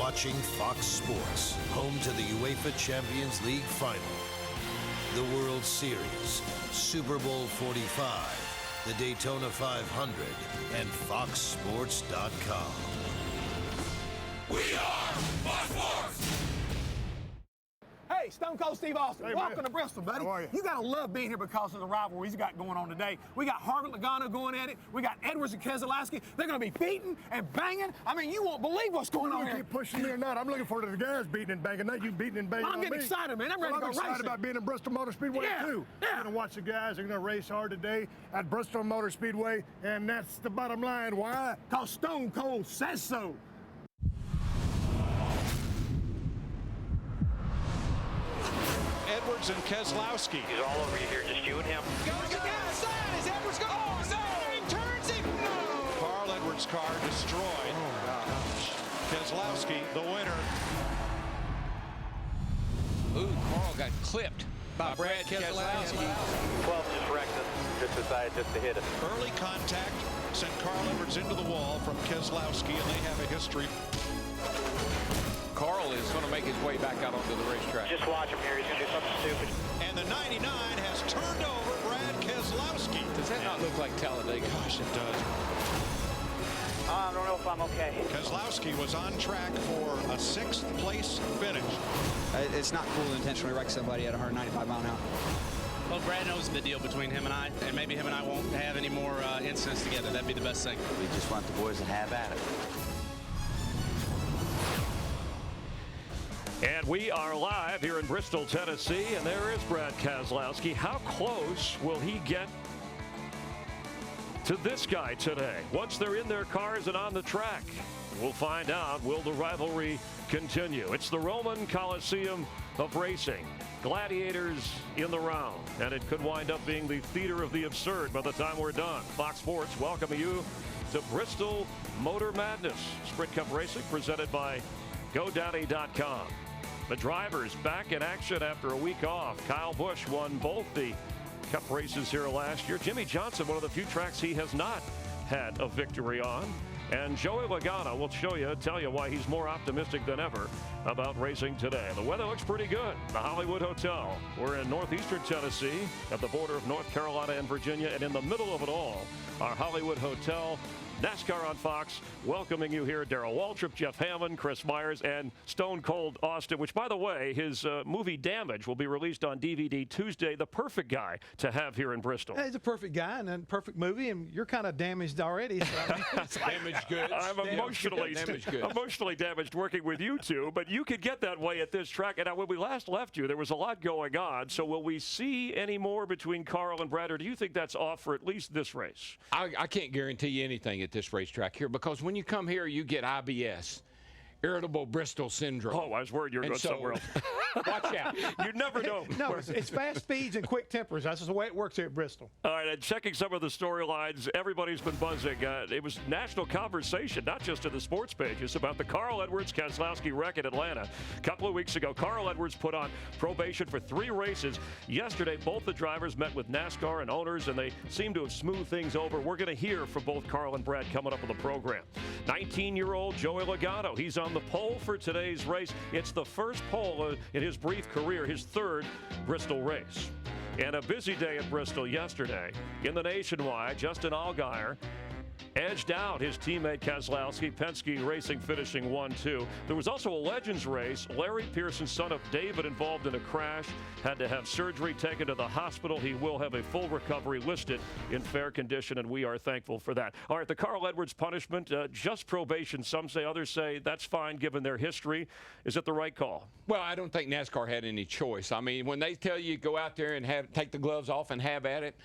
watching Fox Sports, home to the UEFA Champions League final, the World Series, Super Bowl 45, the Daytona 500, and FoxSports.com. We are Fox Sports! Hey, Stone Cold Steve Austin, hey, welcome man. to Bristol, buddy. How are you? You gotta love being here because of the rivalries you got going on today. We got Harvick Logano going at it. We got Edwards and Keselowski. They're gonna be beating and banging. I mean, you won't believe what's going on here. Keep pushing me or not. I'm looking forward to the guys beating and banging, not you beating and banging. I'm getting me. excited, man. I'm ready to go I'm excited racing. about being in Bristol Motor Speedway too. Yeah. I'm gonna watch the guys. They're gonna race hard today at Bristol Motor Speedway, and that's the bottom line. Why? Because Stone Cold says so. Edwards and Keselowski. He's all over you here, just you and him. Goes to the outside. Is Edwards going? Oh, no! He turns it. No! Carl Edwards' car destroyed. Oh, gosh. Keselowski, the winner. Ooh, Carl got clipped by Brad Keselowski. 12 just wrecked us. Just decided just to hit it. Early contact sent Carl Edwards into the wall from Keselowski, and they have a history. Carl is going to make his way back out onto the racetrack. Just watch him here. He's going to do something stupid. And the 99 has turned over Brad Keselowski. Does that not look like Talladega? Gosh, it does. I don't know if I'm okay. Keselowski was on track for a 6th place finish. It's not cool to intentionally wreck somebody at 195 mile an hour. Well, Brad knows the deal between him and I, and maybe him and I won't have any more incidents together. That'd be the best thing. We just want the boys to have at it. And we are live here in Bristol, Tennessee, and there is Brad Keselowski. How close will he get to this guy today? Once they're in their cars and on the track, we'll find out. Will the rivalry continue? It's the Roman Coliseum of racing. Gladiators in the round, and it could wind up being the theater of the absurd by the time we're done. Fox Sports welcoming you to Bristol Motor Madness. Sprint Cup Racing presented by GoDaddy.com. The drivers back in action after a week off. Kyle Busch won both the Cup races here last year. Jimmy Johnson, one of the few tracks he has not had a victory on. And Joey Logano will tell you why he's more optimistic than ever about racing today. The weather looks pretty good. The Hollywood Hotel. We're in northeastern Tennessee at the border of North Carolina and Virginia. And in the middle of it all, our Hollywood Hotel. NASCAR on Fox, welcoming you here. Darrell Waltrip, Jeff Hammond, Chris Myers, and Stone Cold Austin, which, by the way, his movie Damage will be released on DVD Tuesday. The perfect guy to have here in Bristol. Yeah, he's a perfect guy and a perfect movie, and you're kind of damaged already. So it's like, Damaged goods. I'm emotionally damaged working with you two, but you could get that way at this track. And when we last left you, there was a lot going on. So will we see any more between Carl and Brad, or do you think that's off for at least this race? I can't guarantee you anything at this racetrack here, because when you come here, you get IBS, irritable Bristol syndrome. Oh, I was worried you were going somewhere else. Watch out. You never know. No, it's fast speeds and quick tempers. That's just the way it works here at Bristol. All right, and checking some of the storylines, everybody's been buzzing. It was national conversation, not just in the sports pages, about the Carl Edwards-Keselowski wreck in Atlanta. A couple of weeks ago, Carl Edwards put on probation for 3 races. Yesterday, both the drivers met with NASCAR and owners, and they seem to have smoothed things over. We're going to hear from both Carl and Brad coming up on the program. 19-year-old Joey Logano, he's on the pole for today's race. It's the first pole in his brief career, his 3rd Bristol race. And a busy day at Bristol yesterday. In the Nationwide, Justin Allgaier edged out his teammate Keselowski. Penske Racing finishing 1-2. There was also a Legends race. Larry Pearson, son of David, involved in a crash, had to have surgery, taken to the hospital. He will have a full recovery, listed in fair condition, and we are thankful for that. All right, the Carl Edwards punishment, just probation. Some say, others say that's fine given their history. Is it the right call? Well, I don't think NASCAR had any choice. I mean, when they tell you go out there and take the gloves off and have at it,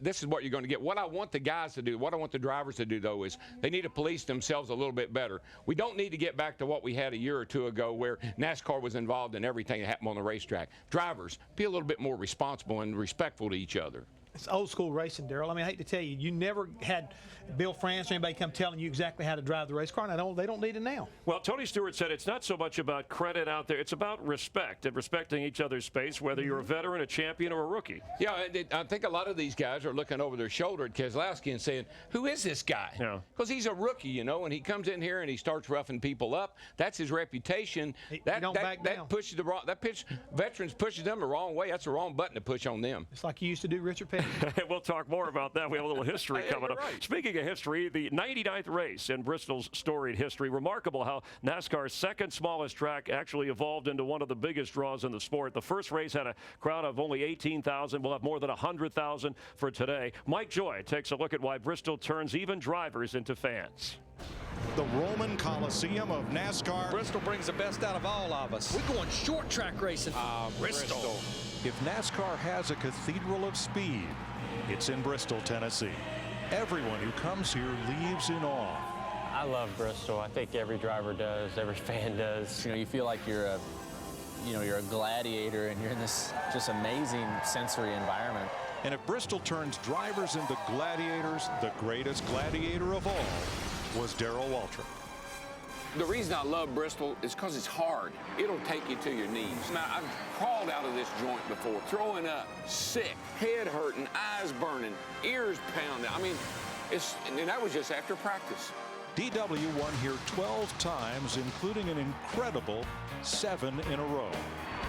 this is what you're going to get. What I want the guys to do, what I want the drivers to do, though, is they need to police themselves a little bit better. We don't need to get back to what we had a year or two ago, where NASCAR was involved in everything that happened on the racetrack. Drivers, be a little bit more responsible and respectful to each other. It's old school racing, Darrell. I mean, I hate to tell you, you never had Bill France or anybody come telling you exactly how to drive the race car, and they don't need it now. Well, Tony Stewart said it's not so much about credit out there. It's about respect and respecting each other's space, whether you're a veteran, a champion, or a rookie. Yeah, I think a lot of these guys are looking over their shoulder at Keselowski and saying, who is this guy? Because he's a rookie, you know, and he comes in here and he starts roughing people up. That's his reputation. That pushes veterans pushes them the wrong way. That's the wrong button to push on them. It's like you used to do Richard Petty. We'll talk more about that. We have a little history coming up. Right. Speaking of history, the 99th race in Bristol's storied history. Remarkable how NASCAR's second smallest track actually evolved into one of the biggest draws in the sport. The first race had a crowd of only 18,000. We'll have more than 100,000 for today. Mike Joy takes a look at why Bristol turns even drivers into fans. The Roman Coliseum of NASCAR. Bristol brings the best out of all of us. We're going short track racing. Bristol. If NASCAR has a cathedral of speed, it's in Bristol, Tennessee. Everyone who comes here leaves in awe. I love Bristol. I think every driver does, every fan does. You know, you feel like you're a gladiator and you're in this just amazing sensory environment. And if Bristol turns drivers into gladiators, the greatest gladiator of all was Darrell Waltrip. The reason I love Bristol is because it's hard. It'll take you to your knees. Now, I've crawled out of this joint before, throwing up, sick, head hurting, eyes burning, ears pounding. I mean, and that was just after practice. DW won here 12 times, including an incredible 7 in a row.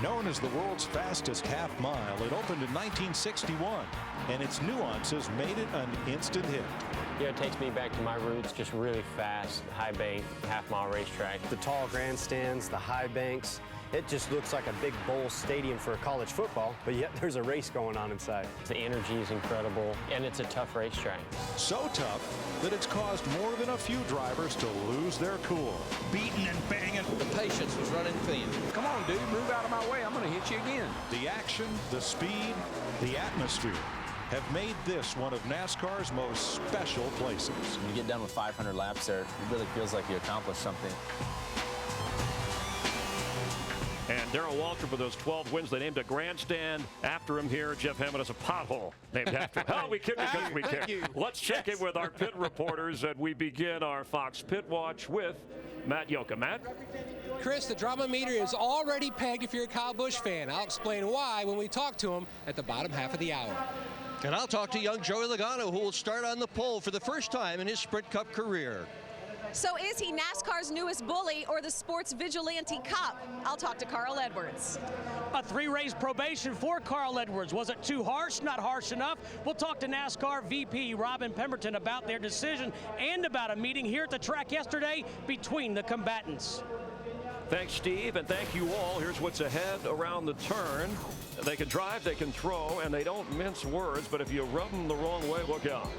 Known as the world's fastest half mile, it opened in 1961, and its nuances made it an instant hit. Yeah, it takes me back to my roots, just really fast, high bank, half-mile racetrack. The tall grandstands, the high banks, it just looks like a big bowl stadium for college football, but yet there's a race going on inside. The energy is incredible, and it's a tough racetrack. So tough that it's caused more than a few drivers to lose their cool. Beating and banging. The patience was running thin. Come on, dude, move out of my way. I'm going to hit you again. The action, the speed, the atmosphere have made this one of NASCAR's most special places. When you get done with 500 laps there, it really feels like you accomplished something. And Darrell Waltrip with those 12 wins, they named a grandstand after him here. Jeff Hammond has a pothole named after him. Oh, we kicked it because we care. Let's check in with our pit reporters, and we begin our Fox Pit Watch with Matt Yoka. Matt? Chris, the drama meter is already pegged if you're a Kyle Busch fan. I'll explain why when we talk to him at the bottom half of the hour. And I'll talk to young Joey Logano, who will start on the pole for the first time in his Sprint Cup career. So is he NASCAR's newest bully or the sports vigilante cop? I'll talk to Carl Edwards. A 3-race probation for Carl Edwards. Was it too harsh? Not harsh enough? We'll talk to NASCAR VP Robin Pemberton about their decision and about a meeting here at the track yesterday between the combatants. Thanks, Steve, and thank you all. Here's what's ahead around the turn. They can drive, they can throw, and they don't mince words, but if you rub them the wrong way, look out.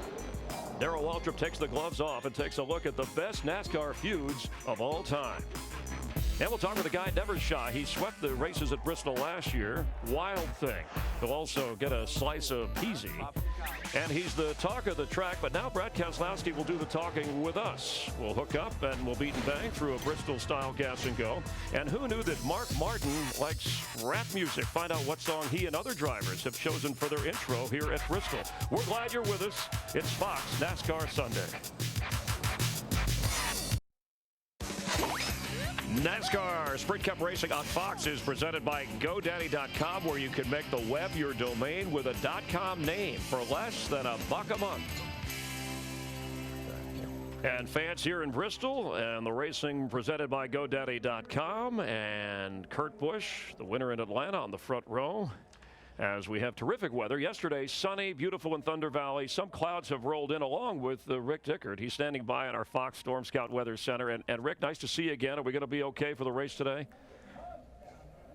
Darrell Waltrip takes the gloves off and takes a look at the best NASCAR feuds of all time. And we'll talk with a guy never shy. He swept the races at Bristol last year. Wild thing. He'll also get a slice of peasy. And he's the talk of the track, but now Brad Keselowski will do the talking with us. We'll hook up and we'll beat and bang through a Bristol-style gas and go. And who knew that Mark Martin likes rap music? Find out what song he and other drivers have chosen for their intro here at Bristol. We're glad you're with us. It's Fox NASCAR Sunday. NASCAR Sprint Cup Racing on Fox is presented by GoDaddy.com, where you can make the web your domain with a .com name for less than $1 a month. And fans here in Bristol, and the racing presented by GoDaddy.com, and Kurt Busch, the winner in Atlanta, on the front row. As we have terrific weather. Yesterday, sunny, beautiful in Thunder Valley. Some clouds have rolled in along with Rick Dickert. He's standing by at our Fox Storm Scout Weather Center. And Rick, nice to see you again. Are we going to be okay for the race today?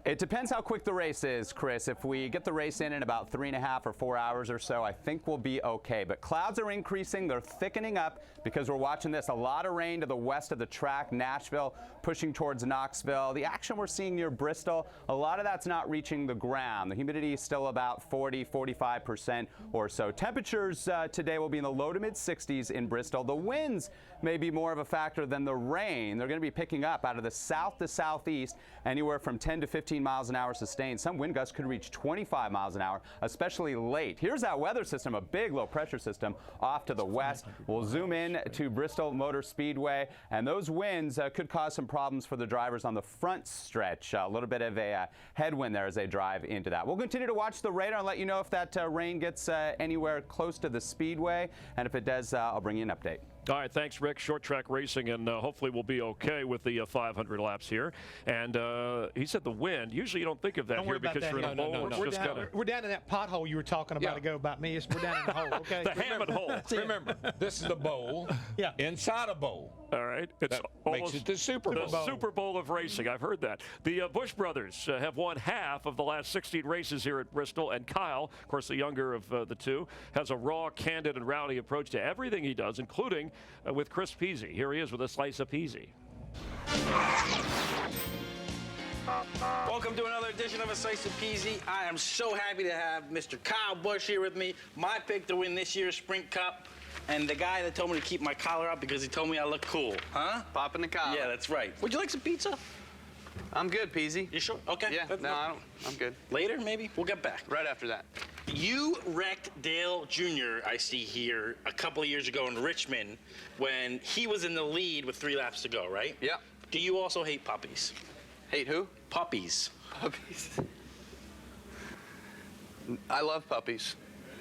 It depends how quick the race is, Chris. If we get the race in about 3.5 or 4 hours or so, I think we'll be okay. But clouds are increasing. They're thickening up because we're watching this. A lot of rain to the west of the track, Nashville, pushing towards Knoxville. The action we're seeing near Bristol, a lot of that's not reaching the ground. The humidity is still about 45% or so. Temperatures today will be in the low to mid 60s in Bristol. The winds may be more of a factor than the rain. They're going to be picking up out of the south to southeast, anywhere from 10 to 15 14 miles an hour sustained. Some wind gusts could reach 25 miles an hour, especially late. Here's that weather system, a big low pressure system off to the west. We'll zoom in to Bristol Motor Speedway, and those winds could cause some problems for the drivers on the front stretch. A little bit of a headwind there as they drive into that. We'll continue to watch the radar and let you know if that rain gets anywhere close to the speedway, and if it does, I'll bring you an update. All right, thanks, Rick. Short track racing, and hopefully we'll be okay with the 500 laps here. And he said the wind. Usually you don't think of that here because you're in a bowl. We're down in that pothole you were talking about ago about me. We're down in the hole, okay? The Hammond hole. Remember, this is the bowl inside a bowl. All right. It's makes it the Super Bowl. The Super Bowl of racing. I've heard that. The Busch brothers have won half of the last 16 races here at Bristol, and Kyle, of course the younger of the two, has a raw, candid, and rowdy approach to everything he does, including with Chris Peasy. Here he is with a slice of Peasy. Welcome to another edition of A Slice of Peasy. I am so happy to have Mr. Kyle Busch here with me. My pick to win this year's Sprint Cup. And the guy that told me to keep my collar up because he told me I look cool. Huh? Popping the collar. Yeah, that's right. Would you like some pizza? I'm good, Peasy. You sure? Okay. Yeah, no, I don't. I'm good. Later, maybe? We'll get back. Right after that. You wrecked Dale Jr., I see here, a couple of years ago in Richmond when he was in the lead with 3 laps to go, right? Yeah. Do you also hate puppies? Hate who? Puppies. Puppies. I love puppies.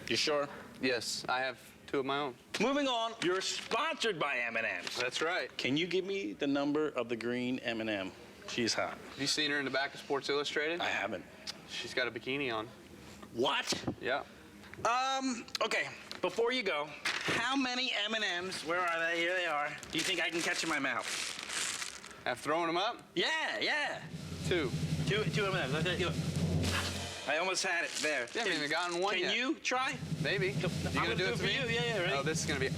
You sure? Yes, I have 2 of my own. Moving on, you're sponsored by M&M's. That's right. Can you give me the number of the green M&M? She's hot. Have you seen her in the back of Sports Illustrated? I haven't. She's got a bikini on. What? Yeah. Okay, before you go, how many M&M's, where are they? Here they are. Do you think I can catch in my mouth? Have thrown them up? Yeah, yeah. 2. Two M&M's. I almost had it there. You haven't even gotten one yet. Can you try? Maybe. You gonna do it for me? Yeah, ready? Oh, this is gonna be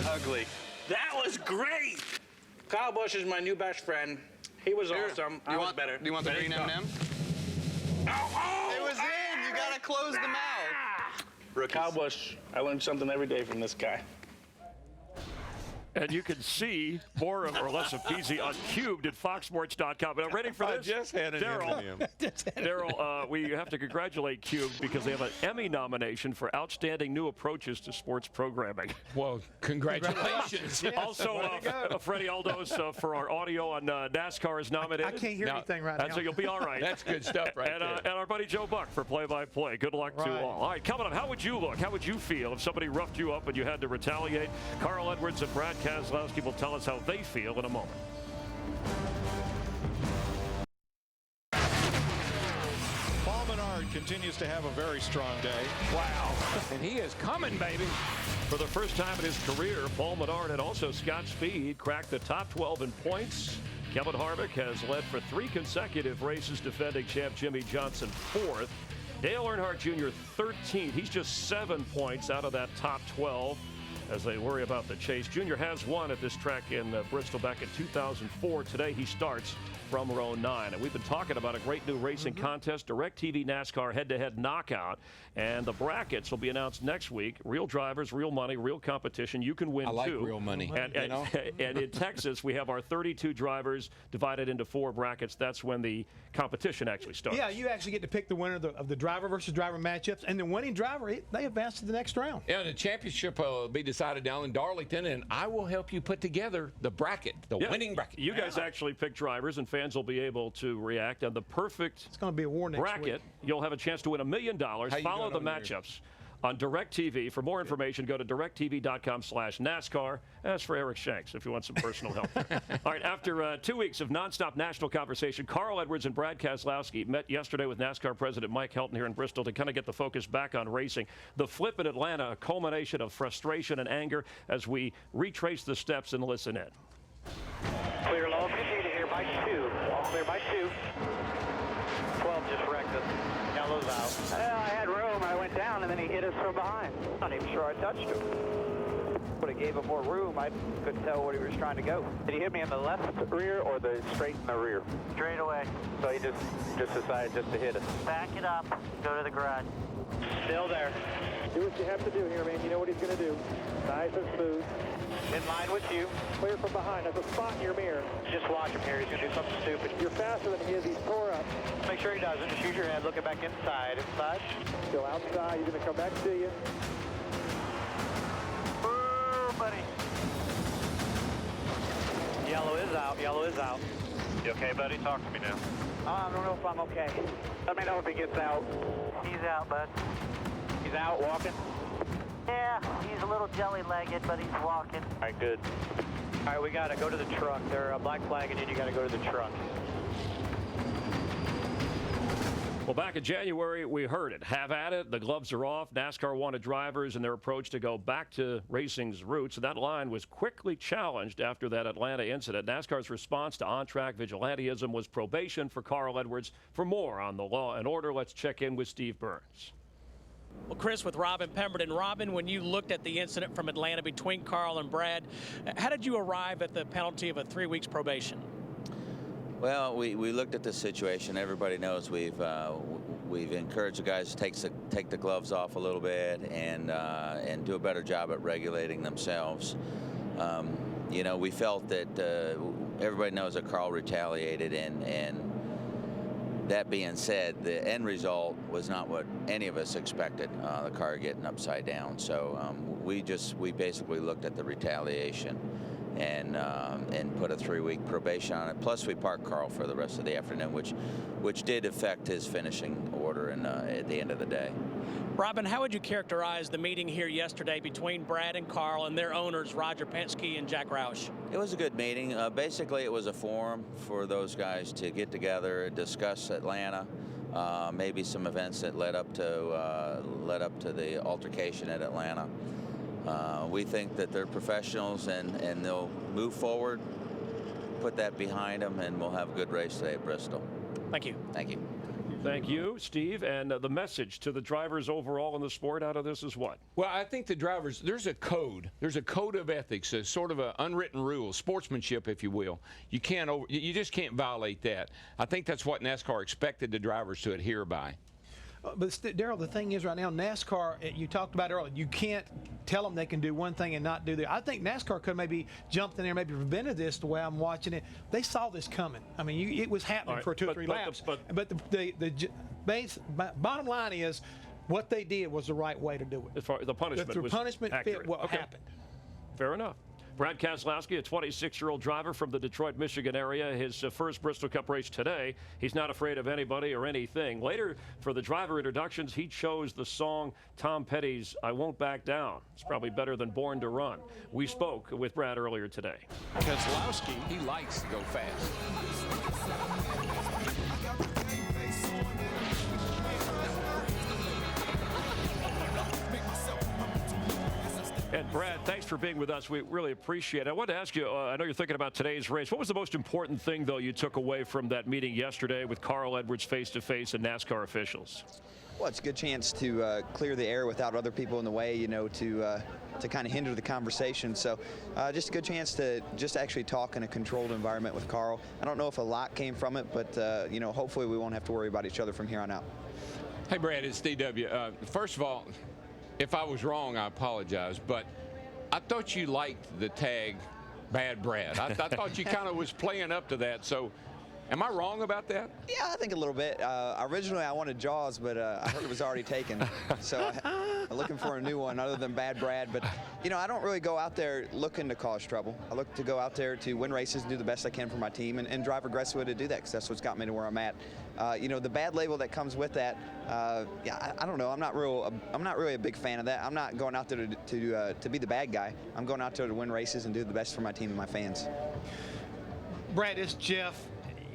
ugly. That was great. Kyle Busch is my new best friend. He was awesome. I was better. Do you want the green M&M? Oh, it was in. You gotta close the mouth. Kyle Busch, I learned something every day from this guy. And you can see more or less of Peasy on Cubed at foxsports.com. But I'm ready for this. I just handed it to him. Daryl, we have to congratulate Cubed because they have an Emmy nomination for outstanding new approaches to sports programming. Well, congratulations. Yes, Also, Freddie Aldos for our audio on NASCAR is nominated. I can't hear anything right now. So you'll be all right. That's good stuff right there. And our buddy Joe Buck for play-by-play. Good luck to all. All right, coming up, how would you look? How would you feel if somebody roughed you up and you had to retaliate? Carl Edwards and Brad Keselowski will tell us how they feel in a moment. Paul Menard continues to have a very strong day. Wow. And he is coming, baby. For the first time in his career, Paul Menard and also Scott Speed cracked the top 12 in points. Kevin Harvick has led for 3 consecutive races, defending champ Jimmy Johnson 4th. Dale Earnhardt Jr. 13th. He's just 7 points out of that top 12 as they worry about the chase. Junior has won at this track in Bristol back in 2004. Today he starts from row 9. And we've been talking about a great new racing contest, DirecTV NASCAR head-to-head knockout. And the brackets will be announced next week. Real drivers, real money, real competition. You can win, I like too. real money. And in Texas, we have our 32 drivers divided into 4 brackets. That's when the competition actually starts. Yeah, you actually get to pick the winner of the driver versus driver matchups. And the winning driver, they advance to the next round. Yeah, the championship will be decided down in Darlington, and I will help you put together the bracket, the winning bracket. You guys actually pick drivers, and fans will be able to react. And the perfect it's going to be a war next bracket, week. You'll have a chance to win $1 million. Follow the matchups on DirecTV. For more information, go to directv.com/NASCAR. As for Eric Shanks, if you want some personal help. All right, after 2 weeks of nonstop national conversation, Carl Edwards and Brad Keselowski met yesterday with NASCAR President Mike Helton here in Bristol to kind of get the focus back on racing. The flip in Atlanta, a culmination of frustration and anger as we retrace the steps and listen in. Clear low, continue here by 2. All clear by 2. 12 just wrecked us. Yellow's out. I had room. I went down, and then he hit us from behind. I'm not even sure I touched him. But it gave him more room. I couldn't tell what he was trying to go. Did he hit me in the left rear or the straight in the rear? Straight away. So he just decided just to hit us. Back it up. Go to the garage. Still there. Do what you have to do here, man. You know what he's going to do. Nice and smooth. In line with you. Clear from behind. There's a spot in your mirror. Just watch him here. He's going to do something stupid. You're faster than he is. He's tore up. Make sure he doesn't. Just use your head. Looking back inside. Inside. Still outside. He's going to come back to you. Oh, buddy. Yellow is out. Yellow is out. You okay, buddy? Talk to me now. I don't know if I'm okay. Let me know if he gets out. He's out, bud. He's out walking? Yeah, he's a little jelly-legged, but he's walking. All right, good. All right, we got to go to the truck. They're a black flag, and then you got to go to the truck. Well, back in January, we heard it. Have at it. The gloves are off. NASCAR wanted drivers in their approach to go back to racing's roots. And that line was quickly challenged after that Atlanta incident. NASCAR's response to on-track vigilantism was probation for Carl Edwards. For more on the law and order, let's check in with Steve Burns. Well, Chris, with Robin Pemberton. Robin, when you looked at the incident from Atlanta between Carl and Brad, how did you arrive at the penalty of a 3 weeks probation? Well, we looked at the situation. Everybody knows we've encouraged the guys to take the gloves off a little bit and do a better job at regulating themselves. You know, we felt that everybody knows that Carl retaliated, and that being said, the end result was not what any of us expected, the car getting upside down. So we basically looked at the retaliation and put a 3-week probation on it. Plus, we parked Carl for the rest of the afternoon, which did affect his finishing order at the end of the day. Robin, how would you characterize the meeting here yesterday between Brad and Carl and their owners, Roger Penske and Jack Roush? It was a good meeting. Basically, it was a forum for those guys to get together, discuss Atlanta, maybe some events that led up to the altercation at Atlanta. We think that they're professionals and they'll move forward, put that behind them, and we'll have a good race today at Bristol. Thank you. Thank you. Thank you, Steve. And the message to the drivers overall in the sport out of this is what? Well, I think the drivers, there's a code. There's a code of ethics, a sort of an unwritten rule, sportsmanship, if you will. You just can't violate that. I think that's what NASCAR expected the drivers to adhere by. But Darrell, the thing is right now, NASCAR, you talked about earlier, you can't tell them they can do one thing and not do the other. I think NASCAR could maybe jumped in there, maybe prevented this the way I'm watching it. They saw this coming. I mean, it was happening for 2 or 3 laps. But the bottom line is, what they did was the right way to do it. As far as the punishment was punishment accurate. fit what happened. Fair enough. Brad Keselowski, a 26-year-old driver from the Detroit, Michigan area, his first Bristol Cup race today. He's not afraid of anybody or anything. Later, for the driver introductions, he chose the song Tom Petty's I Won't Back Down. It's probably better than Born to Run. We spoke with Brad earlier today. Keselowski, he likes to go fast. And Brad, thanks for being with us. We really appreciate it. I wanted to ask you, I know you're thinking about today's race. What was the most important thing, though, you took away from that meeting yesterday with Carl Edwards face-to-face and NASCAR officials? Well, it's a good chance to clear the air without other people in the way, you know, to kind of hinder the conversation. So just a good chance to just actually talk in a controlled environment with Carl. I don't know if a lot came from it, but, you know, hopefully we won't have to worry about each other from here on out. Hey, Brad, it's DW. First of all, if I was wrong, I apologize, but I thought you liked the tag Bad Brad. I thought you kind of was playing up to that, so am I wrong about that? Yeah, I think a little bit. Originally, I wanted Jaws, but I heard it was already taken, so I'm looking for a new one other than Bad Brad. But, you know, I don't really go out there looking to cause trouble. I look to go out there to win races and do the best I can for my team and drive aggressively to do that, because that's what's got me to where I'm at. You know, the bad label that comes with that, yeah, I don't know. I'm not really a big fan of that. I'm not going out there to be the bad guy. I'm going out there to win races and do the best for my team and my fans. Brad, it's Jeff.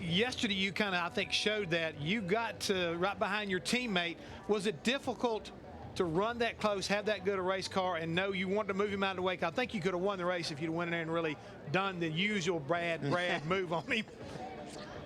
Yesterday, you kind of, I think, showed that you got to right behind your teammate. Was it difficult to run that close, have that good a race car, and know you wanted to move him out of the way? I think you could have won the race if you'd went in there and really done the usual Brad move on him.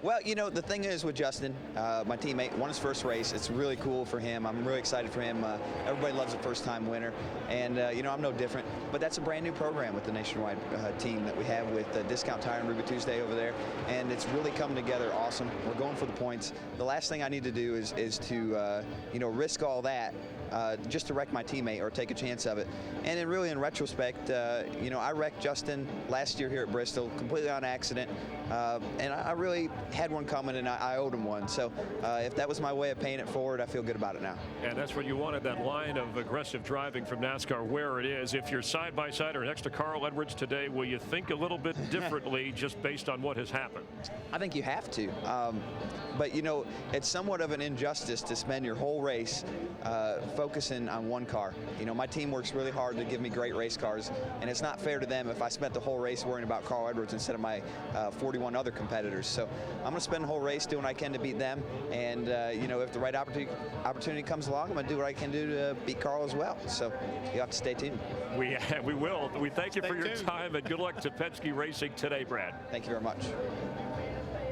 Well, you know, the thing is with Justin, my teammate, won his first race. It's really cool for him. I'm really excited for him. Everybody loves a first-time winner. And, you know, I'm no different. but that's a brand new program with the nationwide team that we have with Discount Tire and Ruby Tuesday over there, and it's really coming together awesome. We're going for the points. The last thing I need to do is to risk all that just to wreck my teammate or take a chance of it. And then really in retrospect, I wrecked Justin last year here at Bristol completely on accident, and I really had one coming, and I owed him one. So if that was my way of paying it forward, I feel good about it now. And that's what you wanted, that line of aggressive driving from NASCAR where it is. If you're side by side or next to Carl Edwards today, will you think a little bit differently just based on what has happened? I think you have to. But it's somewhat of an injustice to spend your whole race focusing on one car. My team works really hard to give me great race cars, and it's not fair to them if I spent the whole race worrying about Carl Edwards instead of my 41 other competitors. So I'm going to spend the whole race doing what I can to beat them, and if the right opportunity comes along, I'm going to do what I can do to beat Carl as well. So you have to stay tuned. We will. We thank you for your time, and good luck to Penske Racing today, Brad. Thank you very much.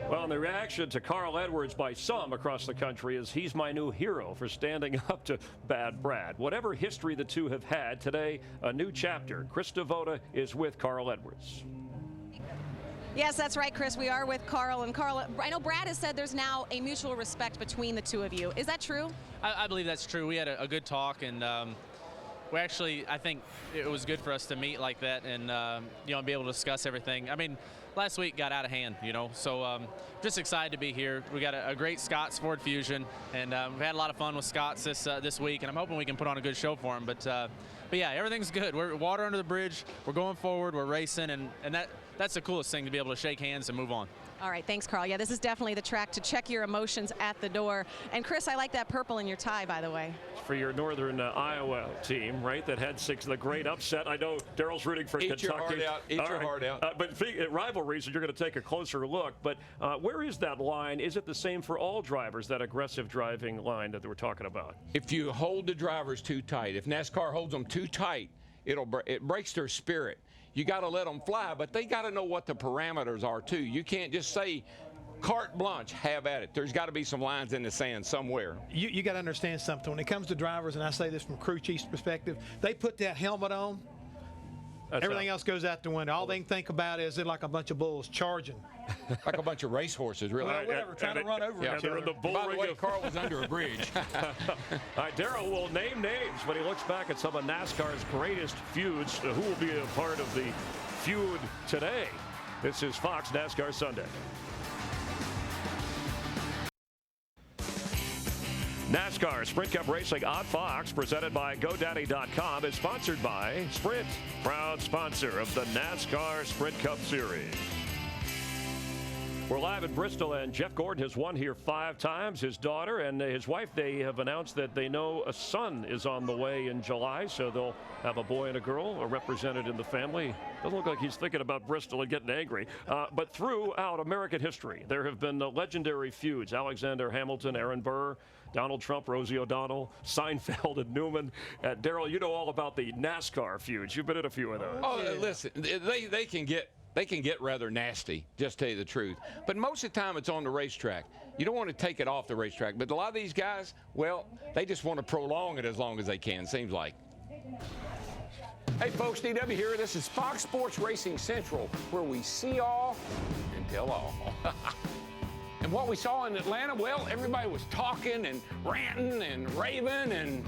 Well, and the reaction to Carl Edwards by some across the country is he's my new hero for standing up to Bad Brad. Whatever history the two have had, today a new chapter. Chris Devoda is with Carl Edwards. Yes, that's right, Chris. We are with Carl. And Carl, I know Brad has said there's now a mutual respect between the two of you. Is that true? I believe that's true. We had a good talk, and we actually, I think it was good for us to meet like that and, be able to discuss everything. I mean, last week got out of hand, so just excited to be here. We got a great Scott's Ford Fusion, and we've had a lot of fun with Scott's this week, and I'm hoping we can put on a good show for him. But yeah, everything's good. We're water under the bridge. We're going forward. We're racing, and that's the coolest thing, to be able to shake hands and move on. All right, thanks, Carl. Yeah, this is definitely the track to check your emotions at the door. And Chris, I like that purple in your tie, by the way. For your Northern Iowa team, right, that had the great upset. I know Daryl's rooting for Kentucky. Eat your heart out. But rivalries, you're going to take a closer look. But where is that line? Is it the same for all drivers, that aggressive driving line that we're talking about? If you hold the drivers too tight, if NASCAR holds them too tight, it breaks their spirit. You got to let them fly, but they got to know what the parameters are too. You can't just say carte blanche, have at it. There's got to be some lines in the sand somewhere. You got to understand something. When it comes to drivers, and I say this from crew chief's perspective, they put that helmet on. Everything else goes out the window. All they can think about is they're like a bunch of bulls charging. Like a bunch of racehorses, really. Well, whatever, trying to run over each other. By the way, Carl was under a bridge. All right, Daryl will name names when he looks back at some of NASCAR's greatest feuds. Who will be a part of the feud today? This is Fox NASCAR Sunday. NASCAR Sprint Cup Racing on Fox, presented by GoDaddy.com, is sponsored by Sprint, proud sponsor of the NASCAR Sprint Cup Series. We're live at Bristol, and Jeff Gordon has won here 5 times. His daughter and his wife, they have announced that they know a son is on the way in July, so they'll have a boy and a girl represented in the family. Doesn't look like he's thinking about Bristol and getting angry. But throughout American history, there have been legendary feuds. Alexander Hamilton, Aaron Burr, Donald Trump, Rosie O'Donnell, Seinfeld, and Newman. Daryl, you know all about the NASCAR feuds. You've been in a few of those. Oh, listen, they can get rather nasty, just to tell you the truth. But most of the time it's on the racetrack. You don't want to take it off the racetrack. But a lot of these guys, well, they just want to prolong it as long as they can, seems like. Hey folks, DW here. This is Fox Sports Racing Central, where we see all and tell all. And what we saw in Atlanta, well, everybody was talking and ranting and raving, and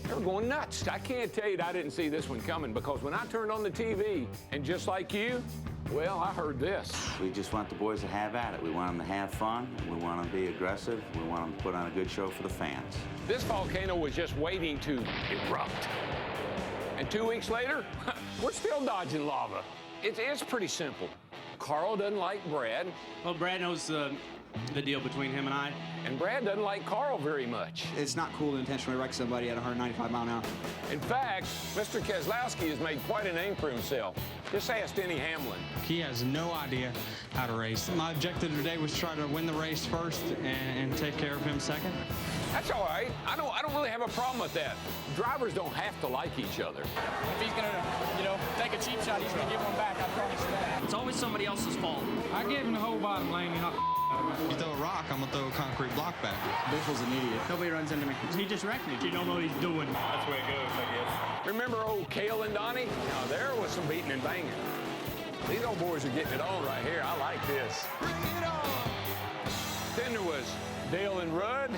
they were going nuts. I can't tell you that I didn't see this one coming, because when I turned on the TV, and just like you, well, I heard this. We just want the boys to have at it. We want them to have fun. We want them to be aggressive. We want them to put on a good show for the fans. This volcano was just waiting to erupt. And 2 weeks later, we're still dodging lava. It's pretty simple. Carl doesn't like Brad. Well, Brad knows the deal between him and I. And Brad doesn't like Carl very much. It's not cool to intentionally wreck somebody at 195 mile an hour. In fact, Mr. Keselowski has made quite a name for himself. Just ask Denny Hamlin. He has no idea how to race. My objective today was to try to win the race first and take care of him second. That's all right. I don't really have a problem with that. Drivers don't have to like each other. If he's gonna, take a cheap shot, he's gonna give one back. I promise you that. It's always somebody else's fault. I give him the whole bottom lane. You throw a rock, I'm I'm going to throw a concrete block back. Bushell's an idiot. Nobody runs into me. He just wrecked me. You don't know what he's doing. That's the way it goes, I guess. Remember old Cale and Donnie? Now, there was some beating and banging. These old boys are getting it on right here. I like this. Bring it on! Then there was Dale and Rudd,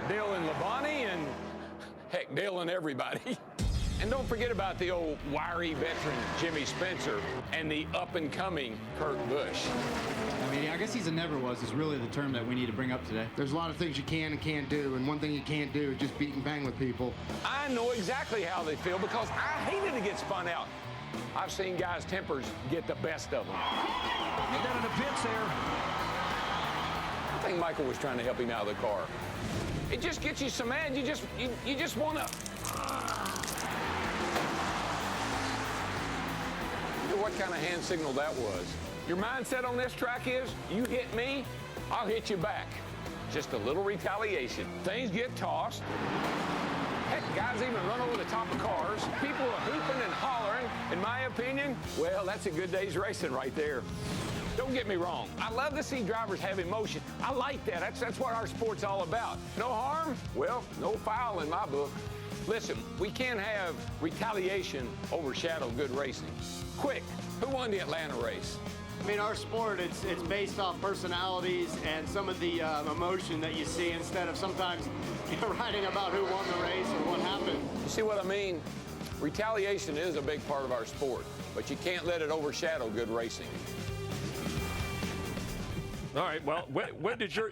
Dale and Labonte, and heck, Dale and everybody. And don't forget about the old wiry veteran Jimmy Spencer and the up-and-coming Kurt Busch. I mean, I guess he's a never was is really the term that we need to bring up today. There's a lot of things you can and can't do, and one thing you can't do is just beat and bang with people. I know exactly how they feel because I hated to get spun out. I've seen guys' tempers get the best of them. Get down in the pits there. I think Michael was trying to help him out of the car. It just gets you so mad. You just want to. What kind of hand signal that was. Your mindset on this track is, you hit me, I'll hit you back. Just a little retaliation. Things get tossed. Heck, guys even run over the top of cars. People are hooping and hollering. In my opinion, well, that's a good day's racing right there. Don't get me wrong. I love to see drivers have emotion. I like that. That's what our sport's all about. No harm? Well, no foul in my book. Listen, we can't have retaliation overshadow good racing. Quick, who won the Atlanta race? I mean, our sport, it's based off personalities and some of the emotion that you see instead of sometimes writing about who won the race or what happened. You see what I mean? Retaliation is a big part of our sport, but you can't let it overshadow good racing. All right. Well, when did your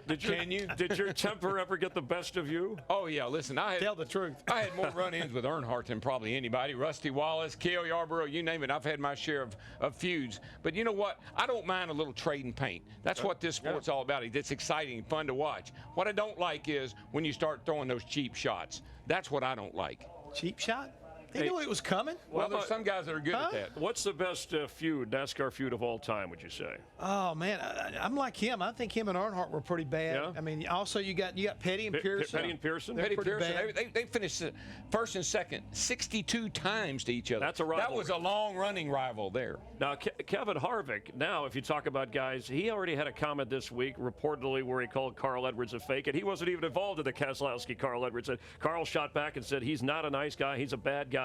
temper ever get the best of you? Oh yeah. Listen, tell the truth. I had more run-ins with Earnhardt than probably anybody. Rusty Wallace, Cale Yarborough, you name it. I've had my share of feuds. But you know what? I don't mind a little trade and paint. That's what this sport's all about. It's exciting and fun to watch. What I don't like is when you start throwing those cheap shots. That's what I don't like. Cheap shot? They knew it was coming. Well, there's some guys that are good at that. What's the best NASCAR feud of all time, would you say? Oh, man, I'm like him. I think him and Earnhardt were pretty bad. Yeah. I mean, also you got Petty and Pearson. Petty and Pearson? They're pretty bad. They finished first and second 62 times to each other. That's a rivalry. That was a long-running rival there. Now, Kevin Harvick, now, if you talk about guys, he already had a comment this week, reportedly, where he called Carl Edwards a fake, and he wasn't even involved in the Keselowski. Carl Edwards said, Carl shot back and said, he's not a nice guy, he's a bad guy.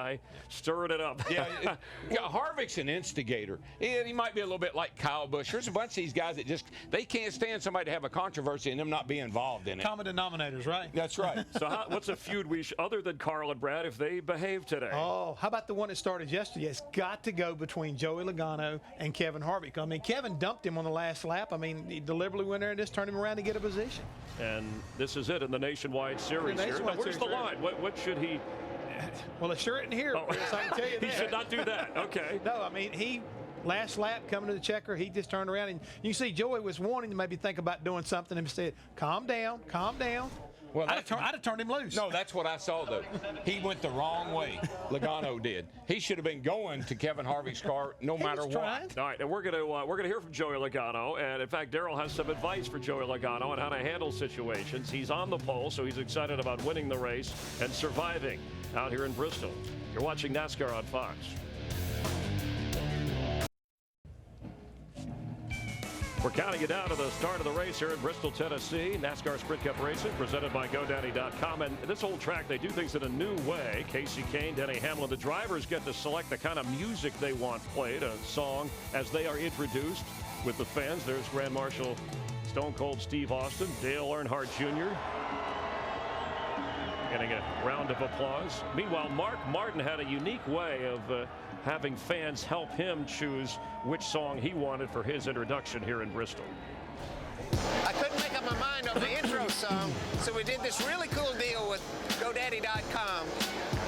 Stirring it up. Yeah, Harvick's an instigator. He might be a little bit like Kyle Busch. There's a bunch of these guys that they can't stand somebody to have a controversy and them not be involved in it. Common denominators, right? That's right. So what's a feud other than Carl and Brad, if they behave today? Oh, how about the one that started yesterday? It's got to go between Joey Logano and Kevin Harvick. I mean, Kevin dumped him on the last lap. I mean, he deliberately went there and just turned him around to get a position. And this is it in the Nationwide Series. Where's the line? What should he... Well, it sure isn't here, Chris, I can tell you that. He should not do that. Okay. No, I mean, last lap coming to the checker, he just turned around. And you see Joey was wanting to maybe think about doing something and said, calm down, calm down. Well, I'd have turned him loose. No, that's what I saw, though. He went the wrong way. Logano did. He should have been going to Kevin Harvick's car no matter what. All right, and we're gonna hear from Joey Logano, and in fact, Darrell has some advice for Joey Logano on how to handle situations. He's on the pole, so he's excited about winning the race and surviving out here in Bristol. You're watching NASCAR on Fox. We're counting you down to the start of the race here in Bristol, Tennessee. NASCAR Sprint Cup Racing presented by GoDaddy.com. And this old track, they do things in a new way. Casey Kane, Denny Hamlin, the drivers get to select the kind of music they want played, a song, as they are introduced with the fans. There's Grand Marshal Stone Cold Steve Austin, Dale Earnhardt Jr. getting a round of applause. Meanwhile, Mark Martin had a unique way of having fans help him choose which song he wanted for his introduction here in Bristol. I couldn't make up my mind on the intro song, so we did this really cool deal with GoDaddy.com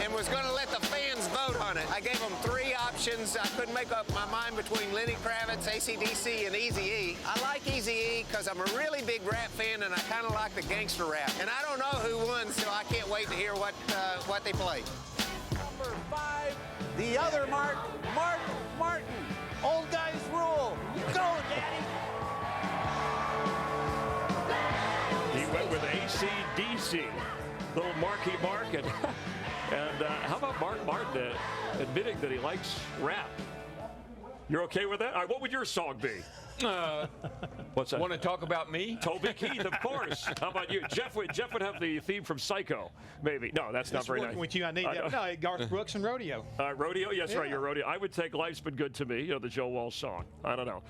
and was going to let the fans vote on it. I gave them 3 options. I couldn't make up my mind between Lenny Kravitz, AC/DC, and Eazy-E. I like Eazy-E because I'm a really big rap fan and I kind of like the gangster rap. And I don't know who won, so I can't wait to hear what they play. Number 5, the other Mark Martin. Old guys rule. Go, Daddy. He went with AC/DC, little Marky Mark, and how about Mark Martin admitting that he likes rap? You're okay with that? All right, what would your song be? What's that? Want to talk about me? Toby Keith, of course. How about you? Jeff would have the theme from Psycho, maybe. No, that's not very nice. With you, I need that. No, Garth Brooks and Rodeo. Rodeo? Yes, right, you're Rodeo. I would take Life's Been Good to Me, you know, the Joe Walsh song. I don't know.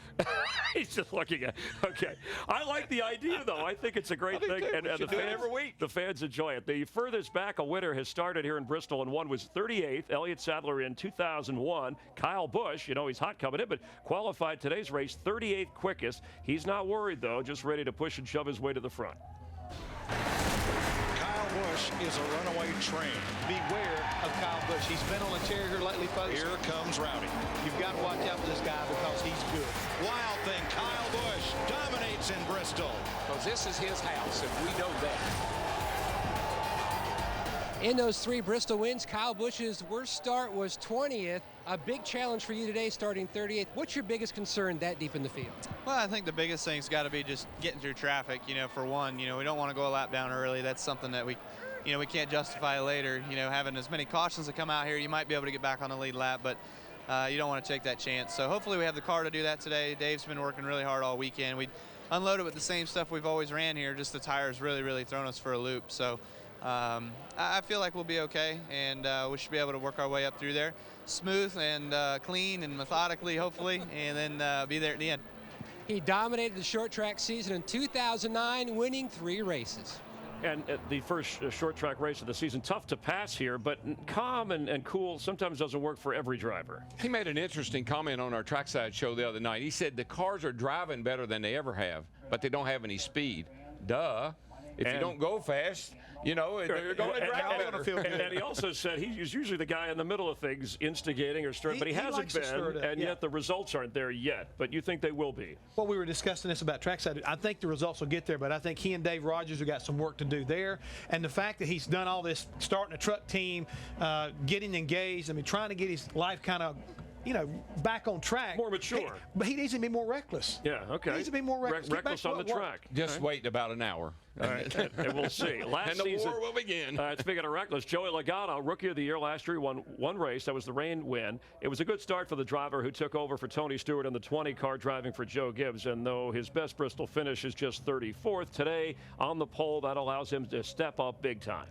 He's just looking at Okay. I like the idea, though. I think it's a great thing. And the fans, every week. The fans enjoy it. The furthest back a winner has started here in Bristol, and one was 38th. Elliott Sadler in 2001. Kyle Busch, you know, he's hot coming in, but qualified today's race 38th quickest. He's not worried, though, just ready to push and shove his way to the front. Kyle Busch is a runaway train. Beware of Kyle Busch. He's been on a tear here lately, folks. Here comes Rowdy. You've got to watch out for this guy because he's good. Wild thing, Kyle Busch dominates in Bristol. Because this is his house, and we know that. In those 3 Bristol wins, Kyle Busch's worst start was 20th. A big challenge for you today, starting 38th. What's your biggest concern that deep in the field? Well, I think the biggest thing's got to be just getting through traffic. You know, for one, you know, we don't want to go a lap down early. That's something that we can't justify later. You know, having as many cautions that come out here, you might be able to get back on the lead lap, but you don't want to take that chance. So hopefully we have the car to do that today. Dave's been working really hard all weekend. We unloaded with the same stuff we've always ran here. Just the tires really thrown us for a loop. So I feel like we'll be okay, and we should be able to work our way up through there smooth and clean and methodically, hopefully, and then be there at the end. He dominated the short track season in 2009, winning 3 races. And the first short track race of the season, tough to pass here, but calm and cool sometimes doesn't work for every driver. He made an interesting comment on our trackside show the other night. He said the cars are driving better than they ever have, but they don't have any speed. Duh. If you don't go fast, you know, they're going to drive better. And he also said he's usually the guy in the middle of things, instigating or stirring, but he hasn't been, and yet the results aren't there yet. But you think they will be? Well, we were discussing this about trackside. I think the results will get there, but I think he and Dave Rogers have got some work to do there. And the fact that he's done all this, starting a truck team, getting engaged, I mean, trying to get his life kind of, you know, back on track. More mature. But he needs to be more reckless. Yeah, okay. He needs to be more reckless. Reckless on the track. Just wait about an hour. All right, and we'll see. And the war will begin. Speaking of reckless, Joey Logano, Rookie of the Year last year, he won 1 race. That was the rain win. It was a good start for the driver who took over for Tony Stewart in the 20 car driving for Joe Gibbs. And though his best Bristol finish is just 34th today on the pole, that allows him to step up big time.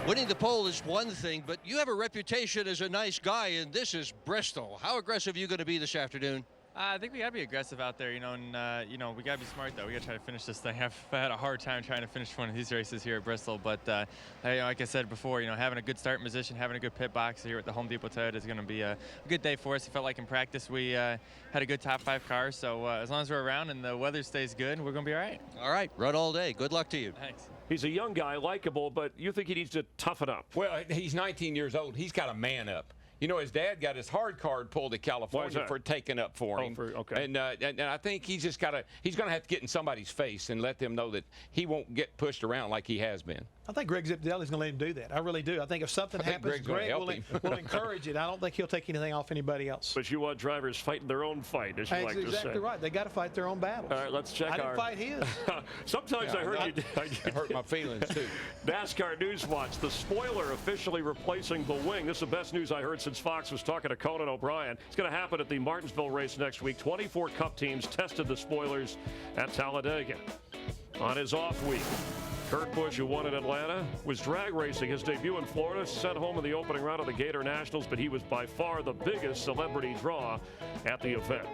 Winning the pole is one thing, but you have a reputation as a nice guy, and this is Bristol. How aggressive are you going to be this afternoon? I think we got to be aggressive out there, you know, and, you know, we got to be smart, though. We got to try to finish this thing. I've had a hard time trying to finish one of these races here at Bristol, but you know, like I said before, you know, having a good starting position, having a good pit box here at the Home Depot Toyota is going to be a good day for us. It felt like in practice we had a good top 5 car, so as long as we're around and the weather stays good, we're going to be all right. All right, run all day. Good luck to you. Thanks. He's a young guy, likable, but you think he needs to toughen up? Well, he's 19 years old. He's got to man up. You know, his dad got his hard card pulled at California for taking up for him. Okay. And I think he's just got to, he's going to have to get in somebody's face and let them know that he won't get pushed around like he has been. I think Greg Zipadelli is going to let him do that. I really do. I think if something happens, Greg will encourage it. I don't think he'll take anything off anybody else. But you want drivers fighting their own fight, as you like to say. That's exactly right. They got to fight their own battles. All right, let's check I didn't fight his. Sometimes I heard you. It hurt my feelings, too. NASCAR News Watch, the spoiler officially replacing the wing. This is the best news I heard since Fox was talking to Conan O'Brien. It's going to happen at the Martinsville race next week. 24 Cup teams tested the spoilers at Talladega. On his off week, Kurt Busch, who won in Atlanta, was drag racing his debut in Florida, sent home in the opening round of the Gator Nationals, but he was by far the biggest celebrity draw at the event.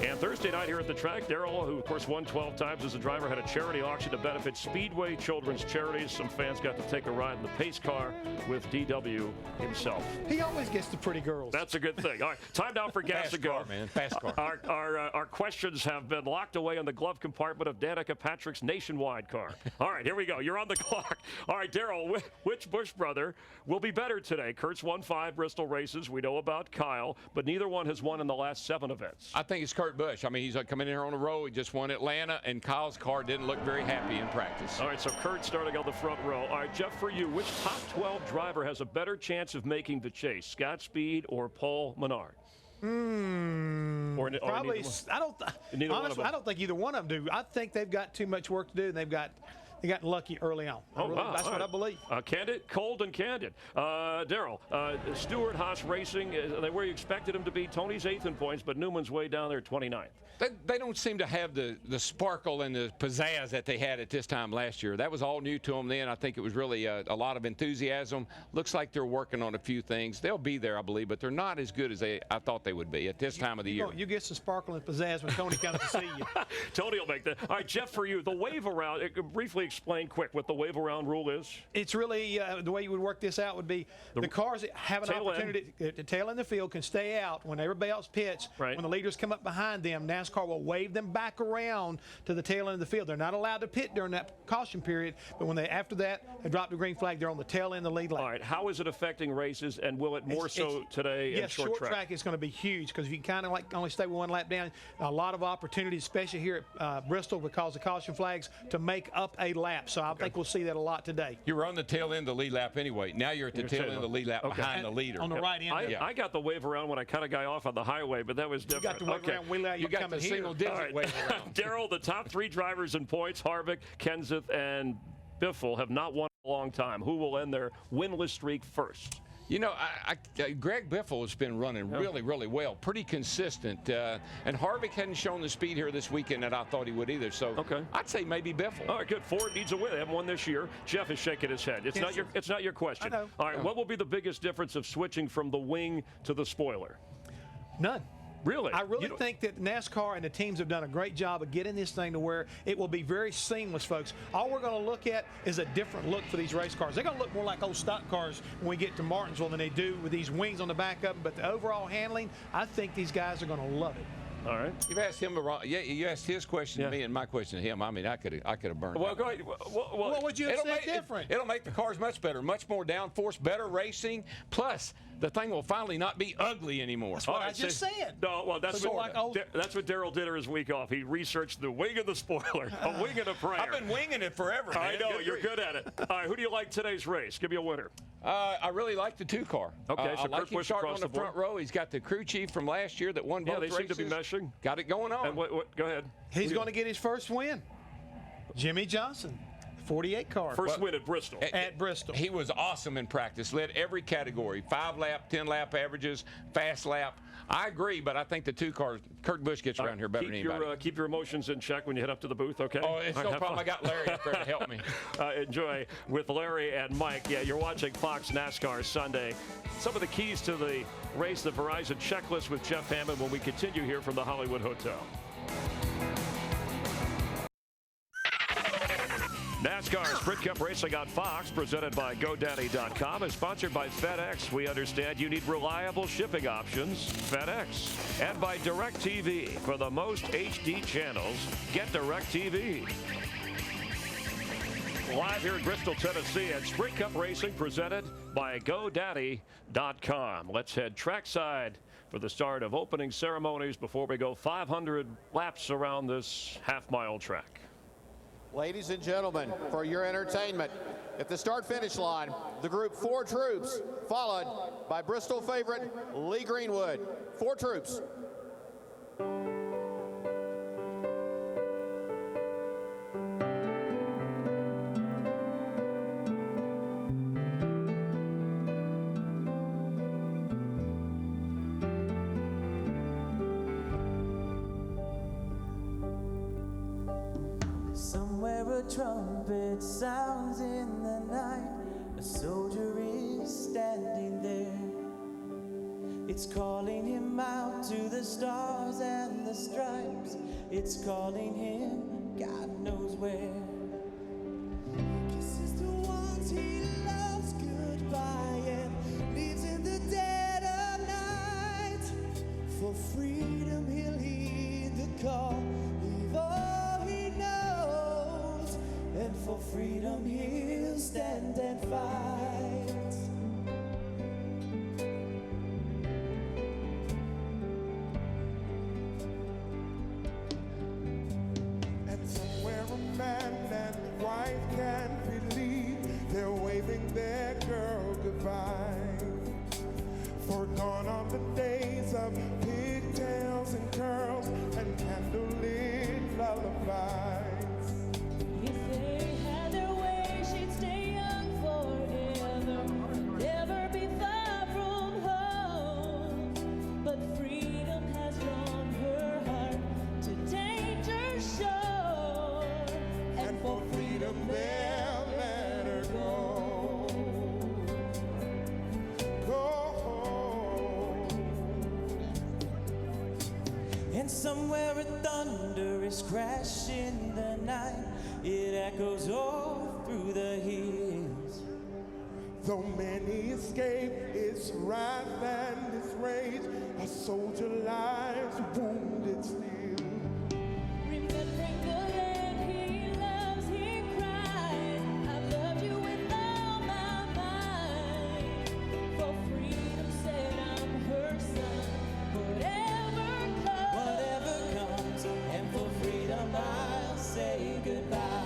And Thursday night here at the track, Darrell, who of course won 12 times as a driver, had a charity auction to benefit Speedway Children's Charities. Some fans got to take a ride in the pace car with DW himself. He always gets the pretty girls. That's a good thing. All right, time now for Gas to Go. Car, man. Fast car. Our questions have been locked away in the glove compartment of Danica Patrick's Nationwide car. All right, here we go. You're on the clock. All right, Darrell, which Busch brother will be better today? Kurt's won 5 Bristol races. We know about Kyle, but neither one has won in the last 7 events. I think it's Kurt Busch. I mean, he's coming in here on the road. He just won Atlanta, and Kyle's car didn't look very happy in practice. All right, so Kurt starting on the front row. All right, Jeff, for you, which top 12 driver has a better chance of making the chase, Scott Speed or Paul Menard? Probably. Honestly, I don't think either one of them do. I think they've got too much work to do, and they got lucky early on. Wow. That's what I believe. Candid, cold and candid. Daryl, Stewart Haas Racing, where you expected him to be. Tony's 8th in points, but Newman's way down there, 29th. They don't seem to have the sparkle and the pizzazz that they had at this time last year. That was all new to them then. I think it was really a lot of enthusiasm. Looks like they're working on a few things. They'll be there, I believe, but they're not as good as I thought they would be at this time of the year. You get some sparkle and pizzazz when Tony comes to see you. Tony will make that. All right, Jeff, for you, the wave around, briefly explain quick what the wave around rule is. It's really, the way you would work this out would be the cars that have an opportunity to tail in the field can stay out when everybody else pits. Right. When the leaders come up behind them, NASCAR will wave them back around to the tail end of the field. They're not allowed to pit during that caution period, but when after that, they drop the green flag, they're on the tail end of the lead lap. All right, how is it affecting races, and will it more so today in short track? Short track is going to be huge because if you kind of only stay with one lap down, a lot of opportunities, especially here at Bristol because of caution flags, to make up a lap. So I think we'll see that a lot today. You were on the tail end of the lead lap anyway. Now you're at the tail end of the lead lap behind the leader. On the right end. I got the wave around when I cut a guy off on the highway, but that was different. You got the wave around. We allow you got the single-digit wave around. Daryl, the top 3 drivers in points, Harvick, Kenseth, and Biffle, have not won in a long time. Who will end their winless streak first? You know, Greg Biffle has been running really, really well, pretty consistent. And Harvick hadn't shown the speed here this weekend that I thought he would either. So I'd say maybe Biffle. All right, good. Ford needs a win. They haven't won this year. Jeff is shaking his head. It's not your question. I know. All right, what will be the biggest difference of switching from the wing to the spoiler? None. Really? I really think that NASCAR and the teams have done a great job of getting this thing to where it will be very seamless, folks. All we're going to look at is a different look for these race cars. They're going to look more like old stock cars when we get to Martinsville than they do with these wings on the back of them. But the overall handling, I think these guys are going to love it. All right. You've asked him you asked his question to me and my question to him. I mean, I could have burned. Well, go ahead. What would you have said different? It'll make the cars much better, much more downforce, better racing. Plus, the thing will finally not be ugly anymore. That's what I just said. No, well, that's what Daryl did his week off. He researched the wing and the spoiler, a wing and a prayer. I've been winging it forever. I know, you're good at it. All right, who do you like today's race? Give me a winner. I really like the 2-car. Okay, so I like Kurt him Busch starting across on the front row. He's got the crew chief from last year that won both races. Yeah, they seem to be meshing. Got it going on. And go ahead. He's going to get his first win. Jimmy Johnson. 48 car. First win at Bristol. At Bristol. He was awesome in practice. Led every category. 5-lap, 10-lap averages, fast lap. I agree, but I think the 2-car, Kurt Busch gets around here better than anybody. Keep your emotions in check when you head up to the booth, okay? Oh, it's no problem. I got Larry up there to help me. Enjoy with Larry and Mike. Yeah, you're watching Fox NASCAR Sunday. Some of the keys to the race, the Verizon checklist with Jeff Hammond when we continue here from the Hollywood Hotel. NASCAR Sprint Cup Racing on Fox, presented by GoDaddy.com, is sponsored by FedEx. We understand you need reliable shipping options. FedEx. And by DirecTV. For the most HD channels, get DirecTV. Live here in Bristol, Tennessee at Sprint Cup Racing, presented by GoDaddy.com. Let's head trackside for the start of opening ceremonies before we go 500 laps around this half-mile track. Ladies and gentlemen, for your entertainment, at the start-finish line, the Group 4 troops, followed by Bristol favorite Lee Greenwood. 4 troops. Somewhere a trumpet sounds in the night. A soldier is standing there. It's calling him out to the stars and the stripes. It's calling him God knows where. Kisses the ones he loves goodbye and leaves in the dead of night. For freedom he'll heed the call. Leave all he knows. And for freedom he'll stand and fight. And somewhere a man and wife can't believe they're waving their girl goodbye. For gone are the days of somewhere a thunder is crashing the night. It echoes all through the hills. Though many escape its wrath and its rage, a soldier lies wounded still. Remembering the land he loves, he cries, I love you with all my mind. For freedom said I'm her son. Whatever comes, and for freedom I'll say goodbye.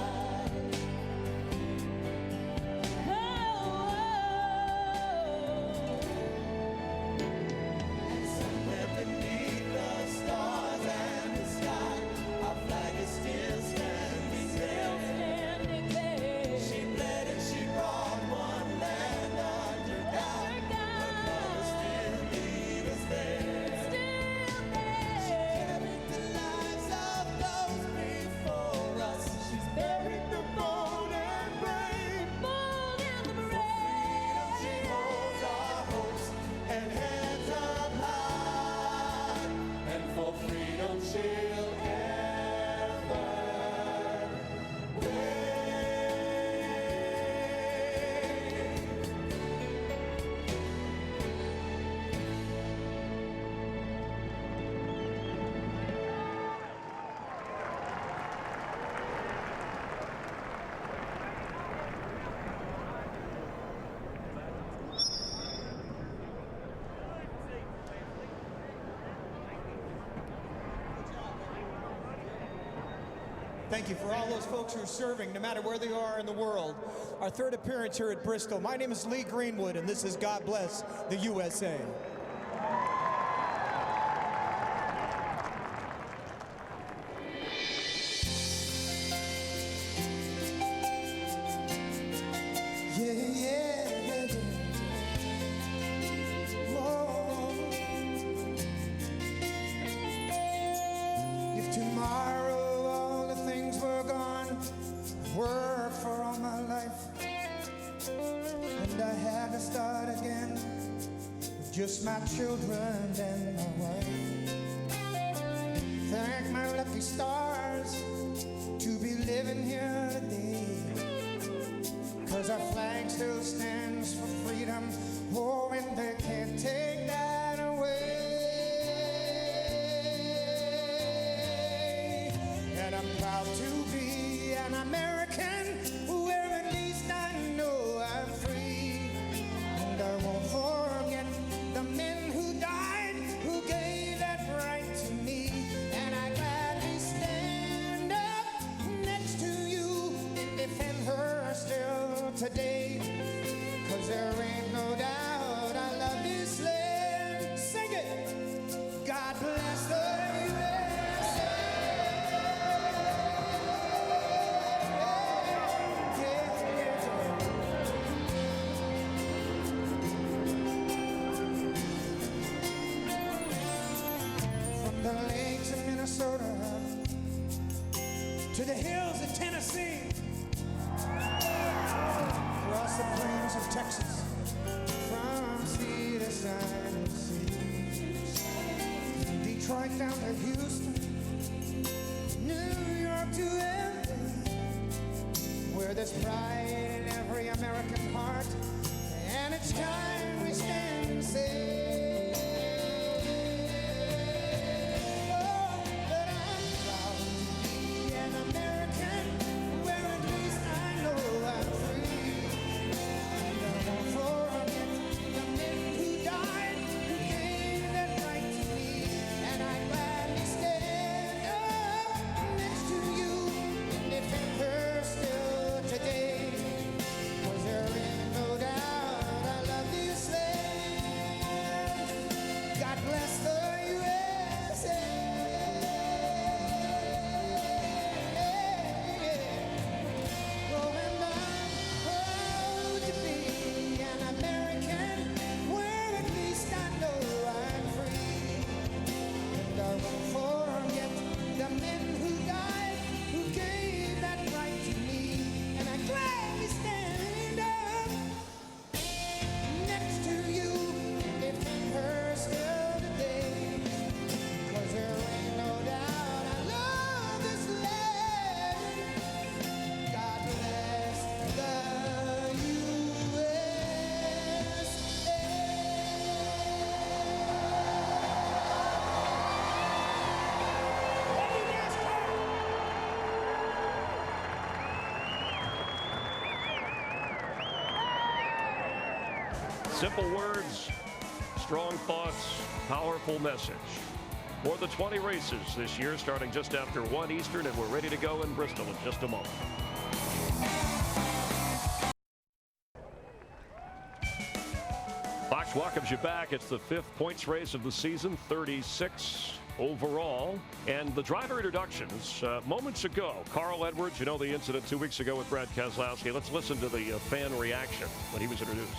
Thank you for all those folks who are serving, no matter where they are in the world. Our third appearance here at Bristol. My name is Lee Greenwood, and this is God Bless the USA. Just my children and my wife. Thank my lucky stars to be living here today. 'Cause our flag still stands for freedom. Oh, and they can't take that away. And I'm proud to be an American, where at least I know I'm free. And I won't forget the men who died, who gave that right to me. And I gladly stand up next to you and defend her still today. 'Cause there ain't no doubt I love this land. Sing it! God bless the USA. The lakes of Minnesota to the hills of Tennessee, across the plains of Texas, from sea to shining sea, Detroit down to Houston, New York to LA, where there's pride in every American heart, and it's time we stand and say, Simple words, strong thoughts, powerful message. For the 20 races this year, starting just after 1 Eastern, and we're ready to go in Bristol in just a moment. Fox welcomes you back. It's the 5th points race of the season, 36 overall. And the driver introductions moments ago. Carl Edwards, you know the incident 2 weeks ago with Brad Keselowski. Let's listen to the fan reaction when he was introduced.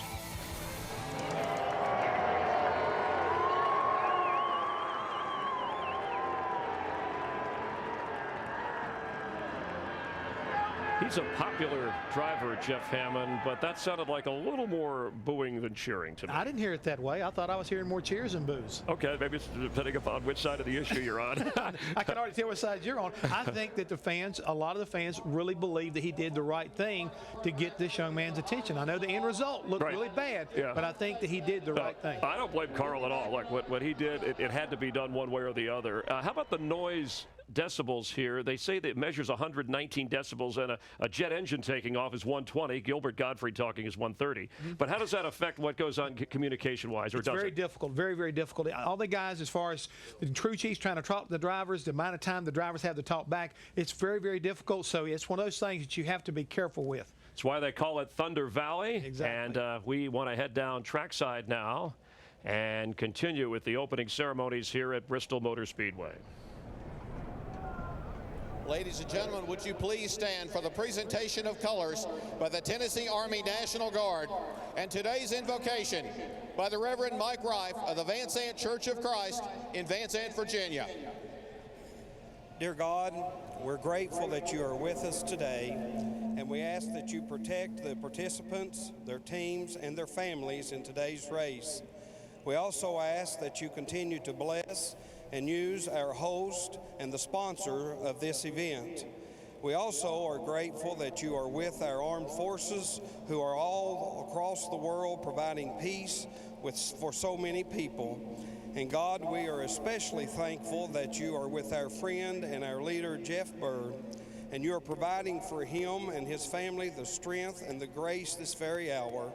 He's a popular driver, Jeff Hammond, but that sounded like a little more booing than cheering to me. I didn't hear it that way. I thought I was hearing more cheers than boos. Okay, maybe it's depending upon which side of the issue you're on. I can already tell which side you're on. I think that the fans, a lot of the fans, really believe that he did the right thing to get this young man's attention. I know the end result looked really bad, but I think that he did the right thing. I don't blame Carl at all. Like what he did, it had to be done one way or the other. How about the noise decibels here? They say that it measures 119 decibels, and a jet engine taking off is 120. Gilbert Gottfried talking is 130. But how does that affect what goes on communication-wise, or it's very difficult, very, very difficult. All the guys, as far as the crew chiefs trying to talk to the drivers, the amount of time the drivers have to talk back, it's very, very difficult. So it's one of those things that you have to be careful with. That's why they call it Thunder Valley. Exactly. And we want to head down trackside now and continue with the opening ceremonies here at Bristol Motor Speedway. Ladies and gentlemen, would you please stand for the presentation of colors by the Tennessee Army National Guard and today's invocation by the Reverend Mike Rife of the Van Sant Church of Christ in Van Sant, Virginia. Dear God, we're grateful that you are with us today, and we ask that you protect the participants, their teams, and their families in today's race. We also ask that you continue to bless and use our host and the sponsor of this event. We also are grateful that you are with our armed forces who are all across the world providing peace for so many people. And God, we are especially thankful that you are with our friend and our leader, Jeff Byrd, and you are providing for him and his family the strength and the grace this very hour.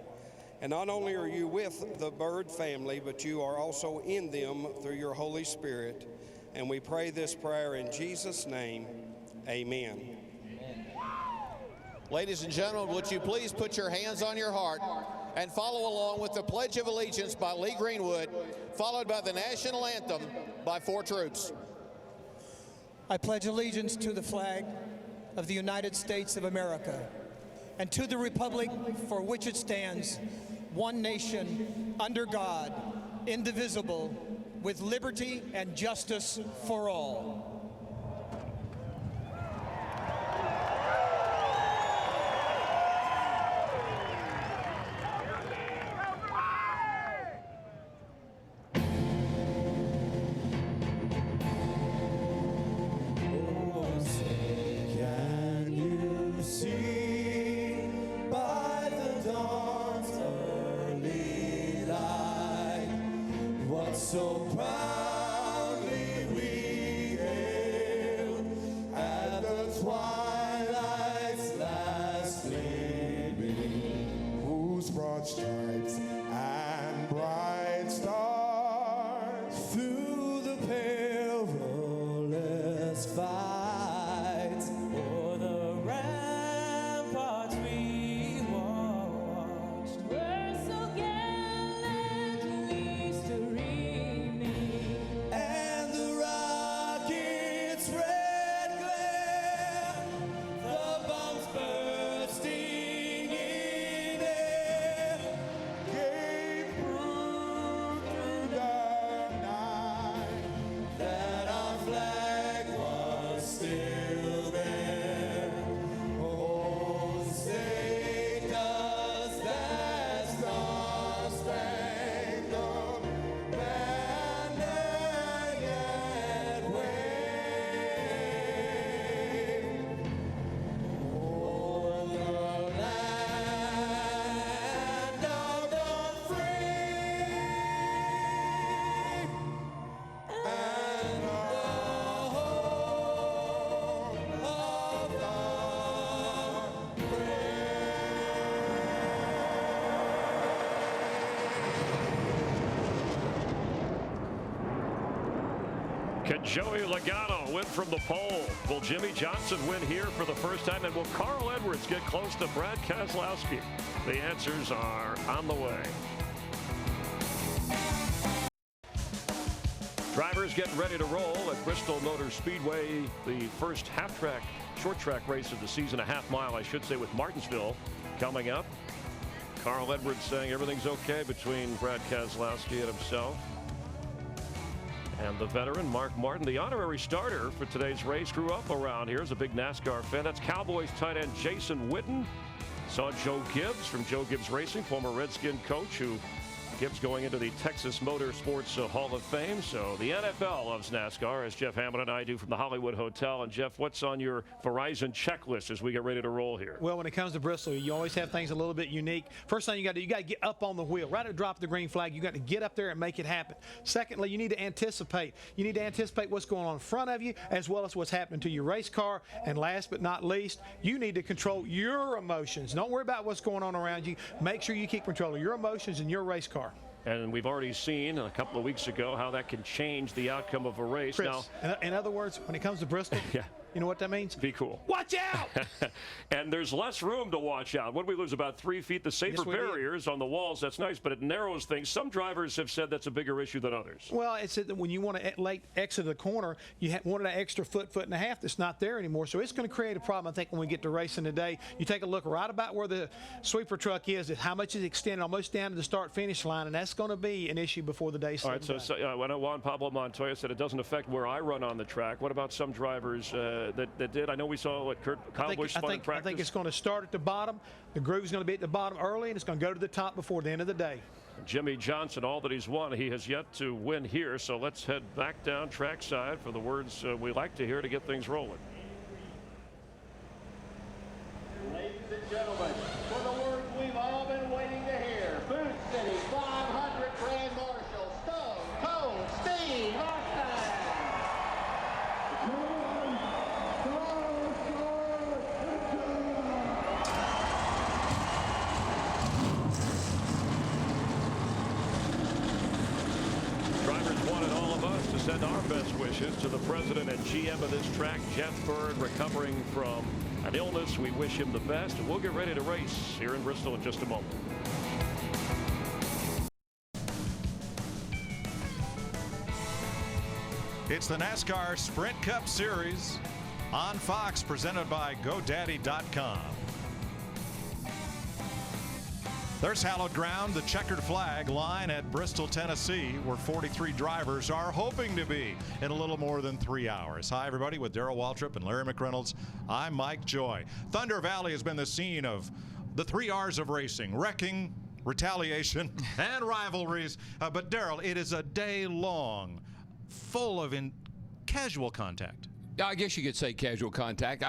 And not only are you with the Byrd family, but you are also in them through your Holy Spirit. And we pray this prayer in Jesus' name. Amen. Ladies and gentlemen, would you please put your hands on your heart and follow along with the Pledge of Allegiance by Lee Greenwood, followed by the National Anthem by 4 troops. I pledge allegiance to the flag of the United States of America and to the republic for which it stands, one nation, under God, indivisible, with liberty and justice for all. So proudly we hailed at the twilight's last gleaming, whose broad stripes and bright stars through the perilous fight o'er the ramparts we watched were so gallantly streaming, and the rocket's red glare, the bombs bursting in air, Can Joey Logano win from the pole? Will Jimmy Johnson win here for the first time? And will Carl Edwards get close to Brad Keselowski? The answers are on the way. Drivers getting ready to roll at Bristol Motor Speedway. The first short track race of the season, a half-mile, I should say, with Martinsville coming up. Carl Edwards saying everything's okay between Brad Keselowski and himself. And the veteran, Mark Martin, the honorary starter for today's race, grew up around here as a big NASCAR fan. That's Cowboys tight end Jason Witten. Saw Joe Gibbs from Joe Gibbs Racing, former Redskin coach, who Gibbs going into the Texas Motorsports Hall of Fame. So the NFL loves NASCAR, as Jeff Hammond and I do from the Hollywood Hotel. And Jeff, what's on your Verizon checklist as we get ready to roll here? Well, when it comes to Bristol, you always have things a little bit unique. First thing you got to do, you got to get up on the wheel. Right at the drop of the green flag, you got to get up there and make it happen. Secondly, you need to anticipate. You need to anticipate what's going on in front of you as well as what's happening to your race car. And last but not least, you need to control your emotions. Don't worry about what's going on around you. Make sure you keep control of your emotions in your race car. And we've already seen a couple of weeks ago how that can change the outcome of a race. Chris, now, in other words, when it comes to Bristol, yeah. You know what that means? Be cool. Watch out! And there's less room to watch out. What do we lose? About 3 feet. The safer barriers on the walls, that's nice, but it narrows things. Some drivers have said that's a bigger issue than others. Well, it's that when you want to exit the corner, you wanted an extra foot and a half that's not there anymore. So it's going to create a problem, I think, when we get to racing today. You take a look right about where the sweeper truck is how much is extended almost down to the start-finish line, and that's going to be an issue before the day's All right, so Juan Pablo Montoya said it doesn't affect where I run on the track. What about some drivers that did? I know we saw what Kyle Busch spun in practice. I think it's going to start at the bottom. The groove's going to be at the bottom early, and it's going to go to the top before the end of the day. Jimmy Johnson, all that he's won, he has yet to win here. So let's head back down trackside for the words we like to hear to get things rolling. Ladies and gentlemen, for the words we've all been waiting to hear, Boot City 500 Grand Marshal Stone Cold Steve Austin. Drivers wanted all of us to send our best wishes to the president and GM of this track, Jeff Bird, recovering from an illness. We wish him the best, and we'll get ready to race here in Bristol in just a moment. It's the NASCAR Sprint Cup Series on Fox, presented by GoDaddy.com. There's hallowed ground, the checkered flag line at Bristol, Tennessee, where 43 drivers are hoping to be in a little more than 3 hours. Hi, everybody, with Darrell Waltrip and Larry McReynolds. I'm Mike Joy. Thunder Valley has been the scene of the 3 R's of racing: wrecking, retaliation, and rivalries. But, Darrell, it is a day long, full of casual contact. I guess you could say casual contact.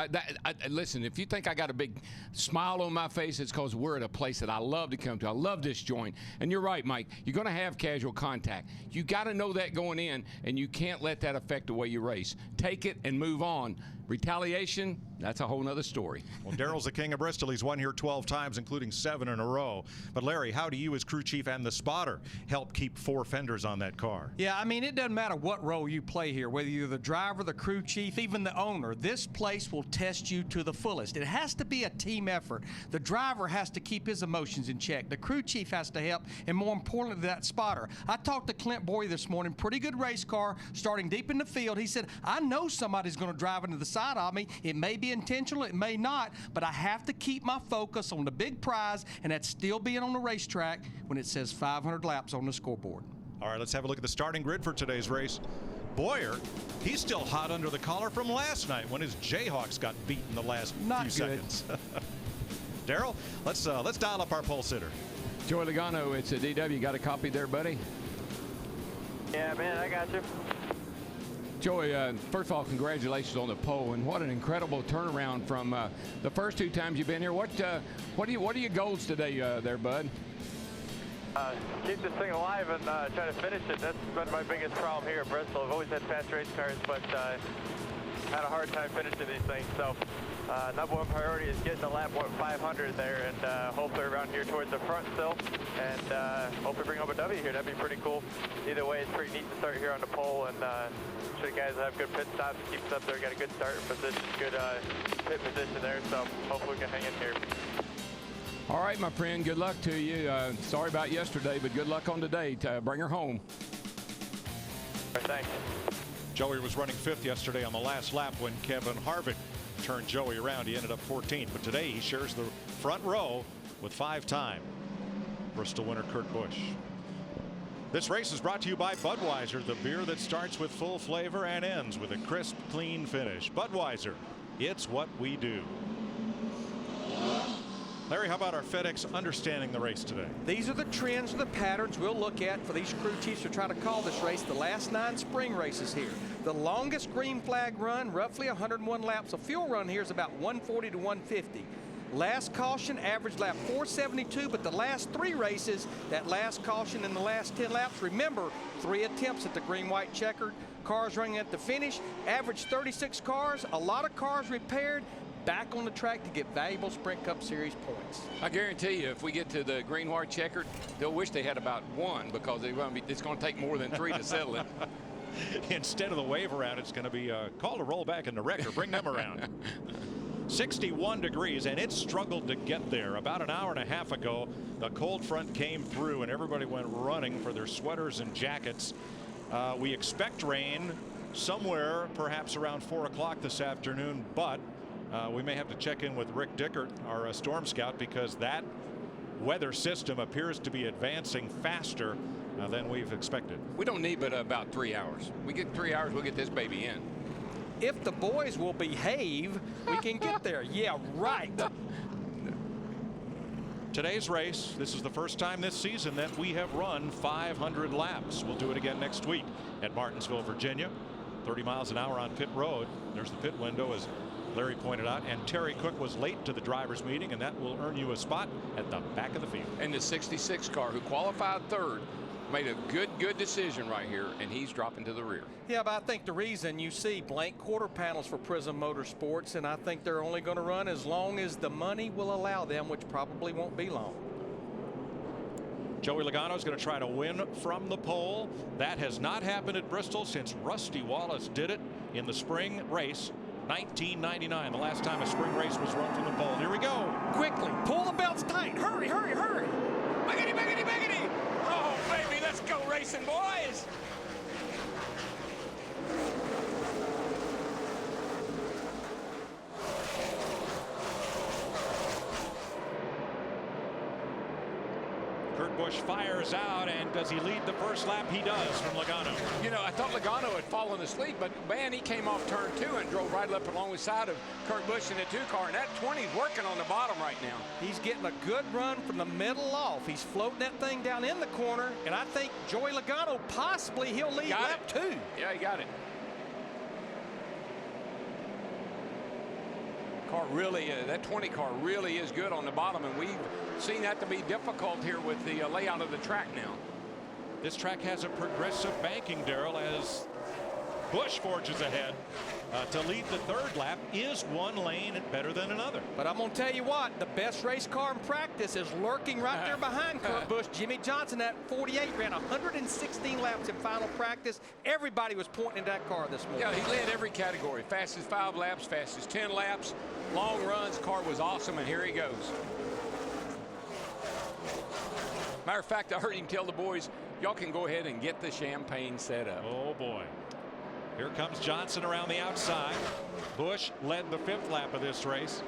Listen, if you think I got a big smile on my face, it's because we're at a place that I love to come to. I love this joint. And you're right, Mike. You're going to have casual contact. You got to know that going in, and you can't let that affect the way you race. Take it and move on. Retaliation, that's a whole nother story. Well, Darrell's the king of Bristol. He's won here 12 times, including 7 in a row. But, Larry, how do you as crew chief and the spotter help keep 4 fenders on that car? Yeah, I mean, it doesn't matter what role you play here, whether you're the driver, the crew chief, even the owner. This place will test you to the fullest. It has to be a team effort. The driver has to keep his emotions in check. The crew chief has to help, and more importantly, that spotter. I talked to Clint Boyer this morning, pretty good race car, starting deep in the field. He said, I know somebody's going to drive into the side of me. It may be intentional, it may not, but I have to keep my focus on the big prize, and that's still being on the racetrack when it says 500 laps on the scoreboard. All right, let's have a look at the starting grid for today's race. Boyer, he's still hot under the collar from last night when his Jayhawks got beat in the last few seconds. Darrell, let's dial up our pole sitter. Joey Logano, it's a DW. Got a copy there, buddy? Yeah, man, I got you. Joey, first of all, congratulations on the pole, and what an incredible turnaround from the first 2 times you've been here. What are your goals today, there, bud? Keep this thing alive and try to finish it. That's been my biggest problem here at Bristol. I've always had fast race cars, but had a hard time finishing these things. So number one priority is getting the lap 500 there, and hopefully around here towards the front still, and hopefully bring home a W here. That'd be pretty cool. Either way, it's pretty neat to start here on the pole, and sure the guys have good pit stops, keep us up there, got a good start position, good pit position there, so hopefully we can hang in here. All right, my friend, good luck to you. Sorry about yesterday, but good luck on today. Bring her home. All right, thanks. Joey was running 5th yesterday on the last lap when Kevin Harvick turned Joey around. He ended up 14th, but today he shares the front row with 5-time Bristol winner Kurt Busch. This race is brought to you by Budweiser, the beer that starts with full flavor and ends with a crisp, clean finish. Budweiser, it's what we do. Larry, how about our FedEx understanding the race today? These are the trends, the patterns we'll look at for these crew chiefs to try to call this race. The last 9 spring races here. The longest green flag run, roughly 101 laps. A fuel run here is about 140 to 150. Last caution, average lap 472, but the last 3 races, that last caution in the last 10 laps, remember, 3 attempts at the green-white checkered. Cars running at the finish, average 36 cars, a lot of cars repaired, back on the track to get valuable Sprint Cup Series points. I guarantee you, if we get to the green-white checkered, they'll wish they had about 1 because it's going to take more than 3 to settle it. Instead of the wave around, it's going to be a call to roll back in the wrecker. Bring them around. 61 degrees, and it struggled to get there. About an hour and a half ago, the cold front came through, and everybody went running for their sweaters and jackets. We expect rain somewhere, perhaps around 4 o'clock this afternoon, but we may have to check in with Rick Dickert, our storm scout, because that weather system appears to be advancing faster than we've expected. We don't need but about 3 hours. We get 3 hours, we'll get this baby in. If the boys will behave, we can get there. Yeah, right. Today's race, this is the first time this season that we have run 500 laps. We'll do it again next week at Martinsville, Virginia. 30 miles an hour on pit road. There's the pit window, as Larry pointed out, and Terry Cook was late to the drivers meeting, and that will earn you a spot at the back of the field. And the 66 car, who qualified 3rd, made a good decision right here, and he's dropping to the rear. Yeah, but I think the reason you see blank quarter panels for Prism Motorsports, and I think they're only going to run as long as the money will allow them, which probably won't be long. Joey Logano is going to try to win from the pole. That has not happened at Bristol since Rusty Wallace did it in the spring race 1999, the last time a spring race was run from the pole. Here we go. Quickly, pull the belts tight. Hurry, hurry, hurry. Biggity, biggity, biggity. Oh, baby, let's go racing, boys. Kurt Busch fires out, and does he lead the first lap? He does, from Logano. You know, I thought Logano had fallen asleep, but man, he came off turn 2 and drove right up along the side of Kurt Busch in the 2 car, and that 20's working on the bottom right now. He's getting a good run from the middle off. He's floating that thing down in the corner, and I think Joey Logano, possibly he'll lead lap 2. Yeah, he got it. Car really, that 20 car really is good on the bottom, and we've seen that to be difficult here with the layout of the track now. This track has a progressive banking, Darrell, as Busch forges ahead. To lead the 3rd lap is one lane better than another. But I'm going to tell you what, the best race car in practice is lurking right there behind Kurt Busch. Jimmy Johnson at 48 ran 116 laps in final practice. Everybody was pointing at that car this morning. Yeah, he led every category. Fastest 5 laps, fastest 10 laps, long runs. Car was awesome, and here he goes. Matter of fact, I heard him tell the boys, y'all can go ahead and get the champagne set up. Oh, boy. Here comes Johnson around the outside. Busch led the 5th lap of this race.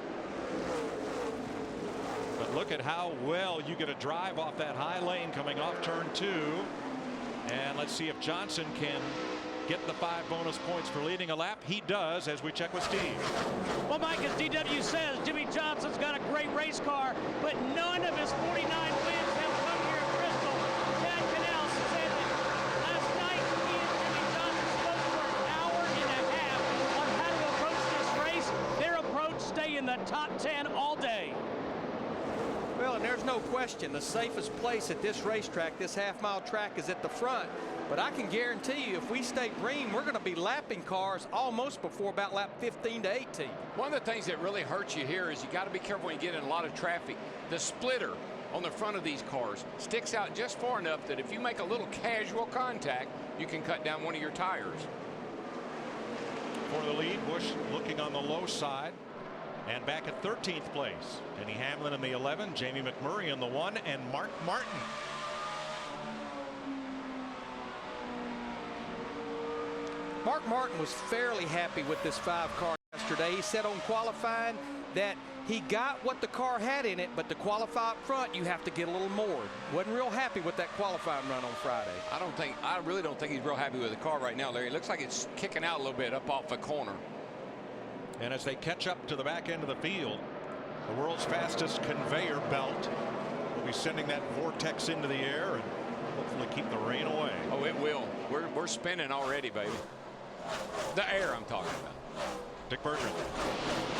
But look at how well you get a drive off that high lane coming off turn 2. And let's see if Johnson can get the 5 bonus points for leading a lap. He does, as we check with Steve. Well, Mike, as DW says, Jimmy Johnson's got a great race car, but none of his 49 wins have come here at Bristol. Chad Canal said that last night he and Jimmy Johnson spoke for an hour and a half on how to approach this race. Their approach, stay in the top 10 all day. Well, and and there's no question the safest place at this racetrack, this half-mile track, is at the front. But I can guarantee you, if we stay green, we're going to be lapping cars almost before about lap 15 to 18. One of the things that really hurts you here is you got to be careful when you get in a lot of traffic. The splitter on the front of these cars sticks out just far enough that if you make a little casual contact, you can cut down one of your tires. For the lead, Busch looking on the low side. And back at 13th place, Denny Hamlin in the 11, Jamie McMurray in the 1, and Mark Martin. Mark Martin was fairly happy with this 5 car yesterday. He said on qualifying that he got what the car had in it, but to qualify up front, you have to get a little more. Wasn't real happy with that qualifying run on Friday. I really don't think he's real happy with the car right now, Larry. It looks like it's kicking out a little bit up off the corner. And as they catch up to the back end of the field, the world's fastest conveyor belt will be sending that vortex into the air and hopefully keep the rain away. Oh, it will. We're spinning already, baby. The air I'm talking about. Dick Bertrand.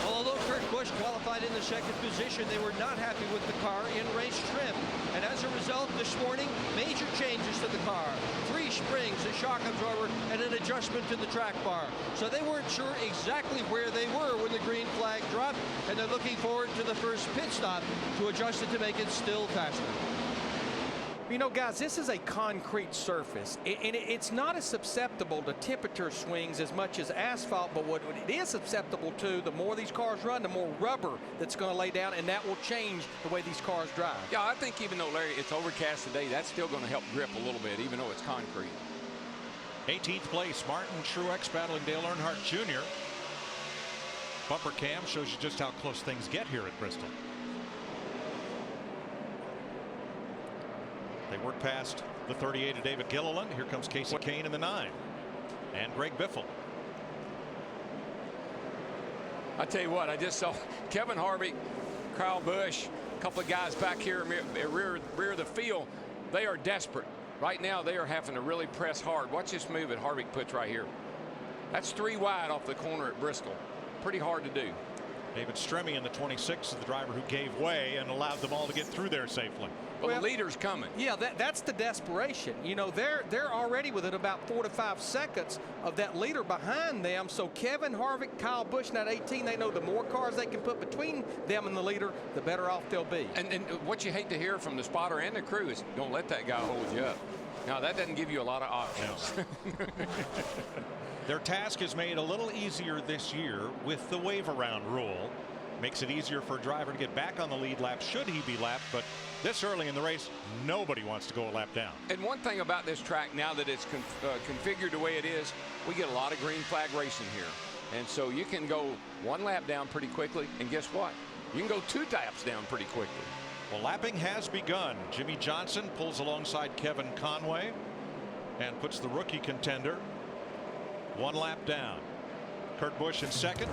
Well, although Kurt Busch qualified in the 2nd position, they were not happy with the car in race trim. And as a result, this morning, major changes to the car. 3 springs, a shock absorber, and an adjustment to the track bar. So they weren't sure exactly where they were when the green flag dropped, and they're looking forward to the first pit stop to adjust it to make it still faster. You know, guys, this is a concrete surface, and it's not as susceptible to temperature swings as much as asphalt, but what it is susceptible to, the more these cars run, the more rubber that's going to lay down, and that will change the way these cars drive. Yeah, I think even though, Larry, it's overcast today, that's still going to help grip a little bit, even though it's concrete. 18th place, Martin Truex battling Dale Earnhardt Jr. Bumper cam shows you just how close things get here at Bristol. They work past the 38 of David Gilliland. Here comes Casey Kane in the 9. And Greg Biffle. I tell you what, I just saw Kevin Harvick, Kyle Busch, a couple of guys back here rear of the field. They are desperate. Right now, they are having to really press hard. Watch this move that Harvick puts right here. That's 3 wide off the corner at Bristol. Pretty hard to do. David Stremme in the 26 is the driver who gave way and allowed them all to get through there safely. Well, the leader's coming. Yeah, that's the desperation. You know, they're already within about 4 to 5 seconds of that leader behind them. So Kevin Harvick, Kyle Busch, and that 18, they know the more cars they can put between them and the leader, the better off they'll be. And what you hate to hear from the spotter and the crew is, don't let that guy hold you up. Now, that doesn't give you a lot of options. No. Their task is made a little easier this year with the wave around rule. Makes it easier for a driver to get back on the lead lap should he be lapped, but this early in the race, nobody wants to go a lap down. And one thing about this track, now that it's configured the way it is, we get a lot of green flag racing here. And so you can go 1 lap down pretty quickly, and guess what? You can go 2 laps down pretty quickly. Well, lapping has begun. Jimmy Johnson pulls alongside Kevin Conway and puts the rookie contender 1 lap down. Kurt Busch in 2nd.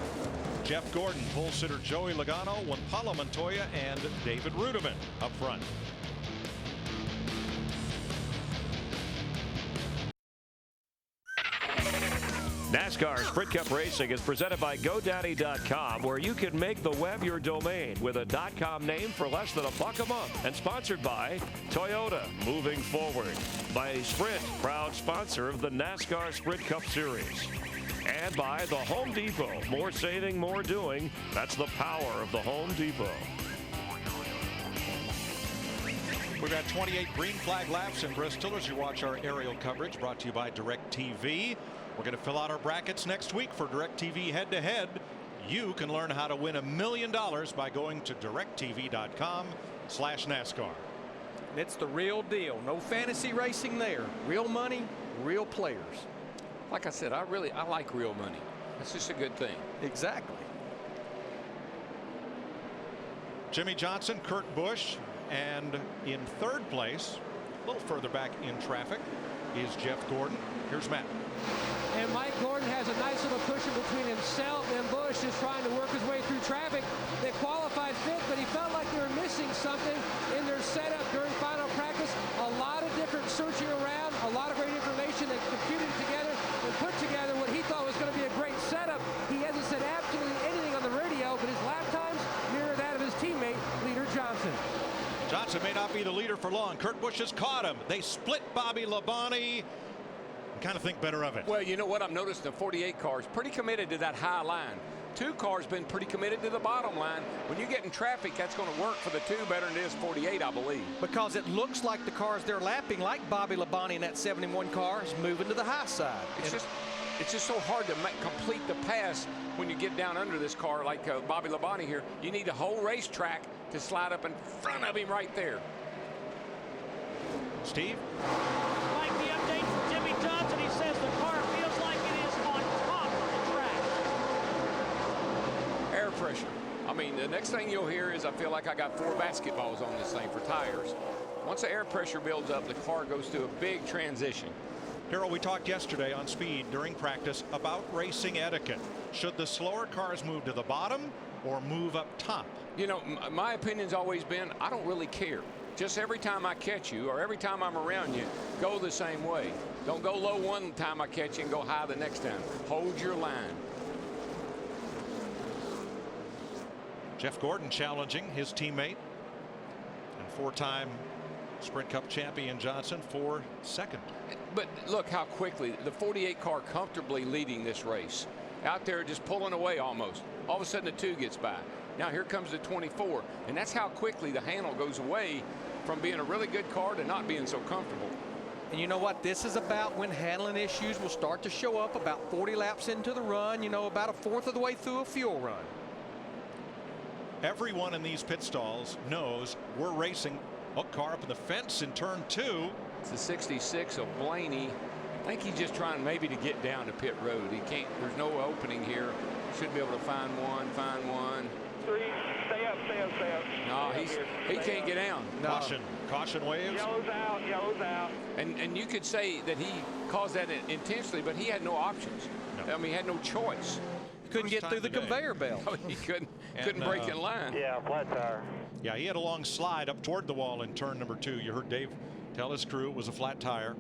Jeff Gordon, pole sitter Joey Logano, Juan Pablo Montoya, and David Rudiman up front. NASCAR Sprint Cup Racing is presented by GoDaddy.com, where you can make the web your domain with a .com name for less than $1 a month. And sponsored by Toyota, moving forward. By Sprint, proud sponsor of the NASCAR Sprint Cup Series. And by the Home Depot. More saving, more doing. That's the power of the Home Depot. We've got 28 green flag laps in Bristol as you watch our aerial coverage brought to you by DirecTV. We're going to fill out our brackets next week for DirecTV head-to-head. You can learn how to win $1 million by going to directv.com/NASCAR. It's the real deal. No fantasy racing there. Real money, real players. Like I said, I like real money. That's just a good thing. Exactly. Jimmy Johnson, Kurt Busch, and in 3rd place, a little further back in traffic, is Jeff Gordon. Here's Matt. And Mike Gordon has a nice little cushion between himself and Busch, just trying to work his way through traffic. They qualified 5th, but he felt like they were missing something in their setup during final practice. A lot of different searching around, a lot of great information that computed together and put together what he thought was going to be a great setup. He hasn't said absolutely anything on the radio, but his lap times mirror that of his teammate, Leader Johnson. Johnson may not be the leader for long. Kurt Busch has caught him. They split Bobby Labonte. Kind of think better of it. Well, you know what I've noticed, the 48 car is pretty committed to that high line. 2 cars been pretty committed to the bottom line. When you get in traffic, that's going to work for the 2 better than it is 48, I believe. Because it looks like the cars they're lapping, like Bobby Labonte in that 71 car, is moving to the high side. It's just so hard to complete the pass when you get down under this car like Bobby Labonte here. You need a whole racetrack to slide up in front of him right there. Steve? Like the update from Jimmy Johnson, he says the car feels like it is on top of the track. Air pressure. I mean, the next thing you'll hear is I feel like I got 4 basketballs on this thing for tires. Once the air pressure builds up, the car goes through a big transition. Darrell, we talked yesterday on Speed during practice about racing etiquette. Should the slower cars move to the bottom or move up top? You know, my opinion's always been, I don't really care. Just every time I catch you or every time I'm around you, go the same way. Don't go low one time I catch you and go high the next time. Hold your line. Jeff Gordon challenging his teammate and 4-time Sprint Cup champion Johnson for second. But look how quickly the 48 car comfortably leading this race. Out there just pulling away almost. All of a sudden the 2 gets by. Now here comes the 24. And that's how quickly the handle goes away from being a really good car to not being so comfortable. And you know what this is about when handling issues will start to show up about 40 laps into the run, you know, about a 1/4 of the way through a fuel run. Everyone in these pit stalls knows we're racing. Hook car up in the fence in turn 2. It's the 66 of Blaney. I think he's just trying maybe to get down to pit road. He can't, there's no opening here. Should be able to find one. 3, stay up. No, he can't get down. No. Caution waves. Yellow's out. And you could say that he caused that intentionally, but he had no options. No. I mean, he had no choice. Couldn't get through the conveyor belt. No, he couldn't break in line. Yeah, flat tire. Yeah, he had a long slide up toward the wall in turn number 2. You heard Dave tell his crew it was a flat tire.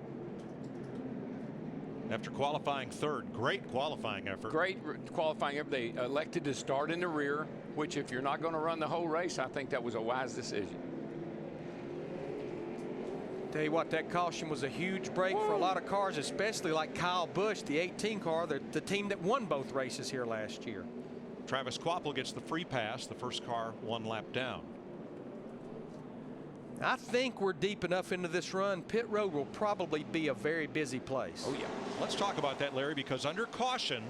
After qualifying 3rd, great qualifying effort. Great qualifying effort. They elected to start in the rear, which if you're not going to run the whole race, I think that was a wise decision. Tell you what, that caution was a huge break for a lot of cars, especially like Kyle Busch, the 18 car, the team that won both races here last year. Travis Kvapil gets the free pass, the first car 1 lap down. I think we're deep enough into this run. Pit road will probably be a very busy place. Oh yeah. Let's talk about that, Larry, because under caution,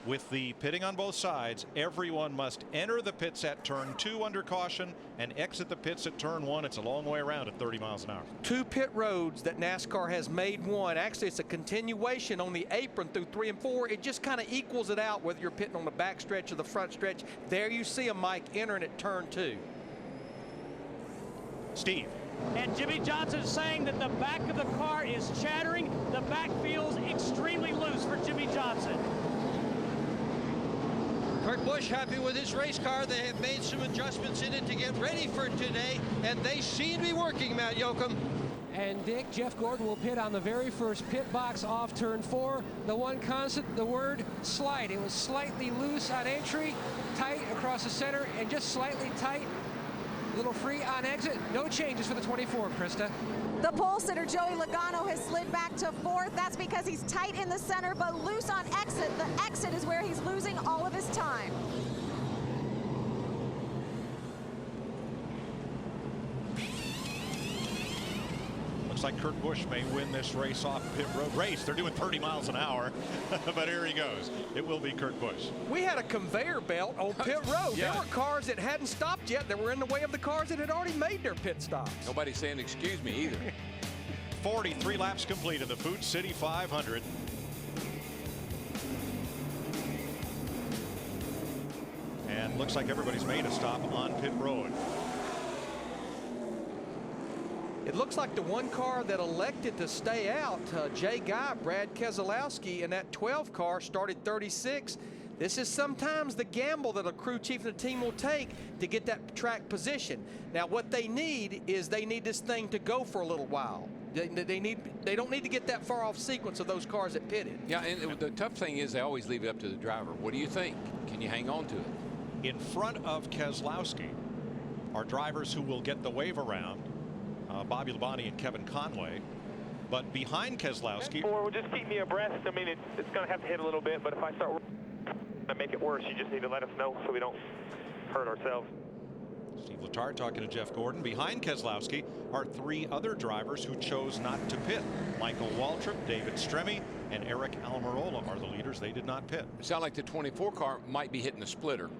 with the pitting on both sides, everyone must enter the pits at turn 2 under caution and exit the pits at turn 1. It's a long way around at 30 miles an hour. 2 pit roads that NASCAR has made one. Actually, it's a continuation on the apron through 3 and 4. It just kind of equals it out whether you're pitting on the back stretch or the front stretch. There you see a Mike entering at turn 2. Steve. And Jimmy Johnson saying that the back of the car is chattering. The back feels extremely loose for Jimmy Johnson. Kurt Busch happy with his race car. They have made some adjustments in it to get ready for today, and they seem to be working, Matt Yoakum. And Dick, Jeff Gordon will pit on the very first pit box off turn 4. The one constant, the word slight. It was slightly loose on entry, tight across the center, and just slightly tight. A little free on exit. No changes for the 24, Krista. The pole sitter, Joey Logano, has slid back to 4th. That's because he's tight in the center, but loose on exit. The exit is where he's losing all of his time. Looks like Kurt Busch may win this race off pit road race. They're doing 30 miles an hour, but here he goes. It will be Kurt Busch. We had a conveyor belt on pit road. Yeah. There were cars that hadn't stopped yet that were in the way of the cars that had already made their pit stops. Nobody's saying excuse me either. 43 laps complete of the Food City 500. And looks like everybody's made a stop on pit road. It looks like the one car that elected to stay out, Jay Guy, Brad Keselowski, and that 12 car started 36. This is sometimes the gamble that a crew chief and the team will take to get that track position. Now what they need is they need this thing to go for a little while. They don't need to get that far off sequence of those cars that pitted. Yeah, and the tough thing is they always leave it up to the driver. What do you think? Can you hang on to it? In front of Keselowski are drivers who will get the wave around Bobby Labonte and Kevin Conway. But behind Keselowski. Well, just keep me abreast. I mean, it's going to have to hit a little bit, but if I start to make it worse, you just need to let us know so we don't hurt ourselves. Steve Letarte talking to Jeff Gordon. Behind Keselowski are 3 other drivers who chose not to pit. Michael Waltrip, David Stremme, and Eric Almirola are the leaders. They did not pit. It sounds like the 24 car might be hitting the splitter.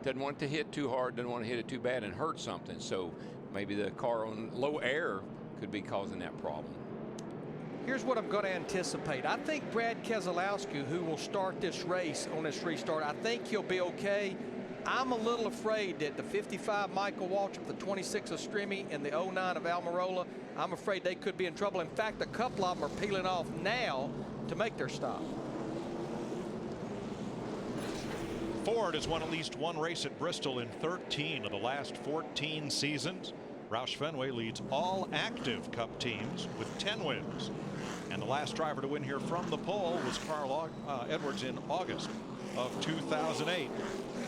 Doesn't want it to hit too hard, doesn't want to hit it too bad and hurt something. So maybe the car on low air could be causing that problem. Here's what I'm going to anticipate. I think Brad Keselowski, who will start this race on this restart, I think he'll be okay. I'm a little afraid that the 55 Michael Waltrip, the 26 of Stremme, and the 09 of Almirola, I'm afraid they could be in trouble. In fact, a couple of them are peeling off now to make their stop. Ford has won at least one race at Bristol in 13 of the last 14 seasons. Roush Fenway leads all active Cup teams with 10 wins. And the last driver to win here from the pole was Carl Edwards in August of 2008.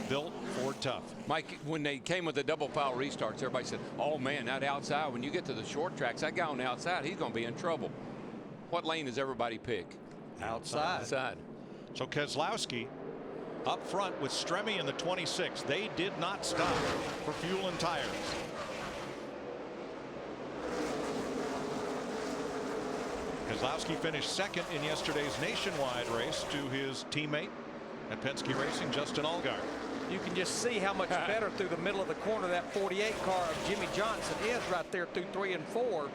Built Ford tough. Mike, when they came with the double file restarts, everybody said, oh man, that outside, when you get to the short tracks, that guy on the outside, he's going to be in trouble. What lane does everybody pick? Outside. Outside. So Keselowski up front with Stremme in the 26. They did not stop for fuel and tires. Keselowski finished second in yesterday's nationwide race to his teammate at Penske Racing, Justin Allgaier. You can just see how much better through the middle of the corner that 48 car of Jimmy Johnson is right there through 3 and 4.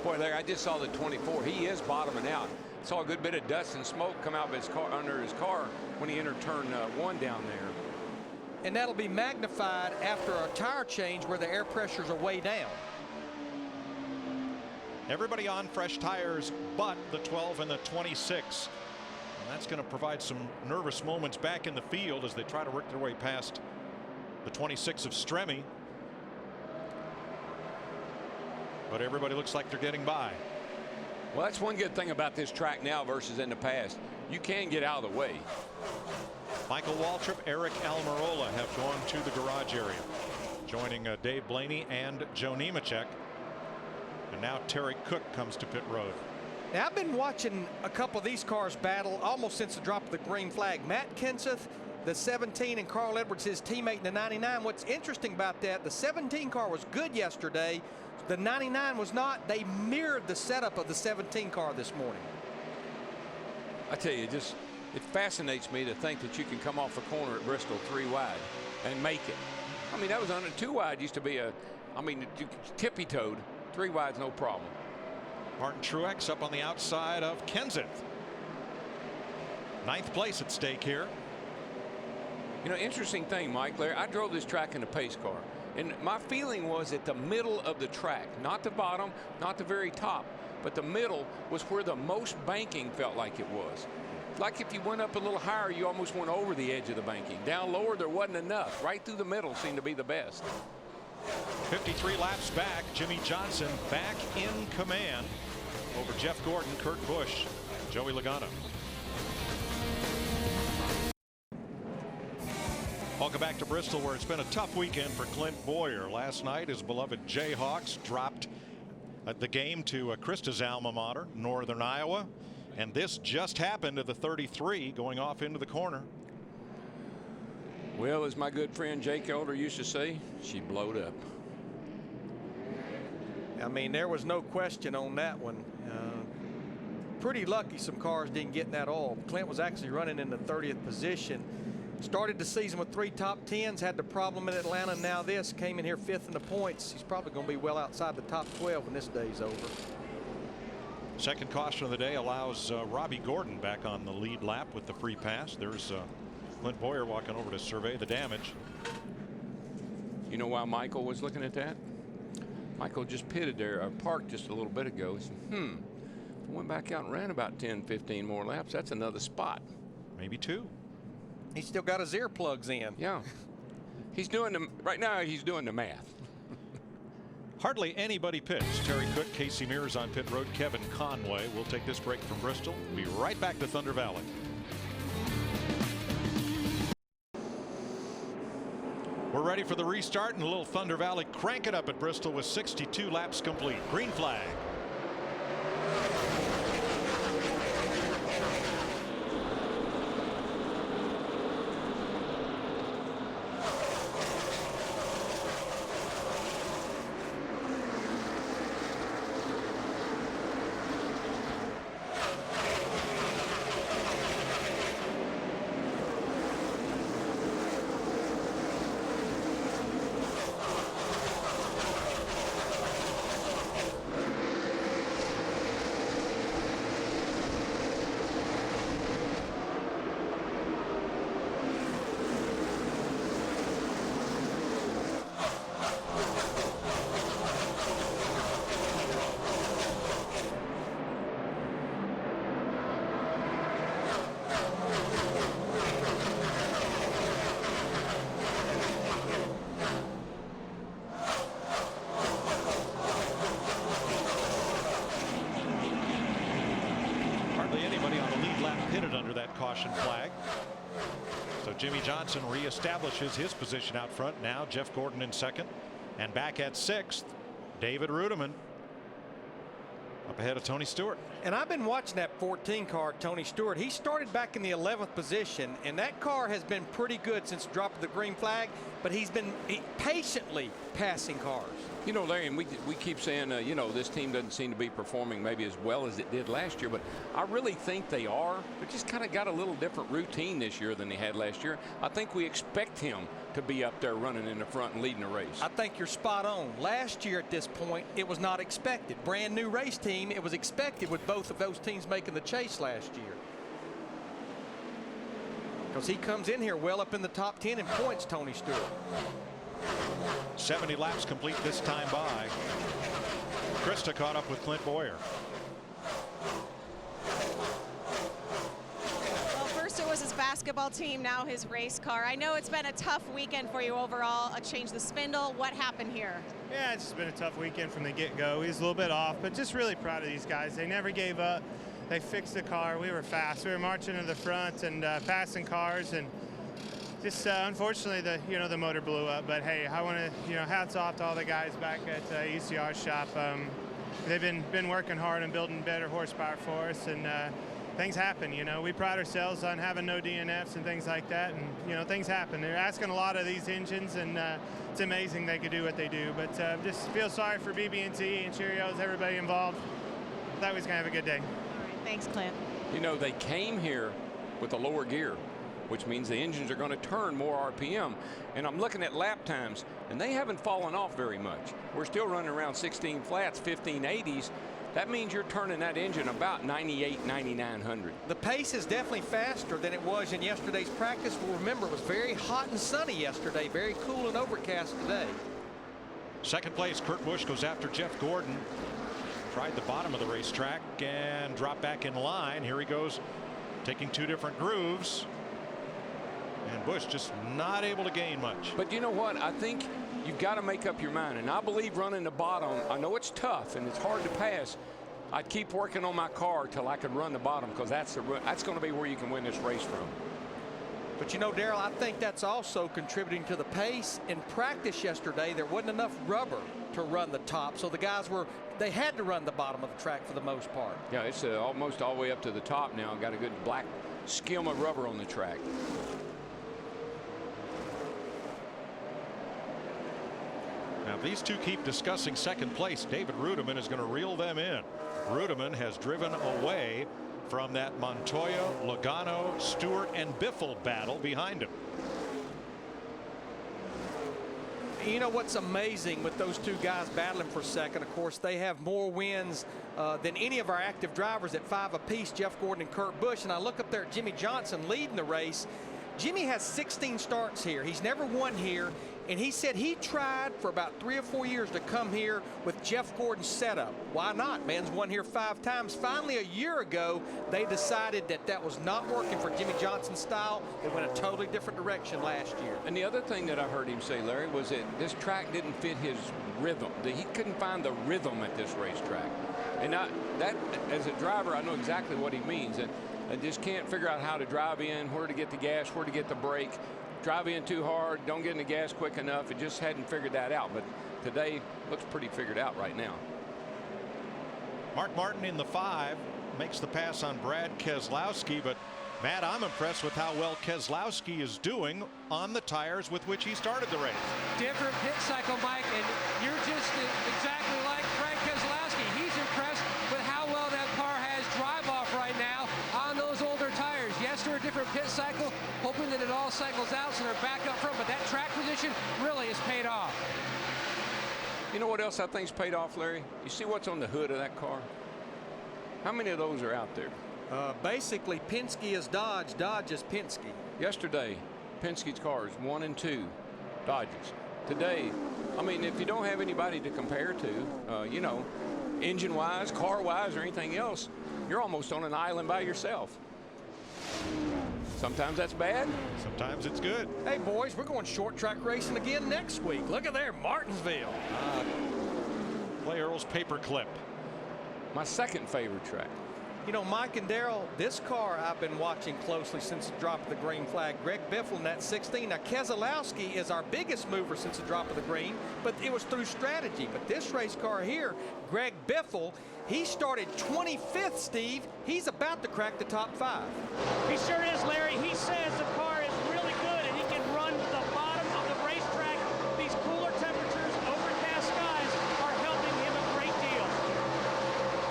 Boy, there, I just saw the 24. He is bottoming out. Saw a good bit of dust and smoke come out of his car, under his car, when he entered turn 1 down there. And that'll be magnified after a tire change where the air pressures are way down. Everybody on fresh tires but the 12 and the 26. And that's going to provide some nervous moments back in the field as they try to work their way past the 26 of Stremme. But everybody looks like they're getting by. Well, that's one good thing about this track now versus in the past. You can get out of the way. Michael Waltrip, Eric Almirola have gone to the garage area, joining Dave Blaney and Joe Nemechek. And now Terry Cook comes to pit road. Now, I've been watching a couple of these cars battle almost since the drop of the green flag. Matt Kenseth, the 17, and Carl Edwards, his teammate in the 99. What's interesting about that, the 17 car was good yesterday. The 99 was not. They mirrored the setup of the 17 car this morning. I tell you, it fascinates me to think that you can come off a corner at Bristol 3 wide and make it. I mean, that was under 2 wide used to be tippy-toed. 3 wide's no problem. Martin Truex up on the outside of Kenseth. 9th place at stake here. You know, interesting thing, Mike, Larry, I drove this track in a pace car. And my feeling was at the middle of the track, not the bottom, not the very top, but the middle was where the most banking felt like it was. Like if you went up a little higher, you almost went over the edge of the banking. Down lower, there wasn't enough. Right through the middle seemed to be the best. 53 laps back, Jimmy Johnson back in command over Jeff Gordon, Kurt Busch, Joey Logano. Welcome back to Bristol, where it's been a tough weekend for Clint Boyer. Last night, his beloved Jayhawks dropped the game to Krista's alma mater, Northern Iowa. And this just happened to the 33 going off into the corner. Well, as my good friend Jake Elder used to say, she blowed up. I mean, there was no question on that one. Pretty lucky some cars didn't get in that oil. Clint was actually running in the 30th position. Started the season with 3 top 10s, had the problem in Atlanta. Now this came in here 5th in the points. He's probably going to be well outside the top 12 when this day's over. Second caution of the day allows Robbie Gordon back on the lead lap with the free pass. There's Clint Boyer walking over to survey the damage. You know why Michael was looking at that? Michael just pitted there, parked just a little bit ago. He said, if I went back out and ran about 10, 15 more laps, that's another spot. Maybe 2. He's still got his earplugs in. Yeah. He's doing right now he's doing the math. Hardly anybody pits. Terry Cook, Casey Mears on pit road, Kevin Conway. We'll take this break from Bristol. We'll be right back to Thunder Valley. We're We're ready for the restart, and Little Thunder Valley crank it up at Bristol with 62 laps complete. Green flag. Caution flag. So Jimmy Johnson reestablishes his position out front. Now Jeff Gordon in second, and back at sixth, David Rudiman up ahead of Tony Stewart. And I've been watching that 14 car, Tony Stewart. He started back in the 11th position, and that car has been pretty good since dropping the green flag, but he's been patiently passing cars. You know, Larry, and we keep saying, you know, this team doesn't seem to be performing maybe as well as it did last year, but I really think they are. They just kind of got a little different routine this year than they had last year. I think we expect him to be up there running in the front and leading the race. I think you're spot on. Last year at this point, it was not expected. Brand new race team, it was expected with both of those teams making the chase last year. Because he comes in here well up in the top 10 in points, Tony Stewart. 70 laps complete this time by. Krista caught up with Clint Boyer. Well, first it was his basketball team, now his race car. I know it's been a tough weekend for you overall. A change the spindle. What happened here? Yeah, it's just been a tough weekend from the get-go. He was a little bit off, but just really proud of these guys. They never gave up. They fixed the car. We were fast. We were marching to the front and passing cars, and just unfortunately the motor blew up. But hey, I want to hats off to all the guys back at ECR's shop. They've been working hard and building better horsepower for us, and things happen. We pride ourselves on having no DNFs and things like that, and things happen. They're asking a lot of these engines, and it's amazing they could do what they do. But just feel sorry for BB&T and Cheerios, everybody involved. Thought we was gonna have a good day. Thanks, Clint. You know, they came here with a lower gear, which means the engines are going to turn more RPM. And I'm looking at lap times, and they haven't fallen off very much. We're still running around 16 flats, 1580s. That means you're turning that engine about 98, 9900. The pace is definitely faster than it was in yesterday's practice. Well, remember, it was very hot and sunny yesterday, very cool and overcast today. Second place, Kurt Busch goes after Jeff Gordon. Tried the bottom of the racetrack and dropped back in line. Here he goes, taking two different grooves. And Busch just not able to gain much. But you know what? I think you've got to make up your mind. And I believe running the bottom, I know it's tough and it's hard to pass. I'd keep working on my car till I could run the bottom, because that's going to be where you can win this race from. But you know, Darrell, I think that's also contributing to the pace. In practice yesterday, there wasn't enough rubber to run the top, so the guys they had to run the bottom of the track for the most part. Yeah, it's almost all the way up to the top now. Got a good black skim of rubber on the track. Now, if these two keep discussing second place, David Rudiman is going to reel them in. Rudiman has driven away from that Montoya, Logano, Stewart, and Biffle battle behind him. You know what's amazing with those two guys battling for second? Of course, they have more wins than any of our active drivers at 5 apiece, Jeff Gordon and Kurt Busch. And I look up there at Jimmy Johnson leading the race. Jimmy has 16 starts here. He's never won here. And he said he tried for about 3 or 4 years to come here with Jeff Gordon's setup. Why not? Man's won here 5 times. Finally, a year ago, they decided that was not working for Jimmy Johnson's style. They went a totally different direction last year. And the other thing that I heard him say, Larry, was that this track didn't fit his rhythm. That he couldn't find the rhythm at this racetrack. And that, as a driver, I know exactly what he means. And I just can't figure out how to drive in, where to get the gas, where to get the brake. drive in too hard, don't get in the gas quick enough. It just hadn't figured that out. But today looks pretty figured out right now. Mark Martin in the 5 makes the pass on Brad Keselowski, but Matt, I'm impressed with how well Keselowski is doing on the tires with which he started the race. Different pit cycle, Mike, and you're just exactly like Brad Keselowski. He's impressed with how well that car has drive off right now on those older tires. Yes, they're a different pit cycle, hoping that it all cycles out so they're back up front, but that track position really has paid off. You know what else I think's paid off, Larry? You see what's on the hood of that car? How many of those are out there? Basically, Penske is Dodge, Dodge is Penske. Yesterday, Penske's cars 1 and 2, Dodges. Today, I mean, if you don't have anybody to compare to, you know, engine-wise, car-wise, or anything else, you're almost on an island by yourself. Sometimes that's bad. Sometimes it's good. Hey, boys, we're going short track racing again next week. Look at there, Martinsville. Play Earl's paperclip. My second favorite track. You know, Mike and Darrell, this car I've been watching closely since the drop of the green flag. Greg Biffle in that 16. Now, Keselowski is our biggest mover since the drop of the green, but it was through strategy. But this race car here, Greg Biffle, he started 25th, Steve. He's about to crack the top 5. He sure is, Larry. He says the car is really good and he can run to the bottom of the racetrack. These cooler temperatures, overcast skies are helping him a great deal.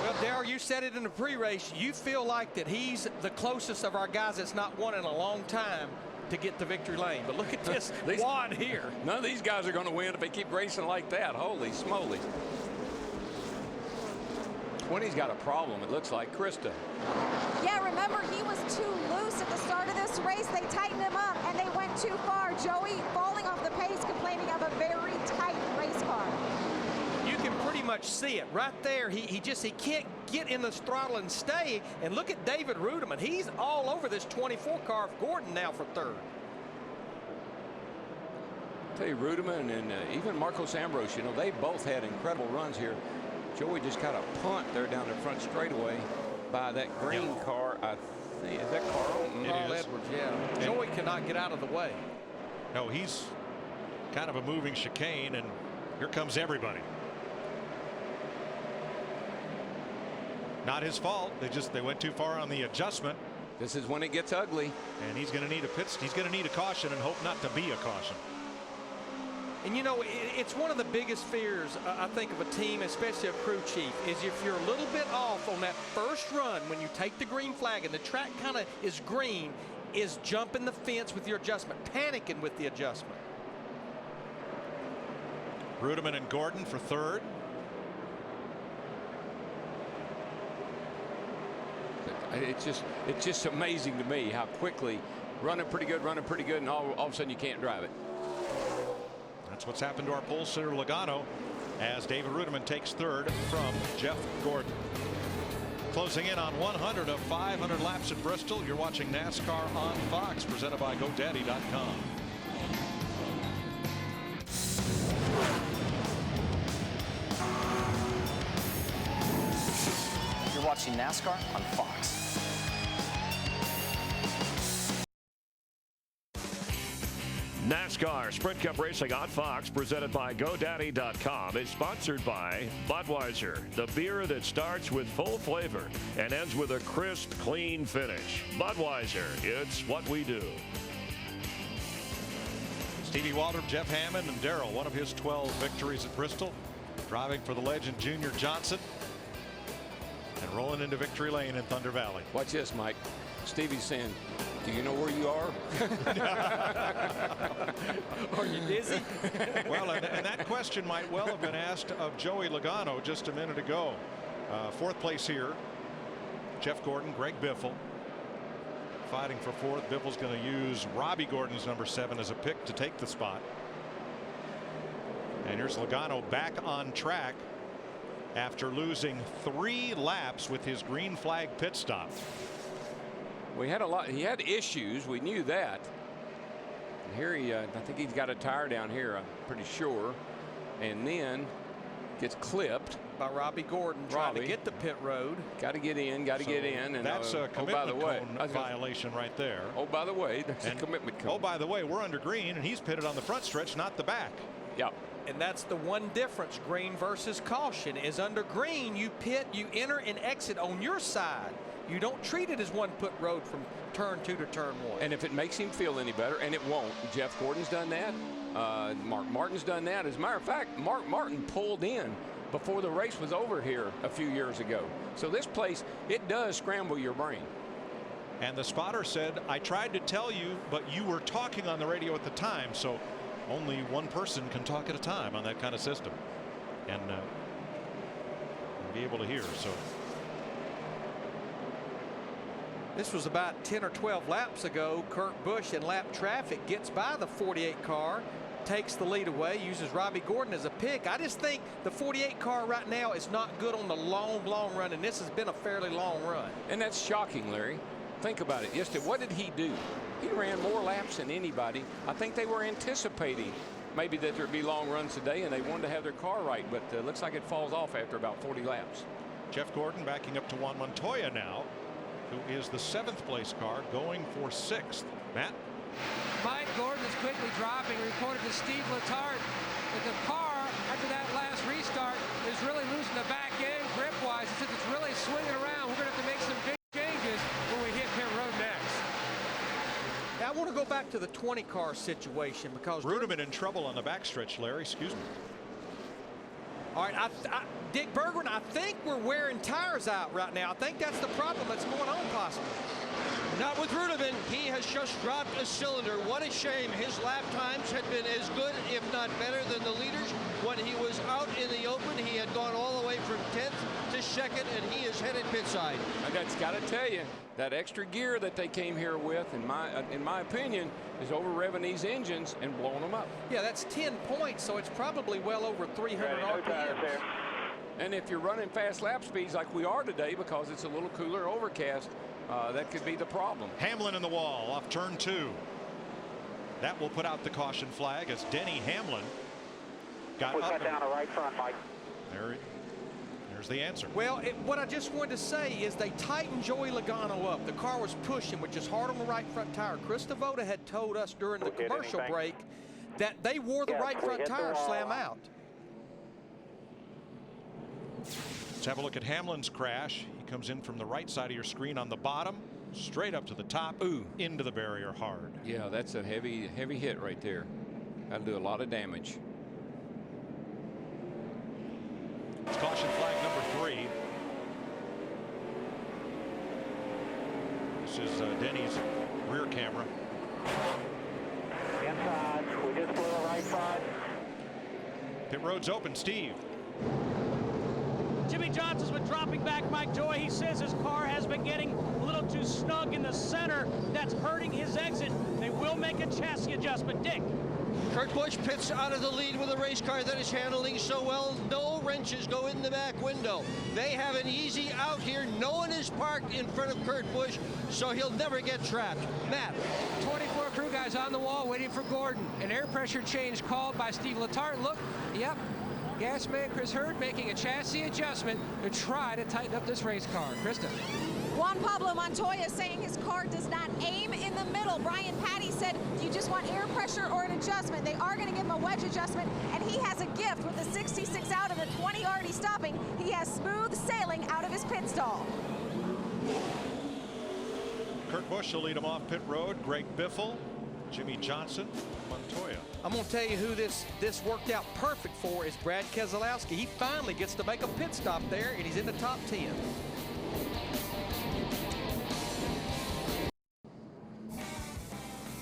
Well, Darrell, you said it in the pre-race. You feel like that he's the closest of our guys that's not won in a long time to get to victory lane. But look at this wad here. None of these guys are going to win if they keep racing like that. Holy smoly. 20's got a problem, it looks like. Krista. Yeah, remember, he was too loose at the start of this race. They tightened him up, and they went too far. Joey falling off the pace, complaining of a very tight race car. You can pretty much see it right there. He can't get in the throttle and stay. And look at David Rudeman. He's all over this 24 car of Gordon now for third. I'll tell you, Rudeman and even Marcos Ambrose, you know, they both had incredible runs here. Joey just got a punt there down the front straightaway by that green car. I think, is that Carl? Carl Edwards, yeah. Joey cannot get out of the way. No, he's kind of a moving chicane, and here comes everybody. Not his fault. They went too far on the adjustment. This is when it gets ugly. And he's going to need he's going to need a caution and hope not to be a caution. And you know, it's one of the biggest fears, I think, of a team, especially a crew chief, is if you're a little bit off on that first run when you take the green flag and the track kind of is green, is jumping the fence with your adjustment, panicking with the adjustment. Rudeman and Gordon for third. It's just amazing to me how quickly running pretty good, and all of a sudden you can't drive it. That's what's happened to our pole sitter Logano as David Rudeman takes third from Jeff Gordon. Closing in on 100 of 500 laps at Bristol. You're watching NASCAR on Fox, presented by GoDaddy.com. You're watching NASCAR on Fox. NASCAR Sprint Cup Racing on Fox, presented by GoDaddy.com, is sponsored by Budweiser, the beer that starts with full flavor and ends with a crisp, clean finish. Budweiser, it's what we do. Stevie Waldrop, Jeff Hammond, and Darrell, one of his 12 victories at Bristol, driving for the legend Junior Johnson and rolling into victory lane in Thunder Valley. Watch this, Mike. Stevie's saying, do you know where you are? Are you dizzy? Well, and that question might well have been asked of Joey Logano just a minute ago. Fourth place here. Jeff Gordon, Greg Biffle fighting for fourth. Biffle's going to use Robbie Gordon's number 7 as a pick to take the spot. And here's Logano back on track after losing 3 laps with his green flag pit stop. We had he had issues. We knew that. And here I think he's got a tire down here, I'm pretty sure. And then gets clipped by Robbie Gordon trying to get to pit road. Got to get in, got to get in. And that's a commitment cone violation right there. Oh, by the way, there's a commitment cone. Oh, by the way, we're under green, and he's pitted on the front stretch, not the back. Yep. And that's the one difference, green versus caution, is under green, you pit, you enter and exit on your side. You don't treat it as one pit road from turn 2 to turn 1. And if it makes him feel any better, and it won't, Jeff Gordon's done that. Mark Martin's done that. As a matter of fact, Mark Martin pulled in before the race was over here a few years ago. So this place, it does scramble your brain. And the spotter said, I tried to tell you, but you were talking on the radio at the time. So only one person can talk at a time on that kind of system and be able to hear. So this was about 10 or 12 laps ago. Kurt Busch in lap traffic gets by the 48 car, takes the lead away, uses Robbie Gordon as a pick. I just think the 48 car right now is not good on the long run, and this has been a fairly long run. And that's shocking, Larry. Think about it. Yesterday, what did he do? He ran more laps than anybody. I think they were anticipating maybe that there'd be long runs today, and they wanted to have their car right, but looks like it falls off after about 40 laps. Jeff Gordon backing up to Juan Montoya now, who is the 7th place car going for 6th. Matt? Mike Gordon is quickly dropping. Reported to Steve Letarte that the car, after that last restart, is really losing the back end grip-wise. Since it's really swinging around, we're going to have to make some big changes when we hit pit road next. Now, I want to go back to the 20 car situation because Rudeman in trouble on the backstretch, Larry. Excuse me. All right, Dick Bergman, I think we're wearing tires out right now. I think that's the problem that's going on possibly. Not with Rudeman. He has just dropped a cylinder. What a shame. His lap times had been as good, if not better, than the leaders. When he was out in the open, he had gone all the way from 10th to 2nd, and he is headed pit side. I got to tell you, that extra gear that they came here with, in my opinion, is over revving these engines and blowing them up. Yeah, that's 10 points, so it's probably well over 300 RPM. And if you're running fast lap speeds like we are today, because it's a little cooler overcast, that could be the problem. Hamlin in the wall off turn 2. That will put out the caution flag as Denny Hamlin got up down the right front, Mike. There's the answer. Well, what I just wanted to say is they tightened Joey Logano up. The car was pushing, which is hard on the right front tire. Chris Devoda had told us during the commercial break that they wore the right front tire slam out. Let's have a look at Hamlin's crash. He comes in from the right side of your screen on the bottom, straight up to the top, into the barrier hard. Yeah, that's a heavy hit right there. That'll do a lot of damage. It's caution flag number 3. This is Denny's rear camera. Inside, we just blew a right side. Pit road's open, Steve. Jimmy Johnson's been dropping back Mike Joy. He says his car has been getting a little too snug in the center. That's hurting his exit. They will make a chassis adjustment. Dick. Kurt Busch pits out of the lead with a race car that is handling so well. No wrenches go in the back window. They have an easy out here. No one is parked in front of Kurt Busch, so he'll never get trapped. Matt. 24 crew guys on the wall waiting for Gordon. An air pressure change called by Steve Letarte. Look, yep. Gas man Chris Hurd making a chassis adjustment to try to tighten up this race car. Krista. Juan Pablo Montoya saying his car does not aim in the middle. Brian Patty said, do you just want air pressure or an adjustment? They are going to give him a wedge adjustment, and he has a gift with the 66 out and the 20 already stopping. He has smooth sailing out of his pit stall. Kurt Busch will lead him off pit road. Greg Biffle, Jimmy Johnson, Montoya. I'm going to tell you who this worked out perfect for is Brad Keselowski. He finally gets to make a pit stop there, and he's in the top 10.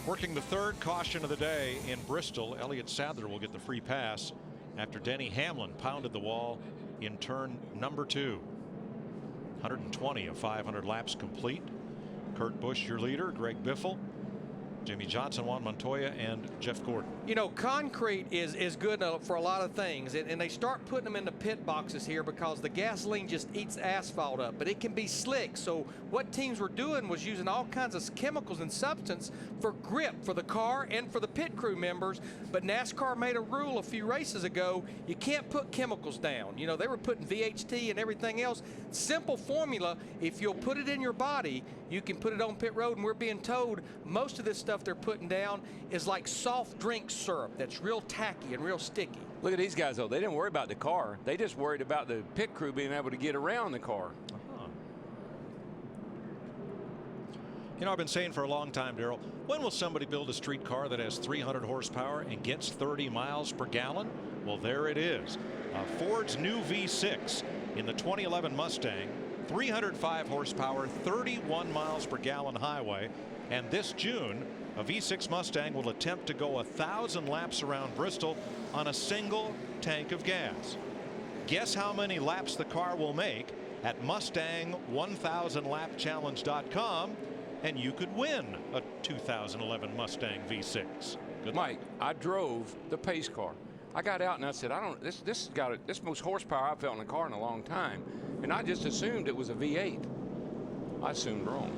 Working the third caution of the day in Bristol, Elliott Sadler will get the free pass after Denny Hamlin pounded the wall in turn number 2. 120 of 500 laps complete. Kurt Busch, your leader. Greg Biffle, Jimmy Johnson, Juan Montoya, and Jeff Gordon. You know, concrete is good for a lot of things, and they start putting them in the pit boxes here because the gasoline just eats asphalt up, but it can be slick. So what teams were doing was using all kinds of chemicals and substance for grip for the car and for the pit crew members. But NASCAR made a rule a few races ago, you can't put chemicals down. You know, they were putting VHT and everything else. Simple formula, if you'll put it in your body, you can put it on pit road, and we're being told most of this stuff they're putting down is like soft drink syrup that's real tacky and real sticky. Look at these guys, though. They didn't worry about the car. They just worried about the pit crew being able to get around the car. You know, I've been saying for a long time, Darrell, when will somebody build a street car that has 300 horsepower and gets 30 miles per gallon? Well, there it is. Ford's new V6 in the 2011 Mustang, 305 horsepower, 31 miles per gallon highway. And this June, a V6 Mustang will attempt to go 1,000 laps around Bristol on a single tank of gas. Guess how many laps the car will make at Mustang1000lapchallenge.com, and you could win a 2011 Mustang V6. Good Mike, I drove the pace car. I got out and I said, this most horsepower I've felt in a car in a long time. And I just assumed it was a V8. I assumed wrong.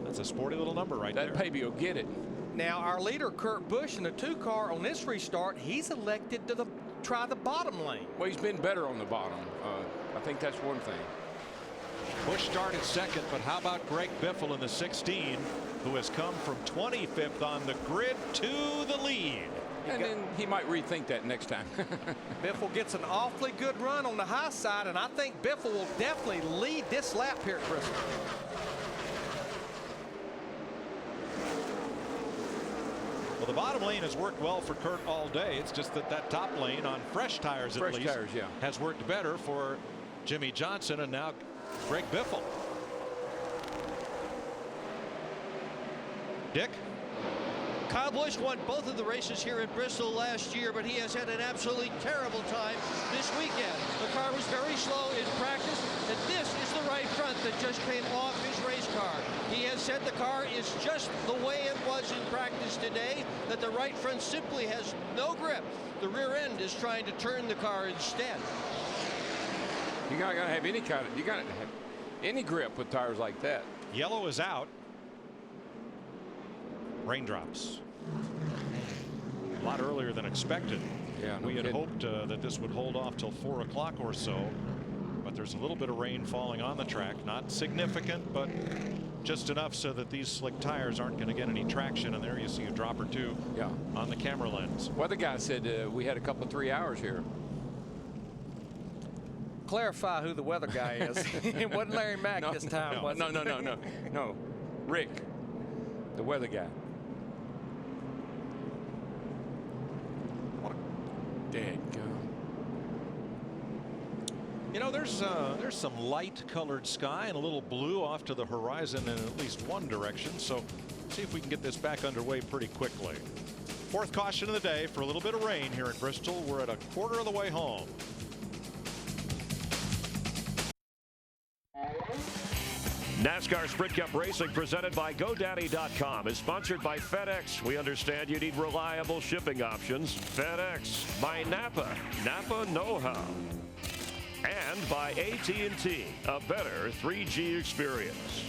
That's a sporty little number right there. That baby will get it. Now, our leader, Kurt Busch, in the 2-car on this restart, he's elected to try the bottom lane. Well, he's been better on the bottom. I think that's one thing. Busch started second, but how about Greg Biffle in the 16, who has come from 25th on the grid to the lead? And then he might rethink that next time. Biffle gets an awfully good run on the high side, and I think Biffle will definitely lead this lap here at Bristol. Well, the bottom lane has worked well for Kurt all day. It's just that top lane on fresh tires at least has worked better for Jimmy Johnson and now Greg Biffle. Dick? Kyle Busch won both of the races here at Bristol last year, but he has had an absolutely terrible time this weekend. The car was very slow in practice, and this is the right front that just came off his race car. He has said the car is just the way it was in practice today, that the right front simply has no grip. The rear end is trying to turn the car instead. You gotta have any kind of, you gotta have any grip with tires like that. Yellow is out. Raindrops. A lot earlier than expected. Yeah, we had hoped that this would hold off till 4 o'clock or so, but there's a little bit of rain falling on the track. Not significant, but just enough so that these slick tires aren't going to get any traction. And there you see a drop or two on the camera lens. Well, the guy said we had a couple of 3 hours here. Clarify who the weather guy is. It wasn't Larry Mack this time, was it? No. Rick, the weather guy. Dadgum. You know, there's some light colored sky and a little blue off to the horizon in at least one direction. So see if we can get this back underway pretty quickly. Fourth caution of the day for a little bit of rain here in Bristol. We're at a quarter of the way home. NASCAR Sprint Cup Racing presented by GoDaddy.com is sponsored by FedEx. We understand you need reliable shipping options. FedEx. By Napa. Napa know-how. And by AT&T. A better 3G experience.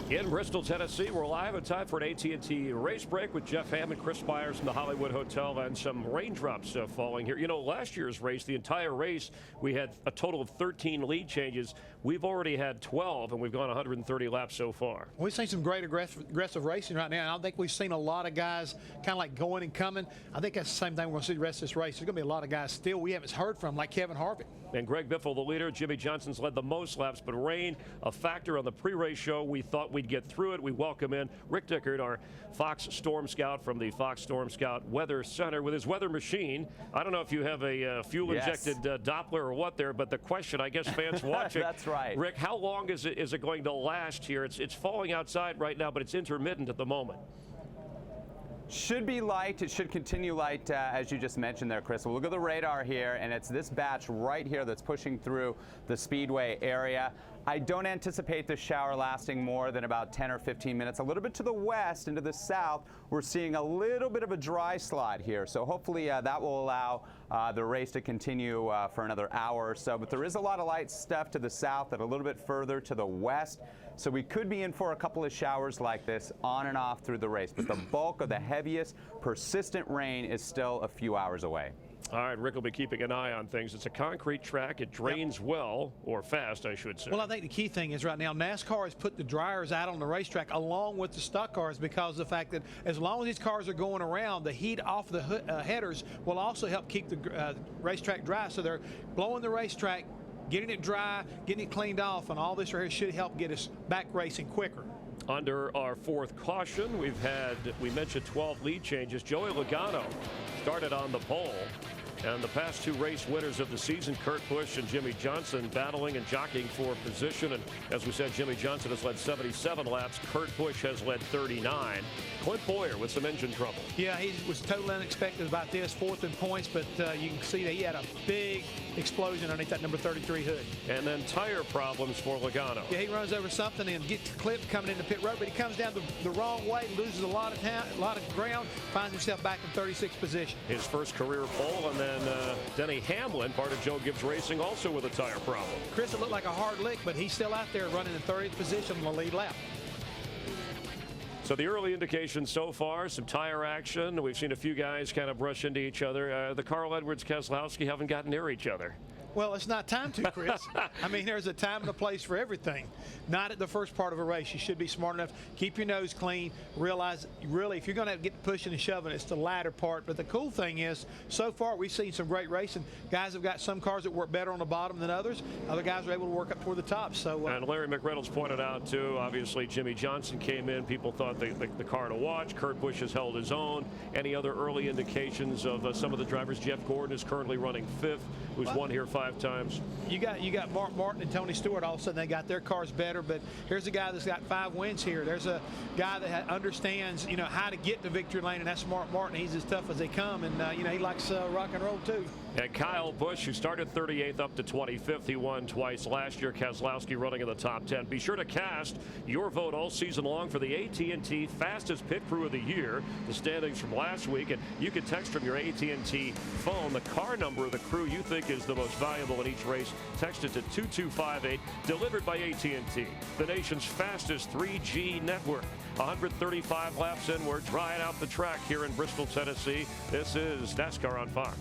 In Bristol, Tennessee, we're live in time for an AT&T race break with Jeff Hamm and Chris Myers from the Hollywood Hotel, and some raindrops falling here. You know, last year's race, the entire race, we had a total of 13 lead changes. We've already had 12, and we've gone 130 laps so far. We've seen some great aggressive racing right now. I don't think we've seen a lot of guys kind of like going and coming. I think that's the same thing we're going to see the rest of this race. There's going to be a lot of guys still we haven't heard from, like Kevin Harvick. And Greg Biffle, the leader. Jimmy Johnson's led the most laps, but rain, a factor on the pre-race show. We thought we'd get through it. We welcome in Rick Dickert, our Fox Storm Scout from the Fox Storm Scout Weather Center with his weather machine. I don't know if you have a fuel-injected Doppler or what there, but the question, I guess, fans watching. That's right. Rick, how long is it going to last here? It's falling outside right now, but it's intermittent at the moment. Should be light. It should continue light, as you just mentioned there, Chris. We'll look at the radar here, and it's this batch right here that's pushing through the Speedway area. I don't anticipate this shower lasting more than about 10 or 15 minutes. A little bit to the west and to the south, we're seeing a little bit of a dry slide here. So hopefully that will allow the race to continue for another hour or so. But there is a lot of light stuff to the south and a little bit further to the west. So we could be in for a couple of showers like this on and off through the race. But the bulk of the heaviest, persistent rain is still a few hours away. All right, Rick will be keeping an eye on things. It's a concrete track. It drains well, or fast, I should say. Well, I think the key thing is right now NASCAR has put the dryers out on the racetrack along with the stock cars because of the fact that as long as these cars are going around, the heat off the headers will also help keep the racetrack dry. So they're blowing the racetrack, getting it dry, getting it cleaned off, and all this right here should help get us back racing quicker. Under our fourth caution, we mentioned 12 lead changes. Joey Logano started on the pole. And the past two race winners of the season, Kurt Busch and Jimmy Johnson, battling and jockeying for position. And as we said, Jimmy Johnson has led 77 laps. Kurt Busch has led 39. Clint Boyer with some engine trouble. Yeah, he was totally unexpected about this, fourth in points, but you can see that he had a big explosion underneath that number 33 hood. And then tire problems for Logano. Yeah, he runs over something and gets clipped coming into pit road, but he comes down the wrong way, loses a lot of ground, finds himself back in 36th position. His first career pole, and then Denny Hamlin, part of Joe Gibbs Racing, also with a tire problem. Chris, it looked like a hard lick, but he's still out there running in 30th position on the lead lap. So the early indications so far, some tire action. We've seen a few guys kind of brush into each other. The Carl Edwards Keselowski haven't gotten near each other. Well, it's not time to, Chris. I mean, there's a time and a place for everything. Not at the first part of a race. You should be smart enough. Keep your nose clean. Realize, really, if you're going to get pushing and shoving, it's the latter part. But the cool thing is, so far, we've seen some great racing. Guys have got some cars that work better on the bottom than others. Other guys are able to work up toward the top. So, and Larry McReynolds pointed out, too, obviously, Jimmy Johnson came in. People thought the car to watch. Kurt Busch has held his own. Any other early indications of some of the drivers? Jeff Gordon is currently running fifth, who's won here 5 times. You got Mark Martin and Tony Stewart. All of a sudden, they got their cars better. But here's a guy that's got 5 wins here. There's a guy that understands, how to get to victory lane, and that's Mark Martin. He's as tough as they come, and he likes rock and roll too. And Kyle Busch, who started 38th up to 25th, he won twice last year. Keselowski running in the top 10. Be sure to cast your vote all season long for the AT&T Fastest Pit Crew of the Year. The standings from last week, and you can text from your AT&T phone the car number of the crew you think is the most valuable in each race. Text it to 2258. Delivered by AT&T, the nation's fastest 3G network. 135 laps in. We're drying out the track here in Bristol, Tennessee. This is NASCAR on Fox.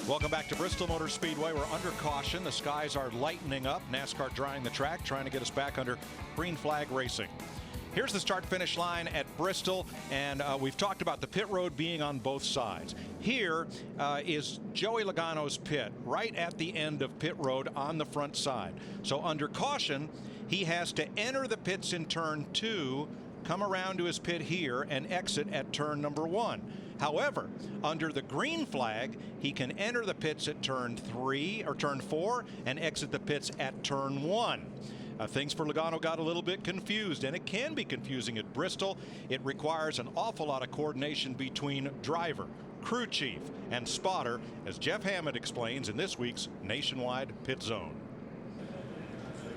Welcome back to Bristol Motor Speedway. We're under caution. The skies are lightening up. NASCAR drying the track, trying to get us back under green flag racing. Here's the start-finish line at Bristol, and we've talked about the pit road being on both sides. Here is Joey Logano's pit, right at the end of pit road on the front side. So under caution, he has to enter the pits in turn 2, come around to his pit here, and exit at turn number 1. However, under the green flag, he can enter the pits at turn 3 or turn 4 and exit the pits at turn 1. Things for Logano got a little bit confused, and it can be confusing at Bristol. It requires an awful lot of coordination between driver, crew chief, and spotter, as Jeff Hammond explains in this week's Nationwide Pit Zone.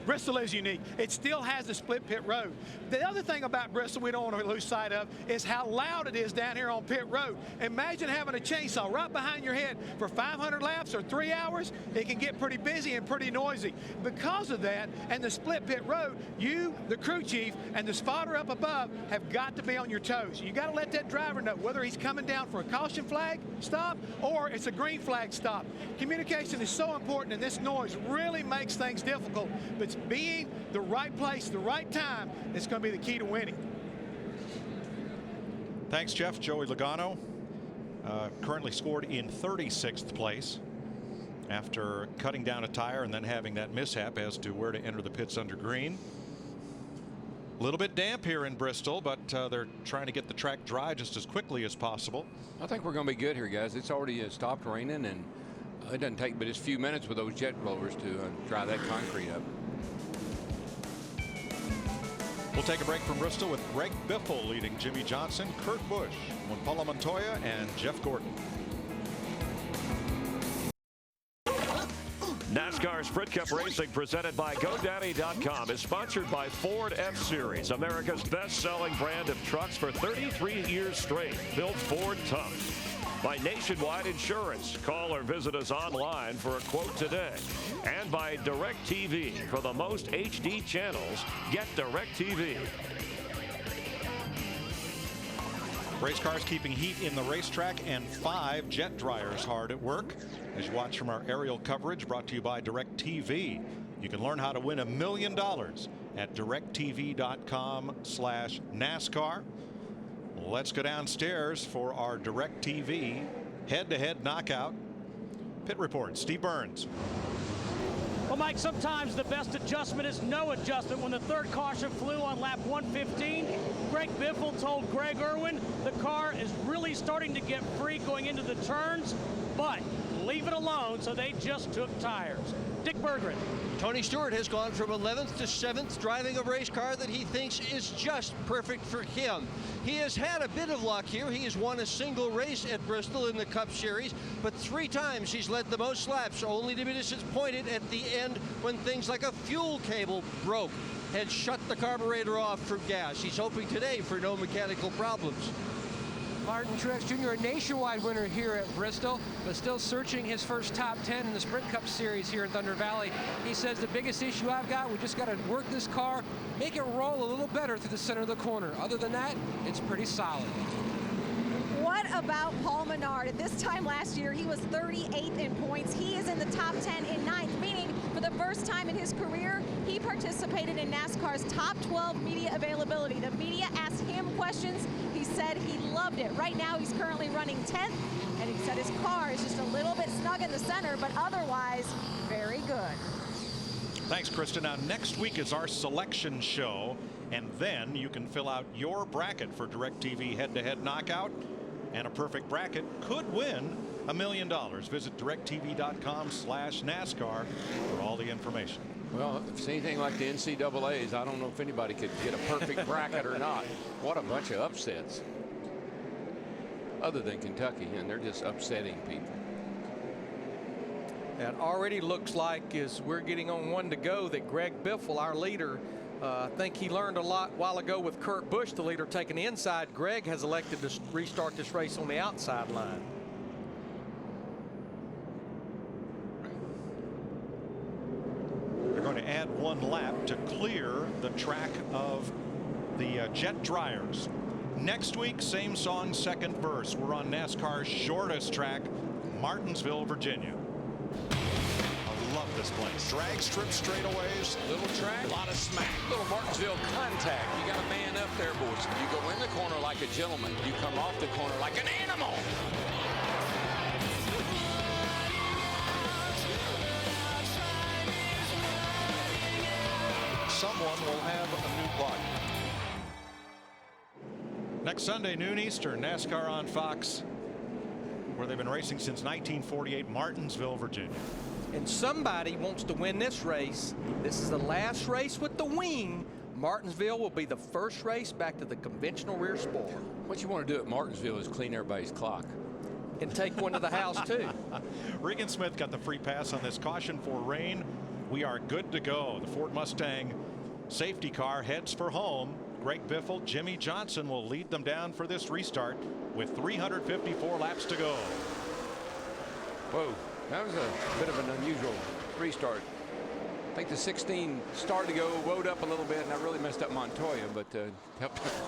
Bristol is unique. It still has the split pit road. The other thing about Bristol we don't want to lose sight of is how loud it is down here on pit road. Imagine having a chainsaw right behind your head for 500 laps or 3 hours. It can get pretty busy and pretty noisy. Because of that and the split pit road, you, the crew chief, and the spotter up above have got to be on your toes. You got to let that driver know whether he's coming down for a caution flag stop or it's a green flag stop. Communication is so important, and this noise really makes things difficult. But being the right place, the right time, is going to be the key to winning. Thanks, Jeff. Joey Logano currently scored in 36th place after cutting down a tire and then having that mishap as to where to enter the pits under green. A little bit damp here in Bristol, but they're trying to get the track dry just as quickly as possible. I think we're going to be good here, guys. It's already stopped raining, and it doesn't take but just a few minutes with those jet blowers to dry that concrete up. We'll take a break from Bristol with Greg Biffle leading Jimmy Johnson, Kurt Busch, Paulo Montoya, and Jeff Gordon. NASCAR Sprint Cup Racing presented by GoDaddy.com is sponsored by Ford F-Series, America's best-selling brand of trucks for 33 years straight, built Ford tough. By Nationwide Insurance. Call or visit us online for a quote today. And by DirecTV. For the most HD channels, get DirecTV. Race cars keeping heat in the racetrack, and 5 jet dryers hard at work. As you watch from our aerial coverage brought to you by DirecTV. You can learn how to win $1 million at directv.com/NASCAR. Let's go downstairs for our DirecTV head-to-head knockout pit report. Steve Burns. Well, Mike, sometimes the best adjustment is no adjustment. When the third caution flew on lap 115, Greg Biffle told Greg Irwin the car is really starting to get free going into the turns, but leave it alone, so they just took tires. Dick Berggren. Tony Stewart has gone from 11th to 7th, driving a race car that he thinks is just perfect for him. He has had a bit of luck here. He has won a single race at Bristol in the Cup Series, but 3 times he's led the most laps, only to be disappointed at the end when things like a fuel cable broke and shut the carburetor off from gas. He's hoping today for no mechanical problems. Martin Truex Jr., a nationwide winner here at Bristol, but still searching his first top 10 in the Sprint Cup Series here in Thunder Valley. He says the biggest issue I've got, we just got to work this car, make it roll a little better through the center of the corner. Other than that, it's pretty solid. What about Paul Menard? At this time last year, he was 38th in points. He is in the top 10 in 9th, meaning for the first time in his career, he participated in NASCAR's top 12 media availability. The media asked him questions. He said he loved it. Right now, he's currently running 10th, and he said his car is just a little bit snug in the center, but otherwise, very good. Thanks, Krista. Now, next week is our selection show, and then you can fill out your bracket for DirecTV head-to-head knockout. And a perfect bracket could win $1 million. Visit directv.com/NASCAR for all the information. Well, if it's anything like the NCAAs, I don't know if anybody could get a perfect bracket or not. What a bunch of upsets. Other than Kentucky, and they're just upsetting people. That already looks like, as we're getting on 1 to go, that Greg Biffle, our leader, I think he learned a lot while ago with Kurt Busch, the leader, taking the inside. Greg has elected to restart this race on the outside line. They're going to add 1 lap to clear the track of the jet dryers. Next week, same song, second verse. We're on NASCAR's shortest track, Martinsville, Virginia. Love this place. Drag strip straightaways, little track, a lot of smack, little Martinsville contact. You got a man up there, boys. You go in the corner like a gentleman. You come off the corner like an animal. Someone will have a new body. Next Sunday, noon Eastern, NASCAR on Fox, where they've been racing since 1948, Martinsville, Virginia. And somebody wants to win this race. This is the last race with the wing. Martinsville will be the first race back to the conventional rear spoiler. What you want to do at Martinsville is clean everybody's clock. And take one to the house, too. Regan Smith got the free pass on this. Caution for rain. We are good to go. The Ford Mustang safety car heads for home. Greg Biffle, Jimmy Johnson will lead them down for this restart with 354 laps to go. Whoa. That was a bit of an unusual restart. I think the 16 started to go, woed up a little bit, and that really messed up Montoya, but the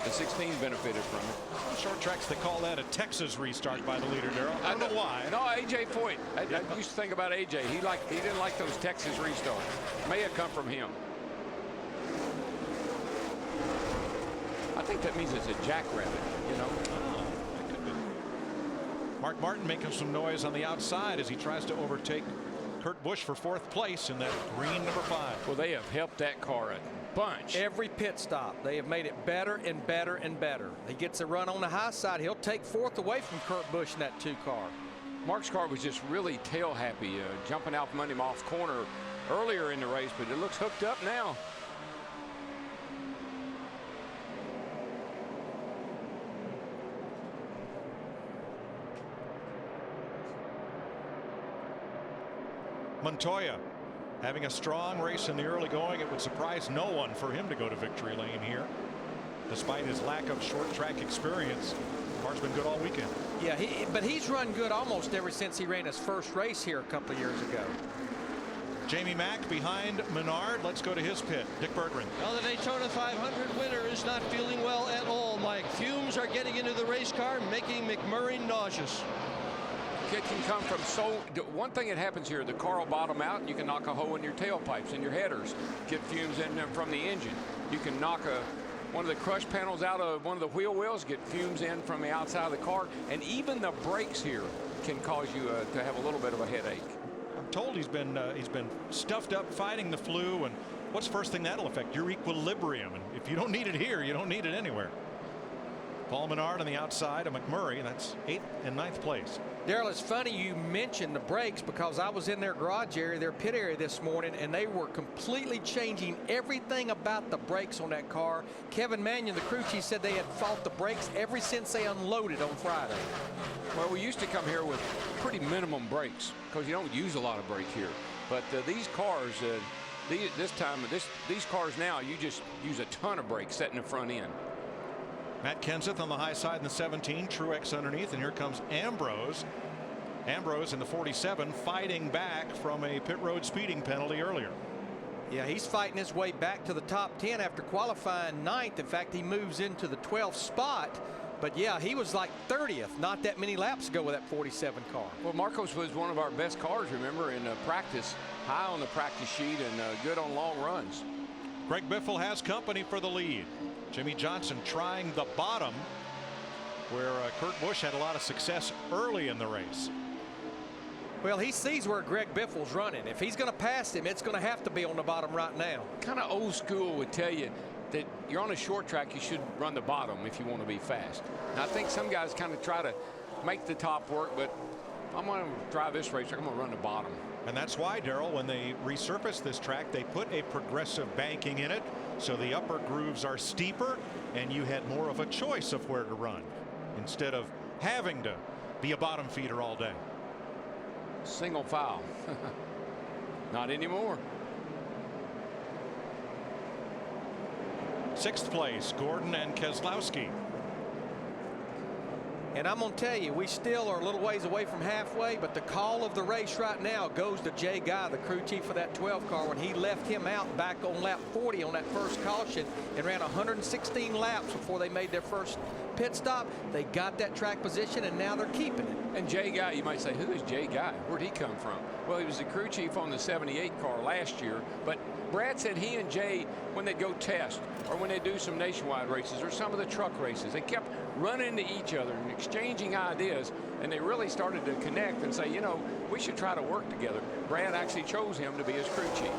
16 benefited from it. Short tracks, they call that a Texas restart by the leader, Darrell. I don't know why. No, A.J. Foyt. I used to think about A.J. He didn't like those Texas restarts. May have come from him. I think that means it's a jackrabbit, you know. Mark Martin making some noise on the outside as he tries to overtake Kurt Busch for 4th place in that green number 5. Well, they have helped that car a bunch. Every pit stop, they have made it better and better and better. He gets a run on the high side. He'll take 4th away from Kurt Busch in that 2 car. Mark's car was just really tail happy, jumping out from under him off corner earlier in the race, but it looks hooked up now. Montoya having a strong race in the early going. It would surprise no one for him to go to victory lane here, despite his lack of short track experience. Car's been good all weekend. Yeah, but he's run good almost ever since he ran his first race here a couple of years ago. Jamie Mack behind Menard. Let's go to his pit. Dick Berggren. Well, the Daytona 500 winner is not feeling well at all, Mike. Fumes are getting into the race car, making McMurray nauseous. It can come from one thing that happens here, the car will bottom out and you can knock a hole in your tailpipes and your headers, get fumes in them from the engine. You can knock one of the crush panels out of one of the wheel wells, get fumes in from the outside of the car, and even the brakes here can cause you to have a little bit of a headache. I'm told he's been stuffed up fighting the flu, and what's the first thing that'll affect? Your equilibrium, and if you don't need it here, you don't need it anywhere. Paul Menard on the outside of McMurray. That's 8th and 9th place. Darrell, it's funny you mentioned the brakes because I was in their garage area, their pit area this morning, and they were completely changing everything about the brakes on that car. Kevin Mannion, the crew chief, said they had fought the brakes ever since they unloaded on Friday. Well, we used to come here with pretty minimum brakes because you don't use a lot of brake here. But these cars, these cars now, you just use a ton of brakes setting the front end. Matt Kenseth on the high side in the 17, Truex underneath, and here comes Ambrose. Ambrose in the 47 fighting back from a pit road speeding penalty earlier. Yeah, he's fighting his way back to the top 10 after qualifying 9th. In fact, he moves into the 12th spot. But yeah, he was like 30th not that many laps ago with that 47 car. Well, Marcos was one of our best cars, remember, in practice, high on the practice sheet and good on long runs. Greg Biffle has company for the lead. Jimmy Johnson trying the bottom where Kurt Busch had a lot of success early in the race. Well, he sees where Greg Biffle's running. If he's going to pass him, it's going to have to be on the bottom right now. Kind of old school would tell you that you're on a short track, you should run the bottom if you want to be fast. Now, I think some guys kind of try to make the top work, but I'm going to drive this race, I'm going to run the bottom. And that's why, Darrell, when they resurfaced this track, they put a progressive banking in it, so the upper grooves are steeper and you had more of a choice of where to run instead of having to be a bottom feeder all day. Single file. Not anymore. 6th place, Gordon and Keselowski. And I'm going to tell you, we still are a little ways away from halfway, but the call of the race right now goes to Jay Guy, the crew chief for that 12 car, when he left him out back on lap 40 on that first caution and ran 116 laps before they made their first pit stop. They got that track position, and now they're keeping it. And Jay Guy, you might say, who is Jay Guy? Where'd he come from? Well, he was the crew chief on the 78 car last year, but Brad said he and Jay, when they go test or when they do some nationwide races or some of the truck races, they kept running into each other and exchanging ideas, and they really started to connect and say, you know, we should try to work together. Brad actually chose him to be his crew chief.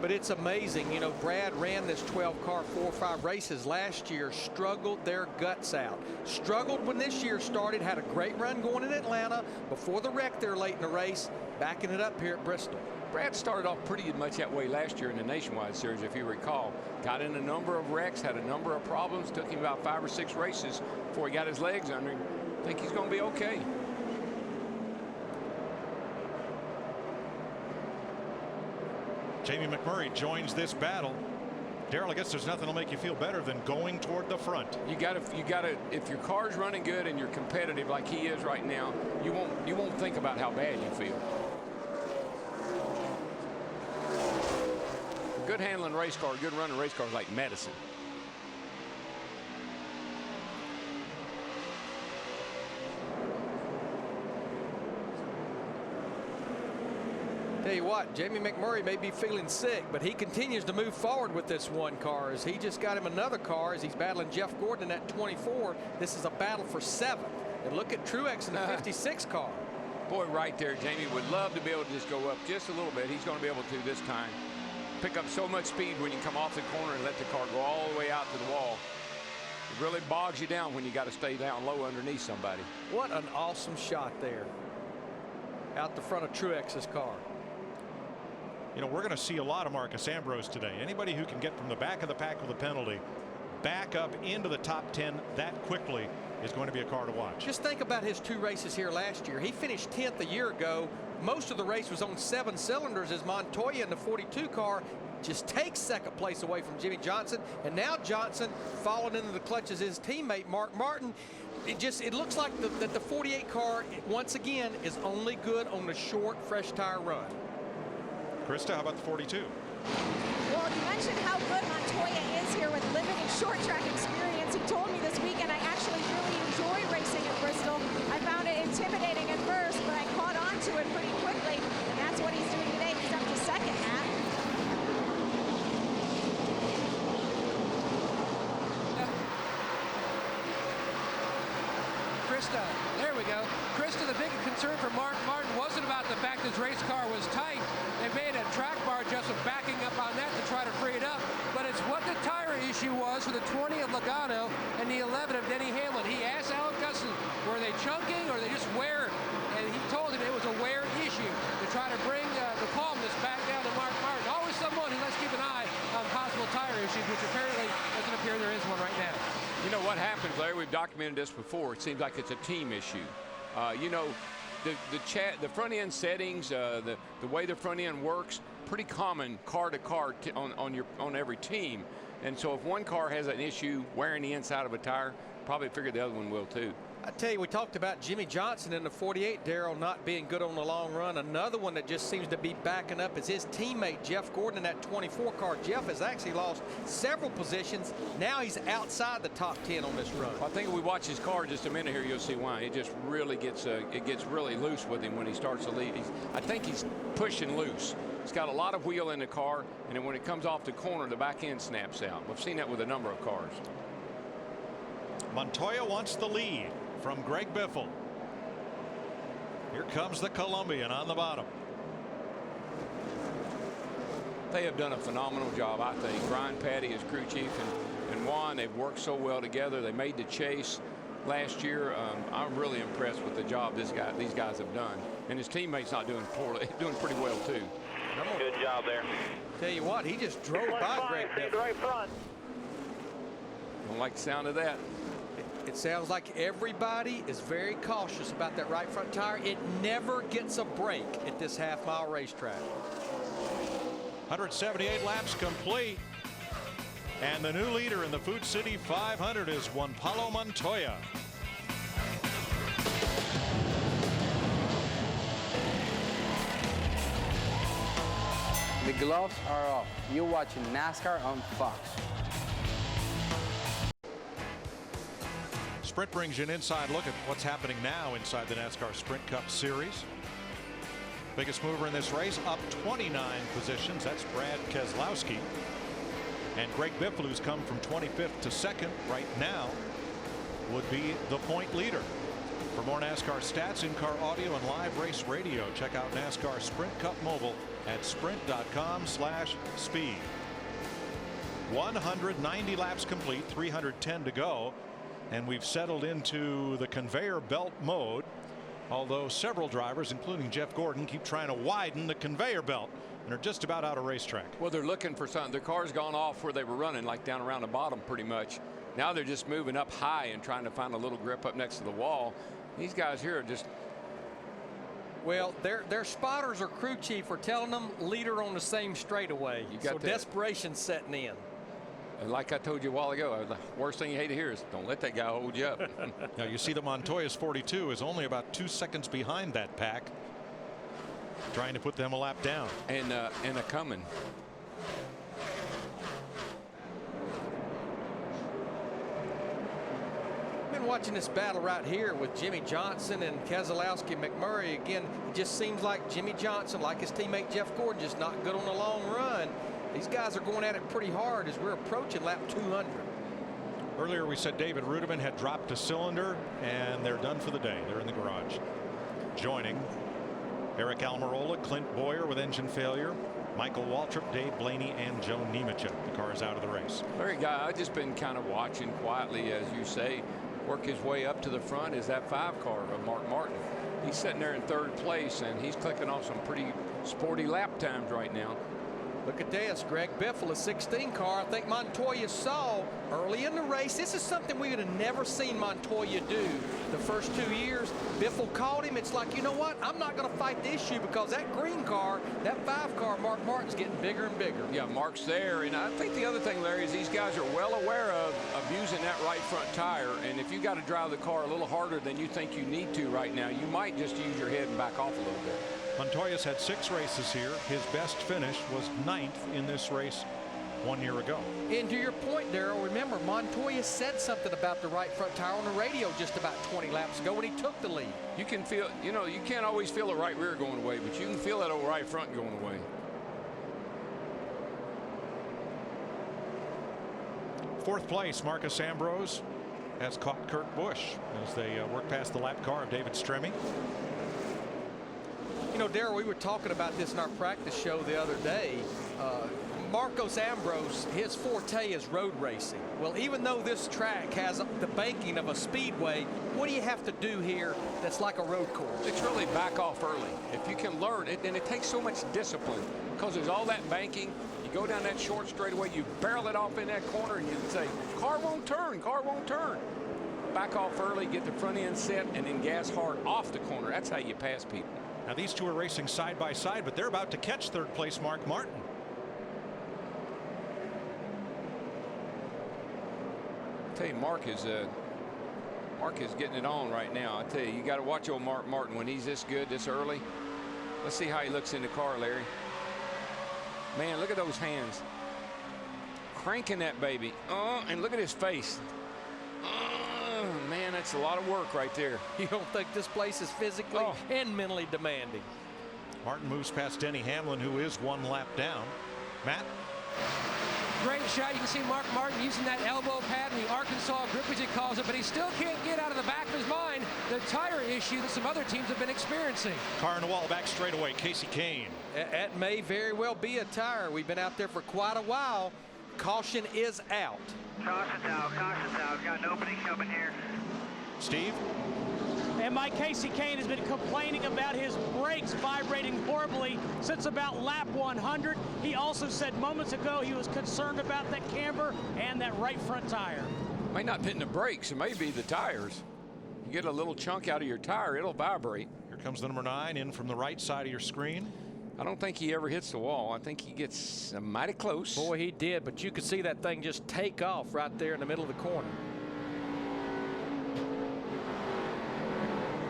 But it's amazing, you know, Brad ran this 12 car 4 or 5 races last year, struggled their guts out. Struggled when this year started, had a great run going in Atlanta before the wreck there late in the race, backing it up here at Bristol. Brad started off pretty much that way last year in the Nationwide Series, if you recall. Got in a number of wrecks, had a number of problems, took him about 5 or 6 races before he got his legs under him. I think he's going to be okay. Jamie McMurray joins this battle. Darrell, I guess there's nothing that'll make you feel better than going toward the front. You gotta, if your car's running good and you're competitive like he is right now, you won't think about how bad you feel. Good handling race car, good running race car is like medicine. Tell you what, Jamie McMurray may be feeling sick, but he continues to move forward with this one car as he just got him another car as he's battling Jeff Gordon in that 24. This is a battle for 7th. And look at Truex in the 56 car. Boy, right there, Jamie would love to be able to just go up just a little bit. He's going to be able to this time. Pick up so much speed when you come off the corner and let the car go all the way out to the wall. It really bogs you down when you got to stay down low underneath somebody. What an awesome shot there out the front of Truex's car. You know, we're going to see a lot of Marcus Ambrose today. Anybody who can get from the back of the pack with a penalty back up into the top 10 that quickly is going to be a car to watch. Just think about his 2 races here last year. He finished 10th a year ago. Most of the race was on 7 cylinders as Montoya in the 42 car just takes second place away from Jimmy Johnson. And now Johnson falling into the clutches his teammate Mark Martin. It looks like that the 48 car once again is only good on the short fresh tire run. Krista, how about the 42? Well, you mentioned how good Montoya is here with limited short track experience. He told me this weekend, I actually really enjoy racing at Bristol. I found it intimidating at first, but I caught on to it pretty quickly, and that's what he's doing today. He's up to second, Matt. Krista, there we go. Krista, the big concern for Mark Martin wasn't about the fact his race car was tight. They made a track bar adjustment backing up on that to try to free it up, but it's what the tire issue was for the 20 of Logano and the 11 of Denny Hamlin. He asked Alan Cusson, were they chunking or they just wear? And he told him it was a wear issue to try to bring the calmness back down to Mark Martin. Always someone who let's keep an eye on possible tire issues, which apparently doesn't appear there is one right now. You know what happens, Larry? We've documented this before. It seems like it's a team issue. You know, the front end settings, the way the front end works, pretty common car to car on every team. And so if one car has an issue wearing the inside of a tire, probably figure the other one will too. I tell you, we talked about Jimmy Johnson in the 48, Darrell, not being good on the long run. Another one that just seems to be backing up is his teammate, Jeff Gordon, in that 24 car. Jeff has actually lost several positions. Now he's outside the top 10 on this run. Well, I think if we watch his car just a minute here, you'll see why. It just really gets really loose with him when he starts to lead. I think he's pushing loose. He's got a lot of wheel in the car, and then when it comes off the corner, the back end snaps out. We've seen that with a number of cars. Montoya wants the lead from Greg Biffle. Here comes the Colombian on the bottom. They have done a phenomenal job, I think. Brian Patty, his crew chief, and Juan, they've worked so well together. They made the chase last year. I'm really impressed with the job these guys have done. And his teammates not doing poorly, doing pretty well too. Good job there. Tell you what, he just drove by Greg Biffle. Right front. Don't like the sound of that. It sounds like everybody is very cautious about that right front tire. It never gets a break at this half-mile racetrack. 178 laps complete. And the new leader in the Food City 500 is Juan Pablo Montoya. The gloves are off. You're watching NASCAR on Fox. Sprint brings you an inside look at what's happening now inside the NASCAR Sprint Cup Series. Biggest mover in this race, up 29 positions. That's Brad Keselowski. And Greg Biffle, who's come from 25th to 2nd right now, would be the point leader. For more NASCAR stats, in-car audio, and live race radio, check out NASCAR Sprint Cup Mobile at sprint.com/speed. 190 laps complete, 310 to go. And we've settled into the conveyor belt mode, although several drivers, including Jeff Gordon, keep trying to widen the conveyor belt and are just about out of racetrack. Well, they're looking for something. Their car's gone off where they were running, like down around the bottom pretty much. Now they're just moving up high and trying to find a little grip up next to the wall. These guys here are just... Well, their spotters or crew chief are telling them leader on the same straightaway. So desperation's setting in. And like I told you a while ago, the worst thing you hate to hear is don't let that guy hold you up. Now you see that Montoya's 42 is only about 2 seconds behind that pack, trying to put them a lap down. And a coming. Been watching this battle right here with Jimmy Johnson and Keselowski McMurray. Again, it just seems like Jimmy Johnson, like his teammate Jeff Gordon, just not good on the long run. These guys are going at it pretty hard as we're approaching lap 200. Earlier we said David Rudiman had dropped a cylinder and they're done for the day. They're in the garage. Joining Eric Almirola, Clint Boyer with engine failure, Michael Waltrip, Dave Blaney, and Joe Nemechek. The car is out of the race. Larry, guy, I've just been kind of watching quietly, as you say, work his way up to the front is that 5 car of Mark Martin. He's sitting there in 3rd place and he's clicking off some pretty sporty lap times right now. Look at this, Greg Biffle, a 16 car. I think Montoya saw early in the race. This is something we would have never seen Montoya do the first 2 years. Biffle caught him. It's like, you know what? I'm not going to fight the issue because that green car, that 5 car, Mark Martin's getting bigger and bigger. Yeah, Mark's there. And I think the other thing, Larry, is these guys are well aware of using that right front tire. And if you got to drive the car a little harder than you think you need to right now, you might just use your head and back off a little bit. Montoya's had 6 races here. His best finish was 9th in this race 1 year ago. And to your point, Darrell, remember Montoya said something about the right front tire on the radio just about 20 laps ago when he took the lead. You can feel, you know, you can't always feel the right rear going away, but you can feel that old right front going away. Fourth place, Marcus Ambrose has caught Kurt Busch as they work past the lap car of David Stremme. You know, Darrell, we were talking about this in our practice show the other day. Marcos Ambrose, his forte is road racing. Well, even though this track has the banking of a speedway, what do you have to do here that's like a road course? It's really back off early. If you can learn it, and it takes so much discipline because there's all that banking. You go down that short straightaway, you barrel it off in that corner, and you say, car won't turn, car won't turn. Back off early, get the front end set, and then gas hard off the corner. That's how you pass people. Now these two are racing side by side, but they're about to catch third place Mark Martin. I tell you, Mark is getting it on right now. I tell you, you got to watch old Mark Martin when he's this good this early. Let's see how he looks in the car, Larry. Man, look at those hands. Cranking that baby. And look at his face. Man, that's a lot of work right there. You don't think this place is physically and mentally demanding? Martin moves past Denny Hamlin, who is 1 lap down. Matt? Great shot. You can see Mark Martin using that elbow pad and the Arkansas grip, as he calls it, but he still can't get out of the back of his mind the tire issue that some other teams have been experiencing. Car in the wall, back straightaway, Casey Kane. That may very well be a tire. We've been out there for quite a while. Caution is out. Caution's out, caution's out. Got an opening coming here. Steve? And Mike, Casey Kane has been complaining about his brakes vibrating horribly since about lap 100. He also said moments ago he was concerned about that camber and that right front tire. Might not be in the brakes, it may be the tires. You get a little chunk out of your tire, it'll vibrate. Here comes the number 9 in from the right side of your screen. I don't think he ever hits the wall. I think he gets mighty close. Boy, he did, but you could see that thing just take off right there in the middle of the corner.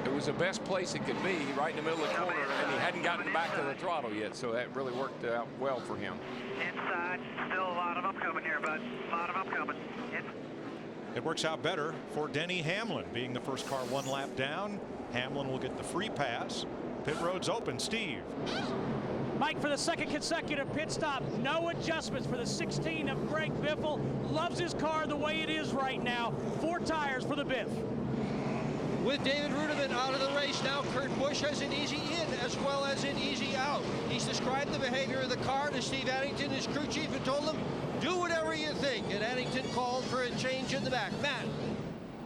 It was the best place it could be, right in the middle of the corner, and he hadn't gotten back to the throttle yet, so that really worked out well for him. Inside, still a lot of them coming here, bud. A lot of them coming. It works out better for Denny Hamlin, being the first car 1 lap down. Hamlin will get the free pass. Pit road's open. Steve. Mike, for the second consecutive pit stop, no adjustments for the 16 of Greg Biffle. Loves his car the way it is right now. 4 tires for the Biff. With David Rudiman out of the race now, Kurt Busch has an easy in as well as an easy out. He's described the behavior of the car to Steve Addington, his crew chief, and told him, do whatever you think. And Addington called for a change in the back. Matt.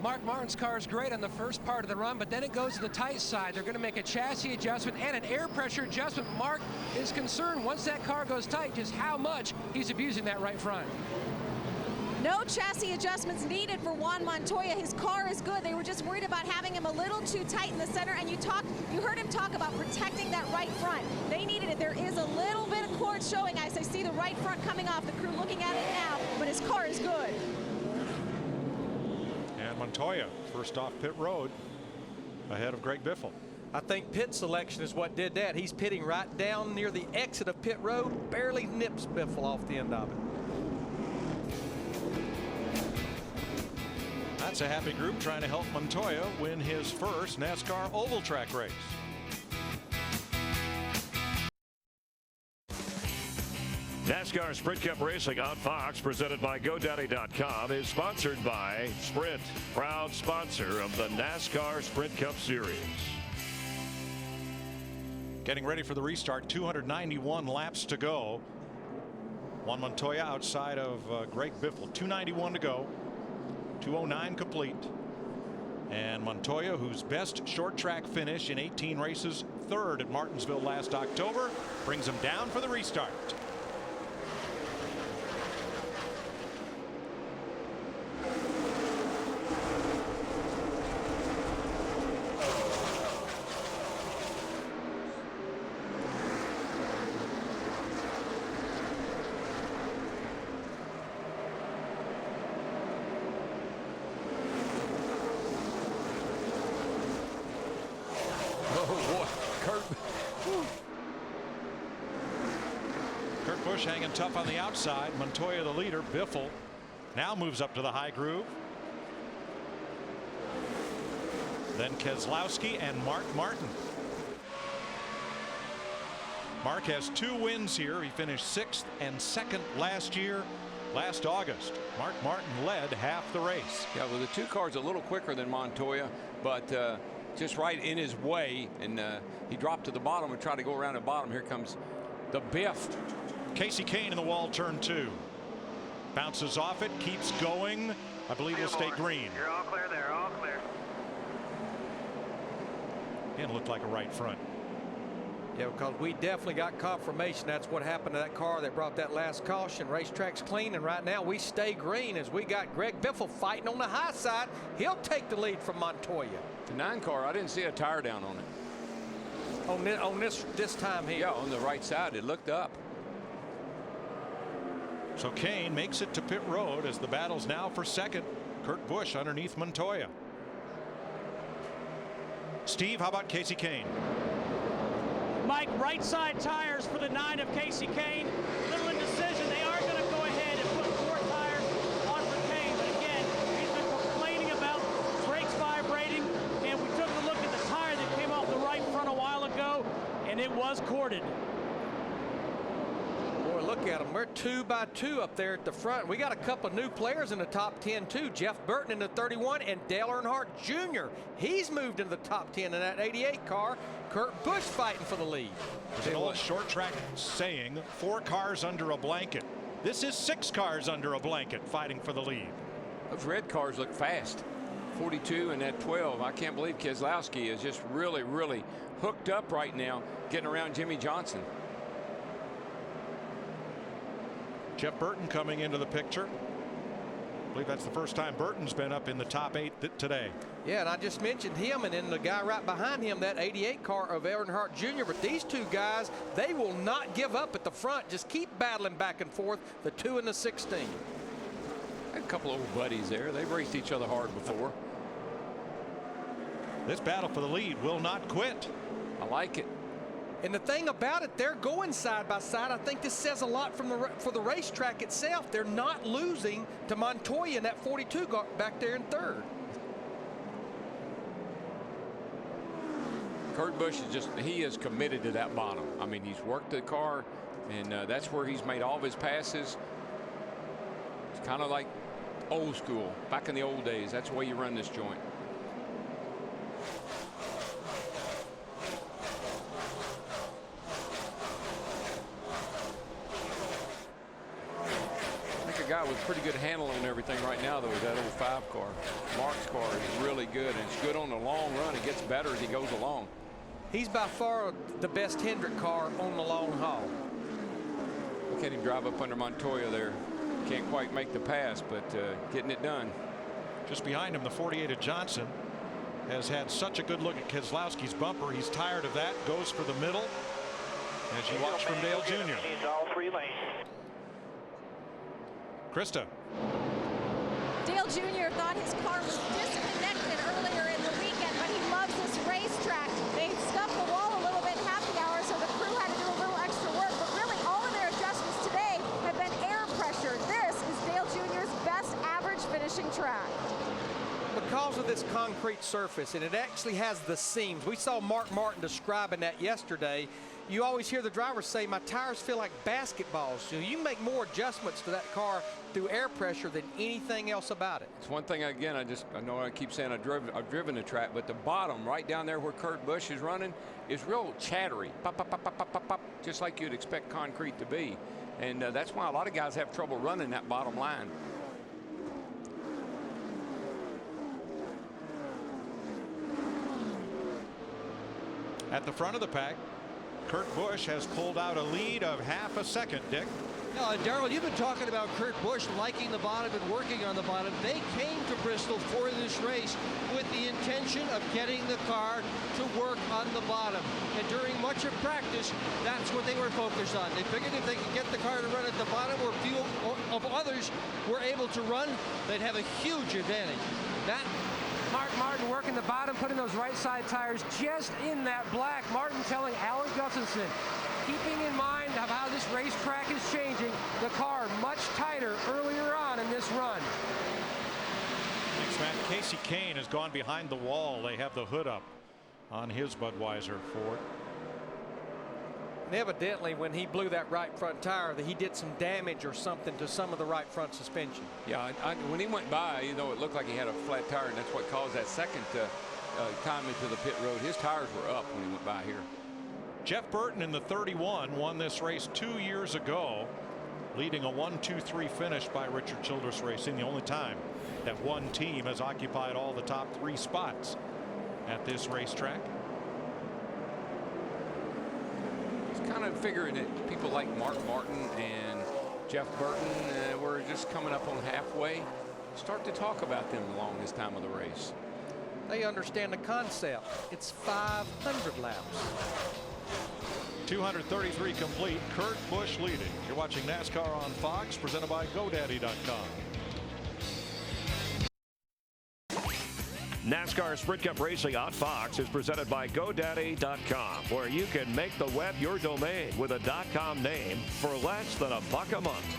Mark Martin's car is great on the first part of the run, but then it goes to the tight side. They're going to make a chassis adjustment and an air pressure adjustment. Mark is concerned once that car goes tight just how much he's abusing that right front. No chassis adjustments needed for Juan Montoya. His car is good. They were just worried about having him a little too tight in the center, and you heard him talk about protecting that right front. They needed it. There is a little bit of cord showing. I see the right front coming off. The crew looking at it now, but his car is good. And Montoya first off pit road ahead of Greg Biffle. I think pit selection is what did that. He's pitting right down near the exit of pit road, barely nips Biffle off the end of it. That's a happy group trying to help Montoya win his first NASCAR oval track race. NASCAR Sprint Cup Racing on Fox, presented by GoDaddy.com, is sponsored by Sprint, proud sponsor of the NASCAR Sprint Cup Series. Getting ready for the restart, 291 laps to go. Juan Montoya outside of Greg Biffle, 291 to go. 209 complete. And Montoya, whose best short track finish in 18 races, third at Martinsville last October, brings him down for the restart. Busch hanging tough on the outside. Montoya the leader. Biffle now moves up to the high groove. Then Keselowski and Mark Martin. Mark has 2 wins here. He finished 6th and 2nd last year. Last August, Mark Martin led half the race. Yeah, well, the 2 cars a little quicker than Montoya, but just right in his way, and he dropped to the bottom and tried to go around the bottom. Here comes the Biff. Kasey Kahne in the wall, turn 2. Bounces off it, keeps going. I believe he'll stay green. You're all clear there, all clear. And looked like a right front. Yeah, because we definitely got confirmation that's what happened to that car that brought that last caution. Racetrack's clean, and right now we stay green as we got Greg Biffle fighting on the high side. He'll take the lead from Montoya. The 9 car, I didn't see a tire down on it. On this time here. Yeah, on the right side, it looked up. So Kahne makes it to pit road as the battle's now for 2nd. Kurt Busch underneath Montoya. Steve, how about Kasey Kahne? Mike, right side tires for the 9 of Kasey Kahne. Little indecision. They are going to go ahead and put 4 tires on for Kahne. But again, he's been complaining about brakes vibrating. And we took a look at the tire that came off the right front a while ago, and it was corded. Boy, look at them. We're 2 by 2 up there at the front. We got a couple of new players in the top 10 too. Jeff Burton in the 31 and Dale Earnhardt Jr. He's moved into the top 10 in that 88 car. Kurt Busch fighting for the lead. There's an old short track saying 4 cars under a blanket. This is 6 cars under a blanket fighting for the lead. Those red cars look fast. 42 and that 12. I can't believe Keselowski is just really, really hooked up right now, getting around Jimmy Johnson. Jeff Burton coming into the picture. I believe that's the first time Burton's been up in the top 8 today. Yeah, and I just mentioned him, and then the guy right behind him, that 88 car of Earnhardt Jr. But these 2 guys, they will not give up at the front. Just keep battling back and forth, the 2 and the 16. I had a couple of old buddies there. They've raced each other hard before. This battle for the lead will not quit. I like it. And the thing about it, they're going side by side. I think this says a lot for the racetrack itself. They're not losing to Montoya in that 42 back there in 3rd. Kurt Busch he is committed to that bottom. I mean, he's worked the car, and that's where he's made all of his passes. It's kind of like old school, back in the old days. That's the way you run this joint. Guy with pretty good handle on everything right now, though, is that old 5 car. Mark's car is really good, and it's good on the long run. It gets better as he goes along. He's by far the best Hendrick car on the long haul. Look at him drive up under Montoya there. Can't quite make the pass, but getting it done. Just behind him, the 48 of Johnson has had such a good look at Keselowski's bumper. He's tired of that, goes for the middle. As you watch from Dale Jr. He's all 3 lanes. Krista. Dale Jr. thought his car was disconnected earlier in the weekend, but he loves this racetrack. They scuffed the wall a little bit happy hour, so the crew had to do a little extra work. But really, all of their adjustments today have been air pressure. This is Dale Jr.'s best average finishing track. Because of this concrete surface, and it actually has the seams. We saw Mark Martin describing that yesterday. You always hear the drivers say, my tires feel like basketballs. So you make more adjustments to that car through air pressure than anything else about it. It's one thing, again, I know I keep saying I've driven the track, but the bottom right down there where Kurt Busch is running is real chattery. Pop, pop, pop, pop, pop, pop, pop, just like you'd expect concrete to be. And that's why a lot of guys have trouble running that bottom line. At the front of the pack, Kurt Busch has pulled out a lead of half a second, Dick. Darrell, you've been talking about Kurt Busch liking the bottom and working on the bottom. They came to Bristol for this race with the intention of getting the car to work on the bottom. And during much of practice, that's what they were focused on. They figured if they could get the car to run at the bottom where few of others were able to run, they'd have a huge advantage. Mark Martin working the bottom, putting those right side tires just in that black. Martin telling Alan Gustafson, keeping in mind of how this racetrack is changing, the car much tighter earlier on in this run. Thanks, Matt. Casey Kane has gone behind the wall. They have the hood up on his Budweiser Ford. And evidently, when he blew that right front tire, that he did some damage or something to some of the right front suspension. Yeah, when he went by, you know, it looked like he had a flat tire, and that's what caused that second time into the pit road. His tires were up when he went by here. Jeff Burton in the 31 won this race 2 years ago, leading a 1-2-3 finish by Richard Childress Racing, the only time that one team has occupied all the top 3 spots at this racetrack. Kind of figuring that people like Mark Martin and Jeff Burton were just coming up on halfway. Start to talk about them along this time of the race. They understand the concept. It's 500 laps. 233 complete. Kurt Busch leading. You're watching NASCAR on Fox, presented by GoDaddy.com. NASCAR Sprint Cup Racing on Fox is presented by GoDaddy.com, where you can make the web your domain with a .com name for less than $1 a month.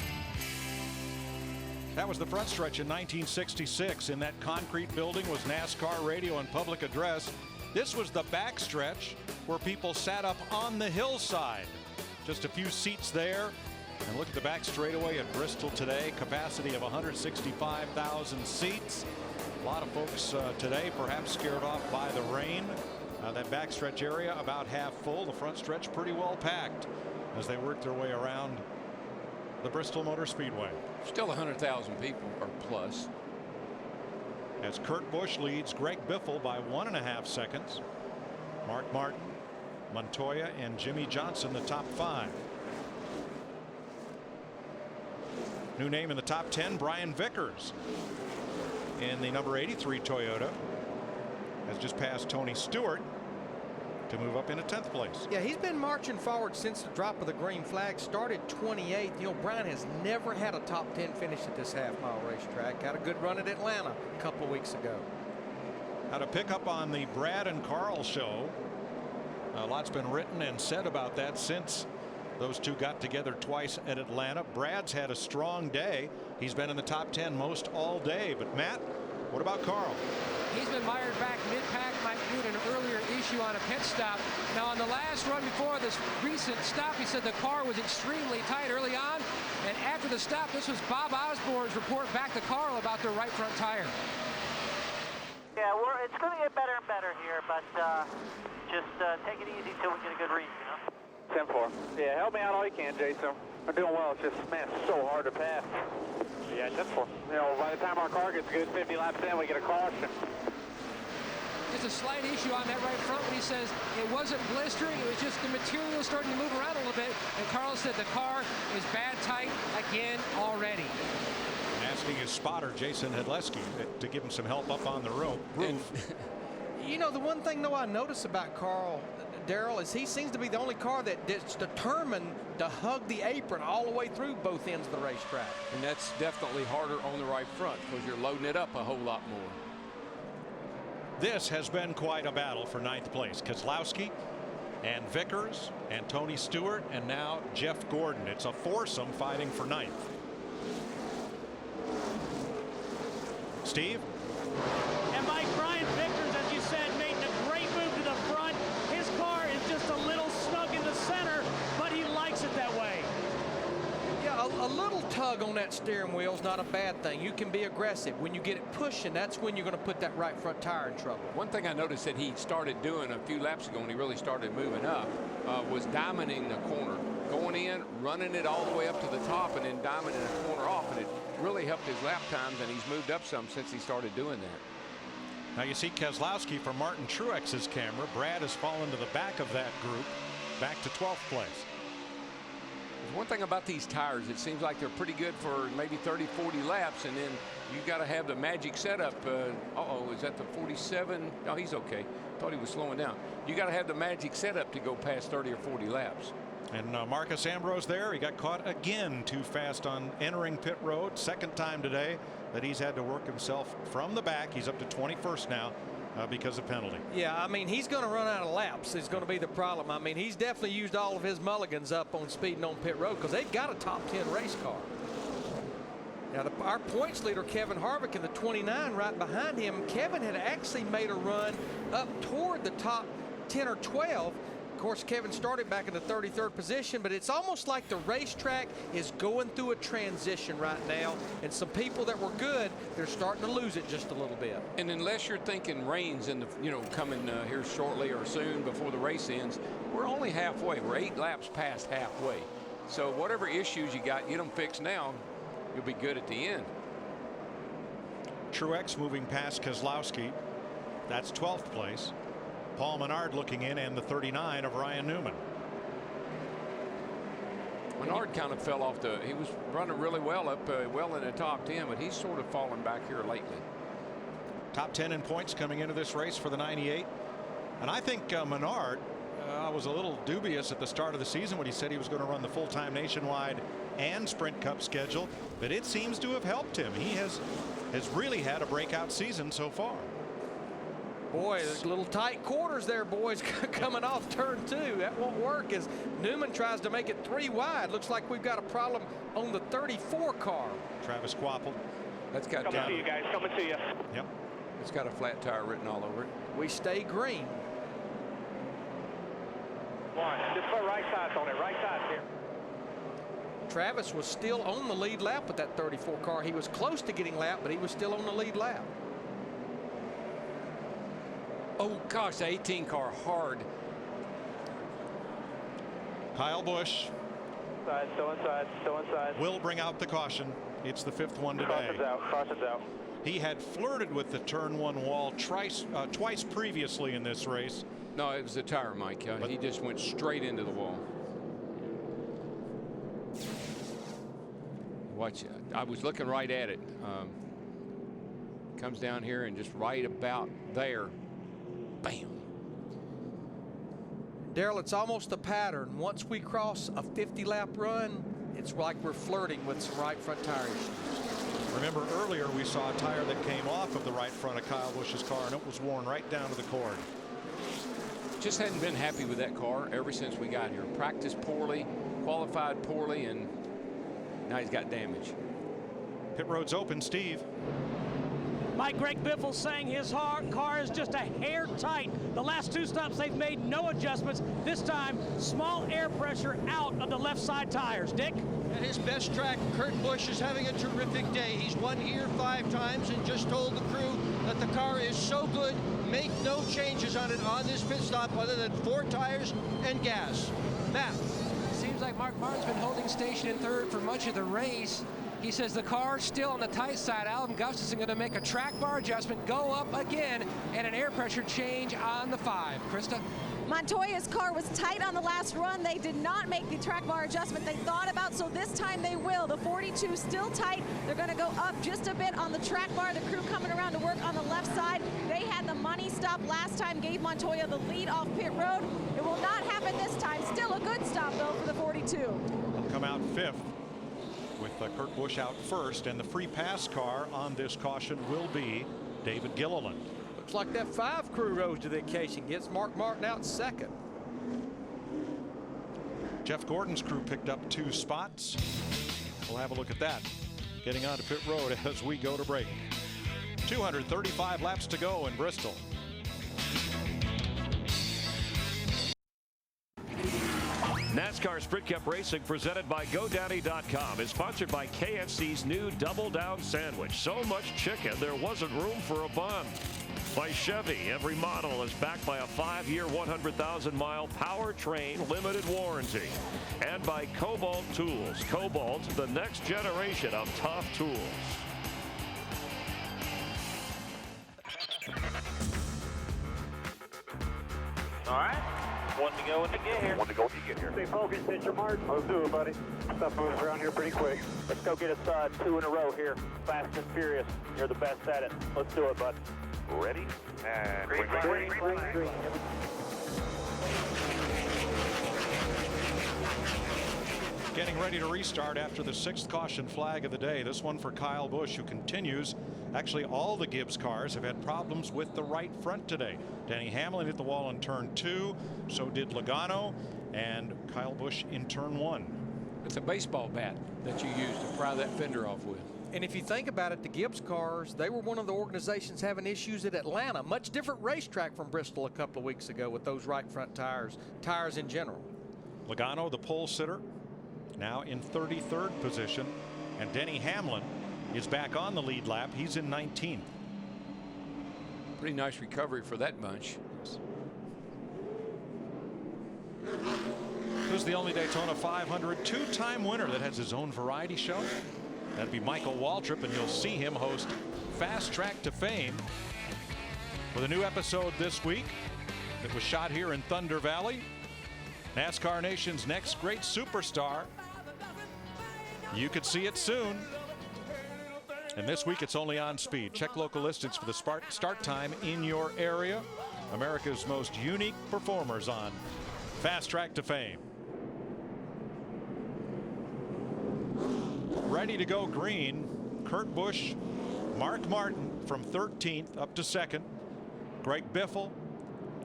That was the front stretch in 1966. In that concrete building was NASCAR radio and public address. This was the back stretch where people sat up on the hillside. Just a few seats there. And look at the back straightaway at Bristol today. Capacity of 165,000 seats. A lot of folks today perhaps scared off by the rain. That backstretch area about half full. The front stretch pretty well packed as they work their way around the Bristol Motor Speedway. Still 100,000 people or plus. As Kurt Busch leads Greg Biffle by 1.5 seconds. Mark Martin, Montoya, and Jimmy Johnson the top 5. New name in the top 10, Brian Vickers. In the number 83 Toyota has just passed Tony Stewart to move up into 10th place. Yeah, he's been marching forward since the drop of the green flag. Started 28th. You know, Brian has never had a top 10 finish at this half-mile racetrack. Had a good run at Atlanta a couple of weeks ago. Now to pick up on the Brad and Carl show. A lot's been written and said about that since those two got together twice at Atlanta. Brad's had a strong day. He's been in the top 10 most all day. But Matt, what about Carl? He's been mired back mid-pack, might do an earlier issue on a pit stop. Now on the last run before this recent stop, he said the car was extremely tight early on. And after the stop, this was Bob Osborne's report back to Carl about their right front tire. Yeah, it's going to get better and better here, but just take it easy till we get a good read, you know? 10-4. Yeah, help me out all you can, Jason. We're doing well. It's just, man, it's so hard to pass. Yeah, 10-4. You know, by the time our car gets good, 50 laps in, we get a caution. Just a slight issue on that right front when he says it wasn't blistering, it was just the material starting to move around a little bit. And Carl said the car is bad tight again already. Asking his spotter, Jason Hedleski, to give him some help up on the roof. You know, the one thing, though, I notice about Carl, Darrell, is he seems to be the only car that's determined to hug the apron all the way through both ends of the racetrack. And that's definitely harder on the right front because you're loading it up a whole lot more. This has been quite a battle for 9th place. Keselowski and Vickers and Tony Stewart and now Jeff Gordon. It's a foursome fighting for 9th. Steve? And Mike, Brian Vickers, as you said, made a great move to the front. His car is just a little snug in the center, but he likes it that way. Yeah, a little tug on that steering wheel is not a bad thing. You can be aggressive. When you get it pushing, that's when you're going to put that right front tire in trouble. One thing I noticed that he started doing a few laps ago when he really started moving up was diamonding the corner. Going in, running it all the way up to the top, and then diamonding the corner off. And it really helped his lap times, and he's moved up some since he started doing that. Now you see Keselowski from Martin Truex's camera. Brad has fallen to the back of that group, back to 12th place. There's one thing about these tires, it seems like they're pretty good for maybe 30, 40 laps, and then you got to have the magic setup. Uh-oh, is that the 47? No, he's okay. Thought he was slowing down. You got to have the magic setup to go past 30 or 40 laps. And Marcus Ambrose there, he got caught again too fast on entering pit road. Second time today that he's had to work himself from the back. He's up to 21st now because of penalty. Yeah, I mean, he's going to run out of laps is going to be the problem. I mean, he's definitely used all of his mulligans up on speeding on pit road because they've got a top 10 race car. Now, our points leader, Kevin Harvick, in the 29 right behind him, Kevin had actually made a run up toward the top 10 or 12. Of course, Kevin started back in the 33rd position, but it's almost like the racetrack is going through a transition right now, and some people that were good, they're starting to lose it just a little bit. And unless you're thinking rain's in the, coming here shortly or soon before the race ends, we're only halfway. We're 8 laps past halfway. So whatever issues you got, get them fixed now, you'll be good at the end. Truex moving past Keselowski. That's 12th place. Paul Menard looking in, and the 39 of Ryan Newman. Menard kind of fell off he was running really well up well in the top 10, but he's sort of fallen back here lately. Top 10 in points coming into this race for the 98. And I think Menard, I was a little dubious at the start of the season when he said he was going to run the full-time Nationwide and Sprint Cup schedule, but it seems to have helped him. He has really had a breakout season so far. Boy, there's little tight quarters there, boys, coming off turn 2. That won't work as Newman tries to make it 3 wide. Looks like we've got a problem on the 34 car. Travis Quapple. That's got coming to you guys. Coming to you. Yep. It's got a flat tire written all over it. We stay green. One. Just put right sides on it. Right sides here. Travis was still on the lead lap with that 34 car. He was close to getting lap, but he was still on the lead lap. Oh gosh, the 18 car hard. Kyle Busch Still inside. will bring out the caution. It's the 5th one today. Caution's out. He had flirted with the turn 1 wall twice previously in this race. No, it was the tire, Mike. He just went straight into the wall. Watch it. I was looking right at it. Comes down here and just right about there. Bam. Darrell, it's almost a pattern. Once we cross a 50-lap run, it's like we're flirting with some right front tire issues. Remember earlier we saw a tire that came off of the right front of Kyle Busch's car, and it was worn right down to the cord. Just hadn't been happy with that car ever since we got here. Practiced poorly, qualified poorly, and now he's got damage. Pit road's open, Steve. Mike, Greg Biffle saying his car is just a hair tight. The last 2 stops they've made no adjustments. This time small air pressure out of the left side tires. Dick? At his best track, Kurt Busch is having a terrific day. He's won here 5 times and just told the crew that the car is so good, make no changes on it on this pit stop other than 4 tires and gas. Matt. Seems like Mark Martin's been holding station in 3rd for much of the race. He says the car's still on the tight side. Alan Gustafson going to make a track bar adjustment, go up again, and an air pressure change on the 5. Krista? Montoya's car was tight on the last run. They did not make the track bar adjustment they thought about, so this time they will. The 42 still tight. They're going to go up just a bit on the track bar. The crew coming around to work on the left side. They had the money stop last time, gave Montoya the lead off pit road. It will not happen this time. Still a good stop, though, for the 42. They'll come out 5th. With Kurt Busch out 1st, and the free pass car on this caution will be David Gilliland. Looks like that 5 crew rose to the occasion, gets Mark Martin out 2nd. Jeff Gordon's crew picked up 2 spots. We'll have a look at that getting onto pit road as we go to break. 235 laps to go in Bristol. NASCAR Sprint Cup Racing presented by GoDaddy.com is sponsored by KFC's new Double Down Sandwich. So much chicken, there wasn't room for a bun. By Chevy, every model is backed by a 5-year, 100,000-mile powertrain limited warranty. And by Cobalt Tools. Cobalt, the next generation of tough tools. All right. 1 to go when you get here. 1 to go when you get here. Stay focused, hit your mark. Let's do it, buddy. Stuff moves around here pretty quick. Let's go get us 2 in a row here. Fast and furious. You're the best at it. Let's do it, bud. Ready? And green. Getting ready to restart after the 6th caution flag of the day. This one for Kyle Busch, who continues. Actually, all the Gibbs cars have had problems with the right front today. Denny Hamlin hit the wall in turn 2. So did Logano, and Kyle Busch in turn 1. It's a baseball bat that you use to pry that fender off with. And if you think about it, the Gibbs cars, they were one of the organizations having issues at Atlanta. Much different racetrack from Bristol a couple of weeks ago with those right front tires in general. Logano, the pole sitter, now in 33rd position, and Denny Hamlin is back on the lead lap. He's in 19th. Pretty nice recovery for that bunch. Who's the only Daytona 500 two-time winner that has his own variety show? That'd be Michael Waltrip, and you'll see him host Fast Track to Fame with a new episode this week that was shot here in Thunder Valley. NASCAR Nation's next great superstar. You could see it soon. And this week it's only on Speed. Check local listings for the start time in your area. America's most unique performers on Fast Track to Fame. Ready to go green. Kurt Busch, Mark Martin from 13th up to 2nd. Greg Biffle,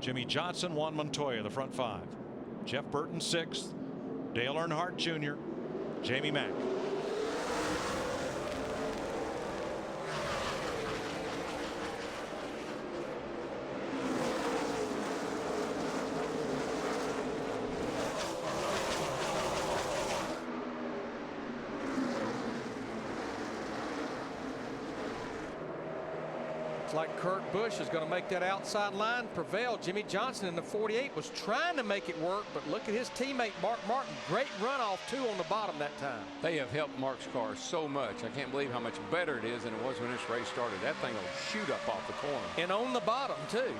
Jimmy Johnson, Juan Montoya, the front 5. Jeff Burton 6th. Dale Earnhardt Jr., Jamie Mack. Like Kurt Busch is going to make that outside line prevail. Jimmy Johnson in the 48 was trying to make it work, but look at his teammate Mark Martin. Great runoff too on the bottom that time. They have helped Mark's car so much. I can't believe how much better it is than it was when this race started. That thing will shoot up off the corner. And on the bottom too.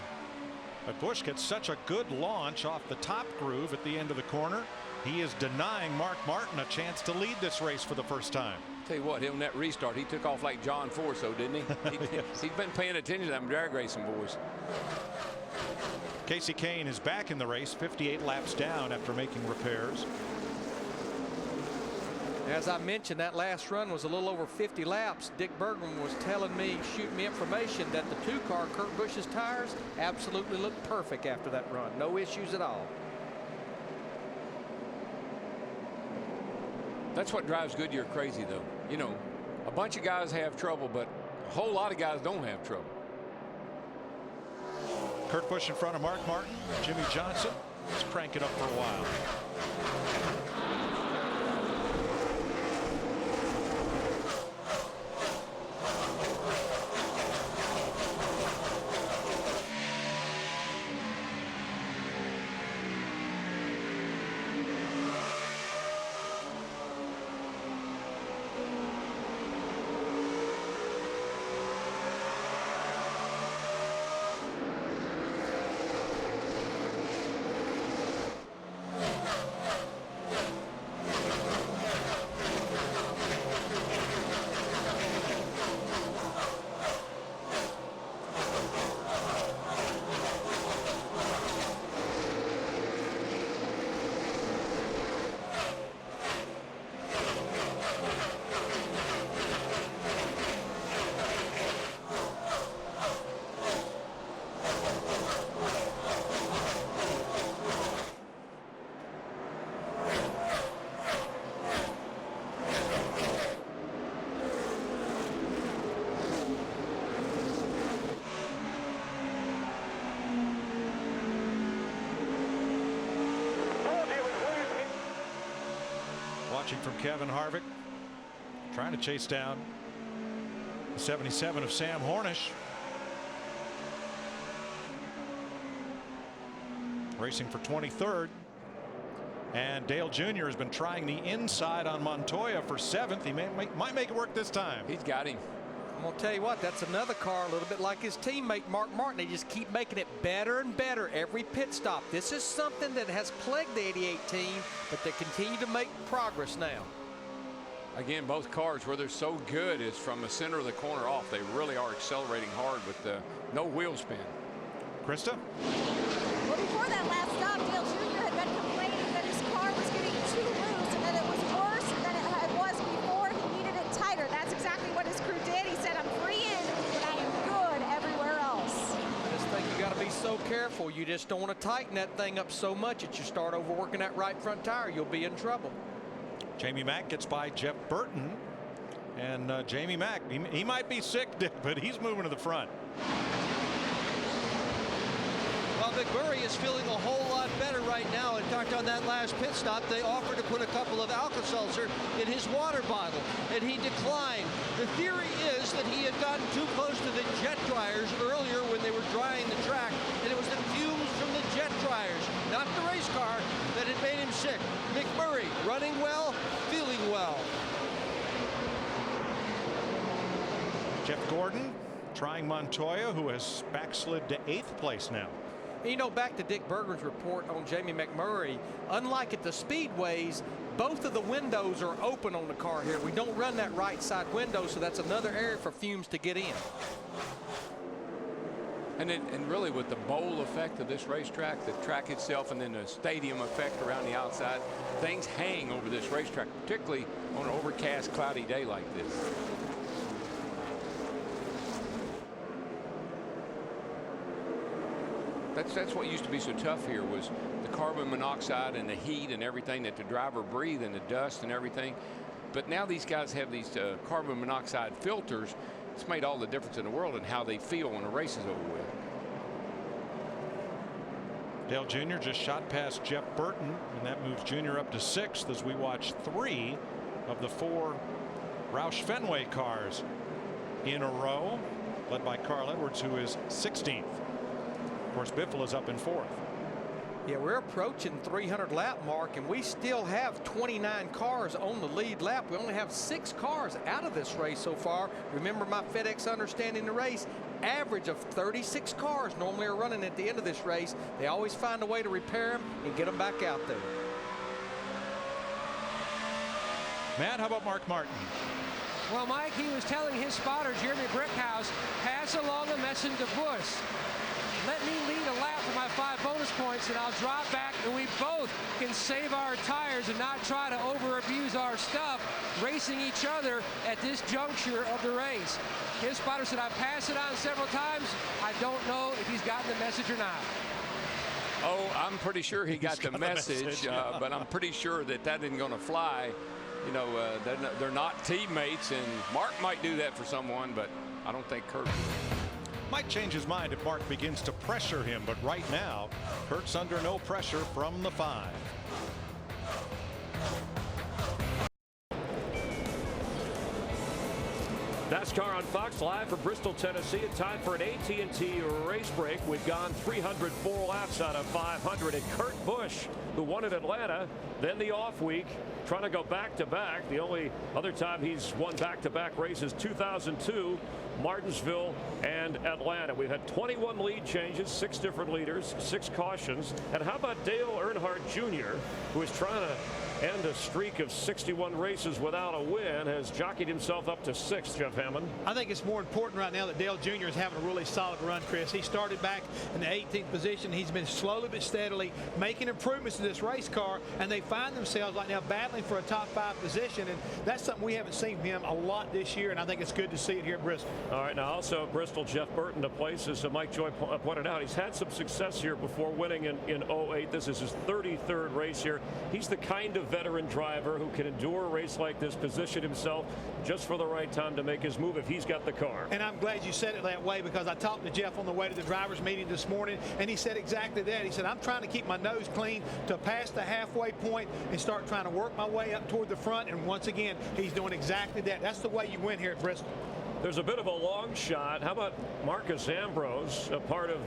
But Busch gets such a good launch off the top groove at the end of the corner. He is denying Mark Martin a chance to lead this race for the first time. Tell you what, on that restart, he took off like John Forso, didn't he? He's been paying attention to them drag racing boys. Casey Kane is back in the race, 58 laps down after making repairs. As I mentioned, that last run was a little over 50 laps. Dick Bergman was telling me, shooting me information, that the 2-car Kurt Busch's tires absolutely looked perfect after that run. No issues at all. That's what drives Goodyear crazy, though. You know, a bunch of guys have trouble, but a whole lot of guys don't have trouble. Kurt Busch in front of Mark Martin. Jimmy Johnson. Let's crank it up for a while. Watching from Kevin Harvick, trying to chase down the 77 of Sam Hornish. Racing for 23rd. And Dale Jr. has been trying the inside on Montoya for 7th. He might make it work this time. He's got him. I'm going to tell you what, that's another car a little bit like his teammate Mark Martin. They just keep making it better and better every pit stop. This is something that has plagued the 88 team, but they continue to make progress now. Again, both cars, where they're so good, is from the center of the corner off. They really are accelerating hard with no wheel spin. Krista? Well, before that last stop, Dale Jr. had been complaining that his car was getting too loose and that it was be so careful. You just don't want to tighten that thing up so much that you start overworking that right front tire. You'll be in trouble. Jamie Mack gets by Jeff Burton. And Jamie Mack, he might be sick, Dick, but he's moving to the front. Well, McMurray is feeling a whole lot better right now. In fact, on that last pit stop, they offered to put a couple of Alka-Seltzer in his water bottle, and he declined. The theory is that he had gotten too close to the jet dryers earlier when they were drying the track, and it was the fumes from the jet dryers, not the race car, that had made him sick. McMurray running well, feeling well. Jeff Gordon trying Montoya, who has backslid to 8th place now. You know, back to Dick Berger's report on Jamie McMurray, unlike at the speedways, both of the windows are open on the car here. We don't run that right side window, so that's another area for fumes to get in. And really with the bowl effect of this racetrack, the track itself, and then the stadium effect around the outside, things hang over this racetrack, particularly on an overcast, cloudy day like this. That's what used to be so tough here, was the carbon monoxide and the heat and everything that the driver breathed, and the dust and everything. But now these guys have these carbon monoxide filters. It's made all the difference in the world in how they feel when the race is over with. Dale Jr. just shot past Jeff Burton, and that moves Jr. up to 6th as we watch 3 of the 4 Roush Fenway cars in a row, led by Carl Edwards, who is 16th. Of course, Biffle is up in 4th. Yeah, we're approaching 300 lap mark, and we still have 29 cars on the lead lap. We only have 6 cars out of this race so far. Remember my FedEx understanding the race, average of 36 cars normally are running at the end of this race. They always find a way to repair them and get them back out there. Matt, how about Mark Martin? Well, Mike, he was telling his spotter, Jeremy Brickhouse, pass along a message to Busch. Let me lead a lap for my 5 bonus points, and I'll drop back, and we both can save our tires and not try to over-abuse our stuff, racing each other at this juncture of the race. His spotter said, I've passed it on several times. I don't know if he's gotten the message or not. Oh, I'm pretty sure he got the message, but I'm pretty sure that isn't going to fly. You know, they're not teammates, and Mark might do that for someone, but I don't think Kurt will. Might change his mind if Mark begins to pressure him, but right now Kurt's under no pressure from the 5. NASCAR on Fox, live from Bristol, Tennessee. In time for an AT&T race break. We've gone 304 laps out of 500. And Kurt Busch, who won at Atlanta, then the off week, trying to go back-to-back. The only other time he's won back-to-back races, 2002, Martinsville and Atlanta. We've had 21 lead changes, 6 different leaders, 6 cautions. And how about Dale Earnhardt Jr., who is trying to end a streak of 61 races without a win, has jockeyed himself up to 6th, Jeff Hammond. I think it's more important right now that Dale Jr. is having a really solid run, Chris. He started back in the 18th position. He's been slowly but steadily making improvements to this race car, and they find themselves right now battling for a top 5 position, and that's something we haven't seen from him a lot this year, and I think it's good to see it here at Bristol. All right, now also at Bristol, Jeff Burton to place, as Mike Joy pointed out, he's had some success here before winning in 08. This is his 33rd race here. He's the kind of veteran driver who can endure a race like this, position himself just for the right time to make his move if he's got the car. And I'm glad you said it that way, because I talked to Jeff on the way to the drivers meeting this morning, and he said exactly that. He said, I'm trying to keep my nose clean to pass the halfway point and start trying to work my way up toward the front, and once again he's doing exactly that. That's the way you win here at Bristol. There's a bit of a long shot. How about Marcus Ambrose, a part of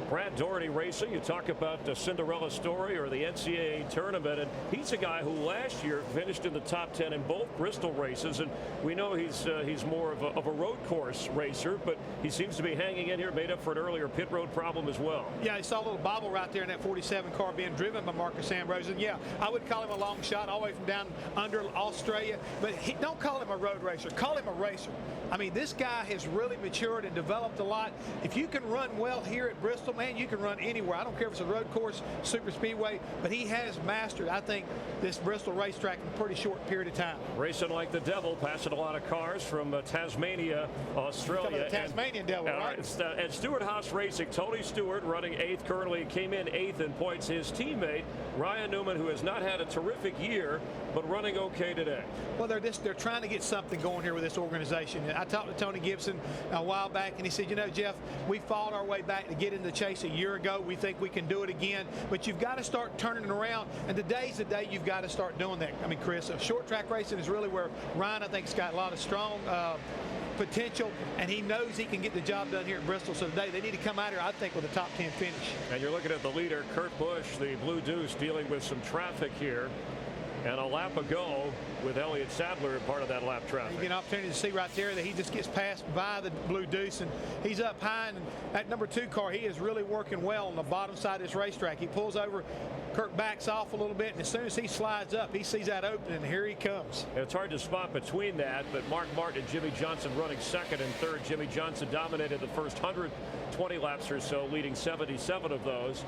Brad Doherty Racing? You talk about the Cinderella story or the NCAA tournament, and he's a guy who last year finished in the top 10 in both Bristol races, and we know he's more of a road course racer, but he seems to be hanging in here, made up for an earlier pit road problem as well. Yeah, I saw a little bobble right there in that 47 car being driven by Marcus Ambrose, and yeah, I would call him a long shot all the way from down under Australia, but don't call him a road racer, call him a racer. I mean, this guy has really matured and developed a lot. If you can run well here at Bristol, man, you can run anywhere. I don't care if it's a road course, super speedway, but he has mastered, I think, this Bristol racetrack in a pretty short period of time. Racing like the devil, passing a lot of cars from Tasmania, Australia. The Tasmanian devil, right? And Stewart Haas Racing, Tony Stewart running 8th currently, came in 8th in points. His teammate, Ryan Newman, who has not had a terrific year, but running okay today. Well, they're trying to get something going here with this organization. I talked to Tony Gibson a while back, and he said, you know, Jeff, we fought our way back to get in the chase a year ago. We think we can do it again, but you've got to start turning it around, and today's the day you've got to start doing that. I mean, Chris, short track racing is really where Ryan, I think, has got a lot of strong potential, and he knows he can get the job done here at Bristol. So today they need to come out here, I think, with a top 10 finish. And you're looking at the leader, Kurt Busch, the Blue Deuce, dealing with some traffic here. And a lap ago with Elliott Sadler part of that lap traffic. You get an opportunity to see right there that he just gets passed by the Blue Deuce, and he's up high, and that number 2 car, he is really working well on the bottom side of this racetrack. He pulls over, Kurt backs off a little bit, and as soon as he slides up, he sees that opening, and here he comes. It's hard to spot between that, but Mark Martin and Jimmy Johnson running 2nd and 3rd. Jimmy Johnson dominated the first 120 laps or so, leading 77 of those.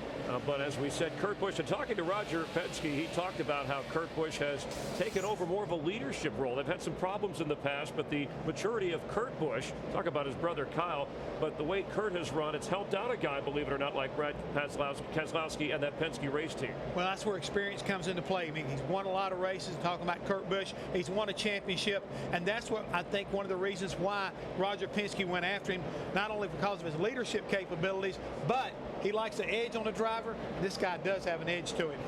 But as we said, Kurt Busch, and talking to Roger Penske, he talked about how Kurt Busch has taken over more of a leadership role. They've had some problems in the past, but the maturity of Kurt Busch, talk about his brother Kyle, but the way Kurt has run, it's helped out a guy, believe it or not, like Brad Keselowski and that Penske race team. Well, that's where experience comes into play. I mean, he's won a lot of races. Talking about Kurt Busch, he's won a championship, and that's what I think one of the reasons why Roger Penske went after him, not only because of his leadership capabilities, but he likes the edge on the driver. This guy does have an edge to him.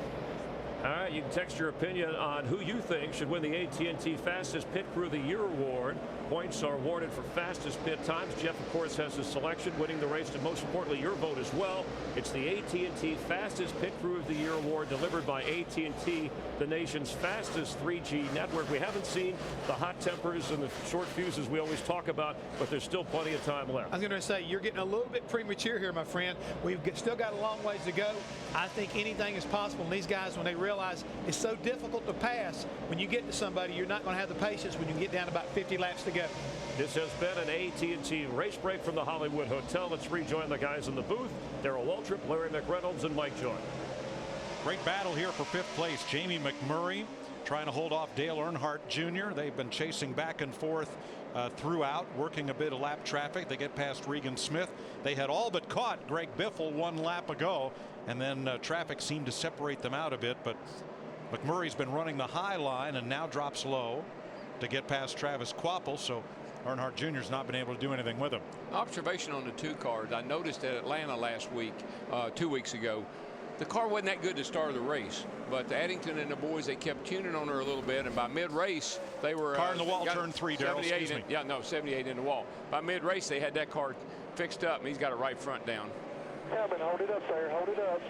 All right, you can text your opinion on who you think should win the AT&T Fastest Pit Crew of the Year award. Points are awarded for fastest pit times. Jeff, of course, has his selection, winning the race, and most importantly, your vote as well. It's the AT&T Fastest Pit Crew of the Year award delivered by AT&T, the nation's fastest 3G network. We haven't seen the hot tempers and the short fuses we always talk about, but there's still plenty of time left. I was going to say, you're getting a little bit premature here, my friend. We've still got a long ways to go. I think anything is possible. And these guys, when they realize it's so difficult to pass, when you get to somebody, you're not going to have the patience when you get down about 50 laps to go. This has been an AT&T race break from the Hollywood Hotel. Let's rejoin the guys in the booth. Darrell Waltrip, Larry McReynolds, and Mike Joy. Great battle here for 5th place. Jamie McMurray trying to hold off Dale Earnhardt Jr. They've been chasing back and forth throughout, working a bit of lap traffic. They get past Regan Smith. They had all but caught Greg Biffle 1 lap ago, and then traffic seemed to separate them out a bit, but McMurray's been running the high line and now drops low to get past Travis Quapple, so Earnhardt Jr.'s not been able to do anything with him. Observation on the 2 cars. I noticed at Atlanta last week, 2 weeks ago, the car wasn't that good to start the race, but Addington and the boys, they kept tuning on her a little bit, and by mid-race, they were car in the wall, turn 3, Darrell. 78 in the wall. By mid-race, they had that car fixed up, and he's got it right front down. Kevin, hold it up, sir. Hold it up.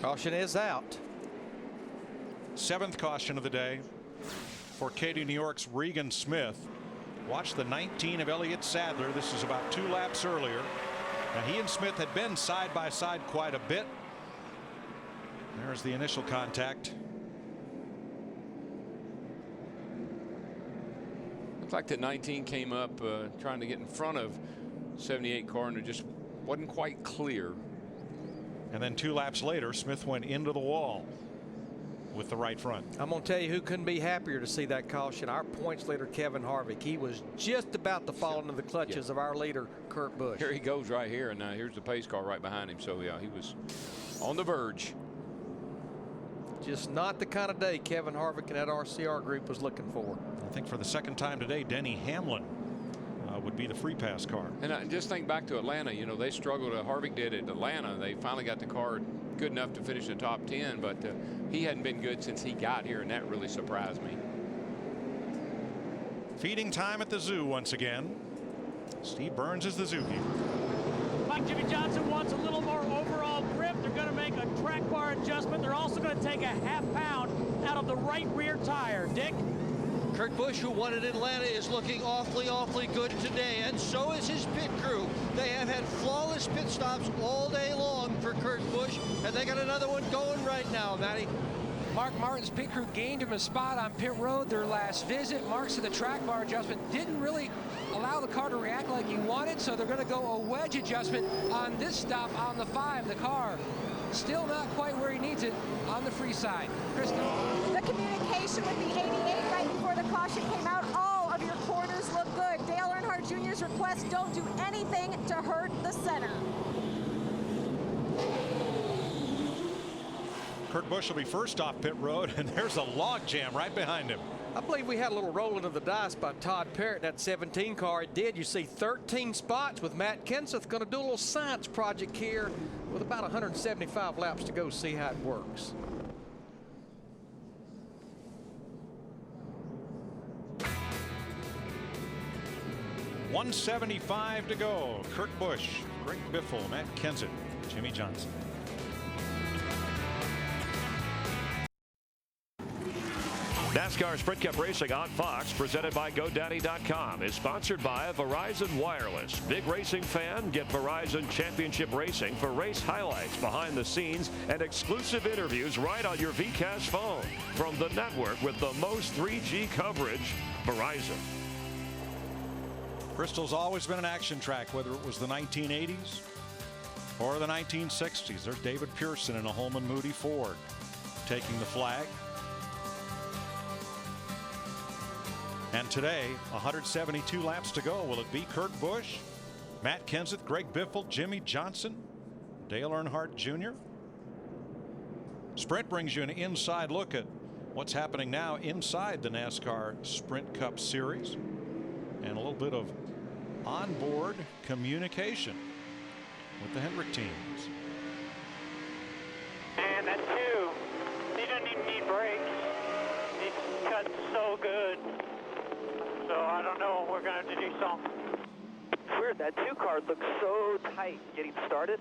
Caution is out. 7th caution of the day for Katy, New York's Regan Smith. Watch the 19 of Elliott Sadler. This is about 2 laps earlier. And he and Smith had been side by side quite a bit. There's the initial contact. Looks like that 19 came up trying to get in front of 78 car, and it just wasn't quite clear. And then 2 laps later, Smith went into the wall with the right front. I'm going to tell you who couldn't be happier to see that caution. Our points leader, Kevin Harvick. He was just about to fall into the clutches of our leader, Kurt Busch. Here he goes right here, and here's the pace car right behind him. So, yeah, he was on the verge. Just not the kind of day Kevin Harvick and that RCR group was looking for. I think for the 2nd time today, Denny Hamlin would be the free pass car. And just think back to Atlanta. You know, they struggled. Harvick did at Atlanta. They finally got the car good enough to finish the top 10, but he hadn't been good since he got here, and that really surprised me. Feeding time at the zoo once again. Steve Burns is the zookeeper. Mike, Jimmy Johnson wants a little more overall grip. They're going to make a track bar adjustment. They're also going to take a ½ pound out of the right rear tire. Dick? Kurt Busch, who won at Atlanta, is looking awfully good today, and so is his pit crew. They have had flawless pit stops all day long for Kurt Busch, and they got another one going right now, Matty. Mark Martin's pit crew gained him a spot on pit road their last visit. Mark's said the track bar adjustment didn't really allow the car to react like he wanted, so they're going to go a wedge adjustment on this stop on the 5. The car still not quite where he needs it on the free side. Kristen. The communication with the 88 right before the caution came out, all of your corners look good. Dale Earnhardt Jr.'s request, don't do anything to hurt the center. Kurt Busch will be first off pit road, and there's a log jam right behind him. I believe we had a little rolling of the dice by Todd Parrott, that 17 car. It did. You see 13 spots with Matt Kenseth. Going to do a little science project here with about 175 laps to go, see how it works. $175 to go. Kurt Busch, Greg Biffle, Matt Kenseth, Jimmy Johnson. NASCAR Sprint Cup Racing on Fox, presented by GoDaddy.com, is sponsored by Verizon Wireless. Big racing fan? Get Verizon Championship Racing for race highlights, behind the scenes, and exclusive interviews right on your VCAS phone. From the network with the most 3G coverage, Verizon. Bristol's always been an action track, whether it was the 1980s or the 1960s. There's David Pearson in a Holman Moody Ford taking the flag. And today, 172 laps to go. Will it be Kurt Busch, Matt Kenseth, Greg Biffle, Jimmy Johnson, Dale Earnhardt Jr.? Sprint brings you an inside look at what's happening now inside the NASCAR Sprint Cup Series, and a little bit of onboard communication with the Hendrick teams. And that 2, he doesn't even need brakes. He's cut so good. So I don't know, we're going to have to do something. It's weird, that 2 car looks so tight getting started,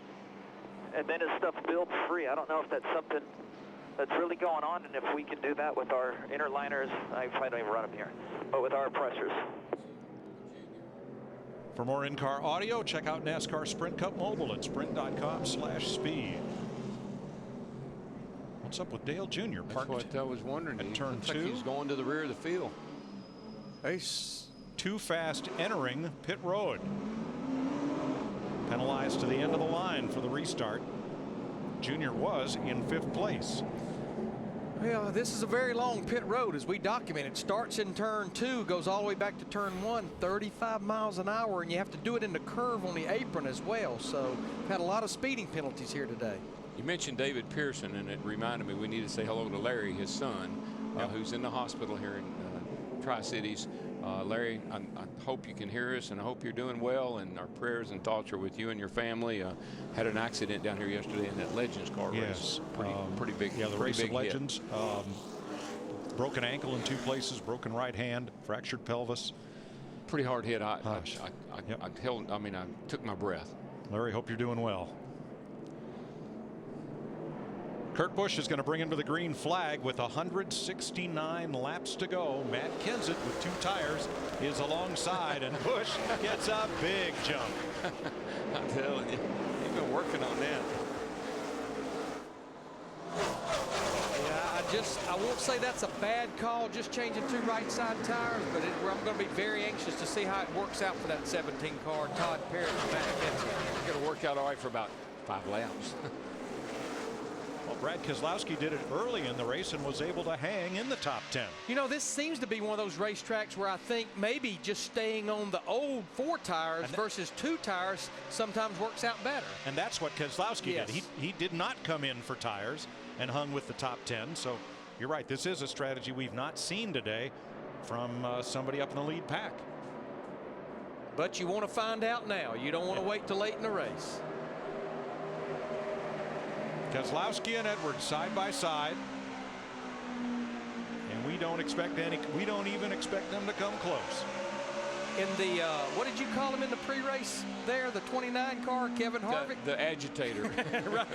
and then his stuff builds free. I don't know if that's something that's really going on, and if we can do that with our inner liners. I probably don't even run them here, but with our pressures. For more in-car audio, check out NASCAR Sprint Cup Mobile at sprint.com/speed. What's up with Dale Jr.? That's what I was wondering. At turn 2. Like he's going to the rear of the field. He's too fast entering pit road. Penalized to the end of the line for the restart. Jr. was in 5th place. Well, this is a very long pit road as we document it. Starts in turn 2, goes all the way back to turn 1, 35 miles an hour, and you have to do it in the curve on the apron as well. So we've had a lot of speeding penalties here today. You mentioned David Pearson, and it reminded me we need to say hello to Larry, his son, who's in the hospital here in Tri-Cities. Larry, I hope you can hear us, and I hope you're doing well, and our prayers and thoughts are with you and your family. Had an accident down here yesterday in that Legends car race. Pretty big. Yeah, the pretty race big of Legends. Broken ankle in 2 places, broken right hand, fractured pelvis. Pretty hard hit. I took my breath. Larry, hope you're doing well. Kurt Busch is going to bring him to the green flag with 169 laps to go. Matt Kenseth with 2 tires is alongside, and Busch gets a big jump. I'm telling you, he's been working on that. Yeah, I won't say that's a bad call, just changing 2 right side tires, but I'm going to be very anxious to see how it works out for that 17 car, Todd Parrott and Matt Kenseth. It's going to work out all right for about 5 laps. Well, Brad Keselowski did it early in the race and was able to hang in the top 10. You know, this seems to be one of those racetracks where I think maybe just staying on the old 4 tires versus 2 tires sometimes works out better. And that's what Keselowski did. He did not come in for tires and hung with the top 10. So you're right. This is a strategy we've not seen today from somebody up in the lead pack. But you want to find out now. You don't want to wait till late in the race. Keselowski and Edwards side by side, and we don't even expect them to come close. In the what did you call him in the pre-race there, the 29 car, Kevin Harvick? The agitator.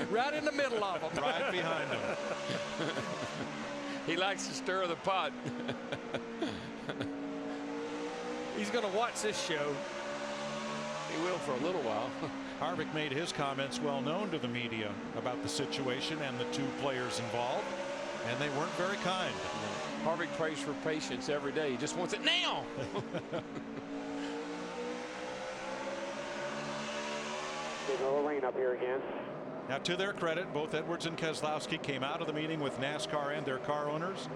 right in the middle of them. Right behind him. He likes to stir the pot. He's going to watch this show. He will for a little while. Harvick made his comments well known to the media about the situation and the 2 players involved. And they weren't very kind. Harvick prays for patience every day. He just wants it now. Getting a little rain up here again. Now, to their credit, both Edwards and Keselowski came out of the meeting with NASCAR and their car owners.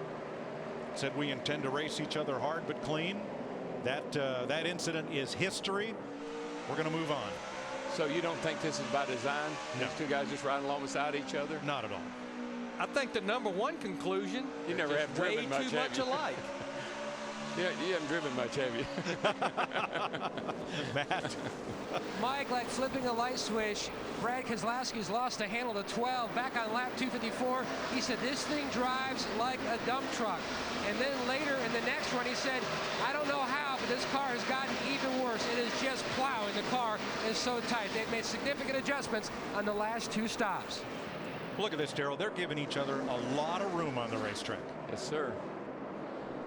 Said we intend to race each other hard but clean. That incident is history. We're going to move on. So you don't think this is by design? No. These two guys just riding along beside each other? Not at all. I think the #1 conclusion. You never have way driven much, too much alike. Yeah, you haven't driven much, have you? Matt. Mike, like flipping a light switch, Brad Keselowski's lost the handle to 12 back on lap 254. He said this thing drives like a dump truck. And then later in the next run, he said, I don't know how, but this car has gotten even worse. It is just plowing. The car is so tight. They've made significant adjustments on the last 2 stops. Look at this, Darrell. They're giving each other a lot of room on the racetrack. Yes, sir.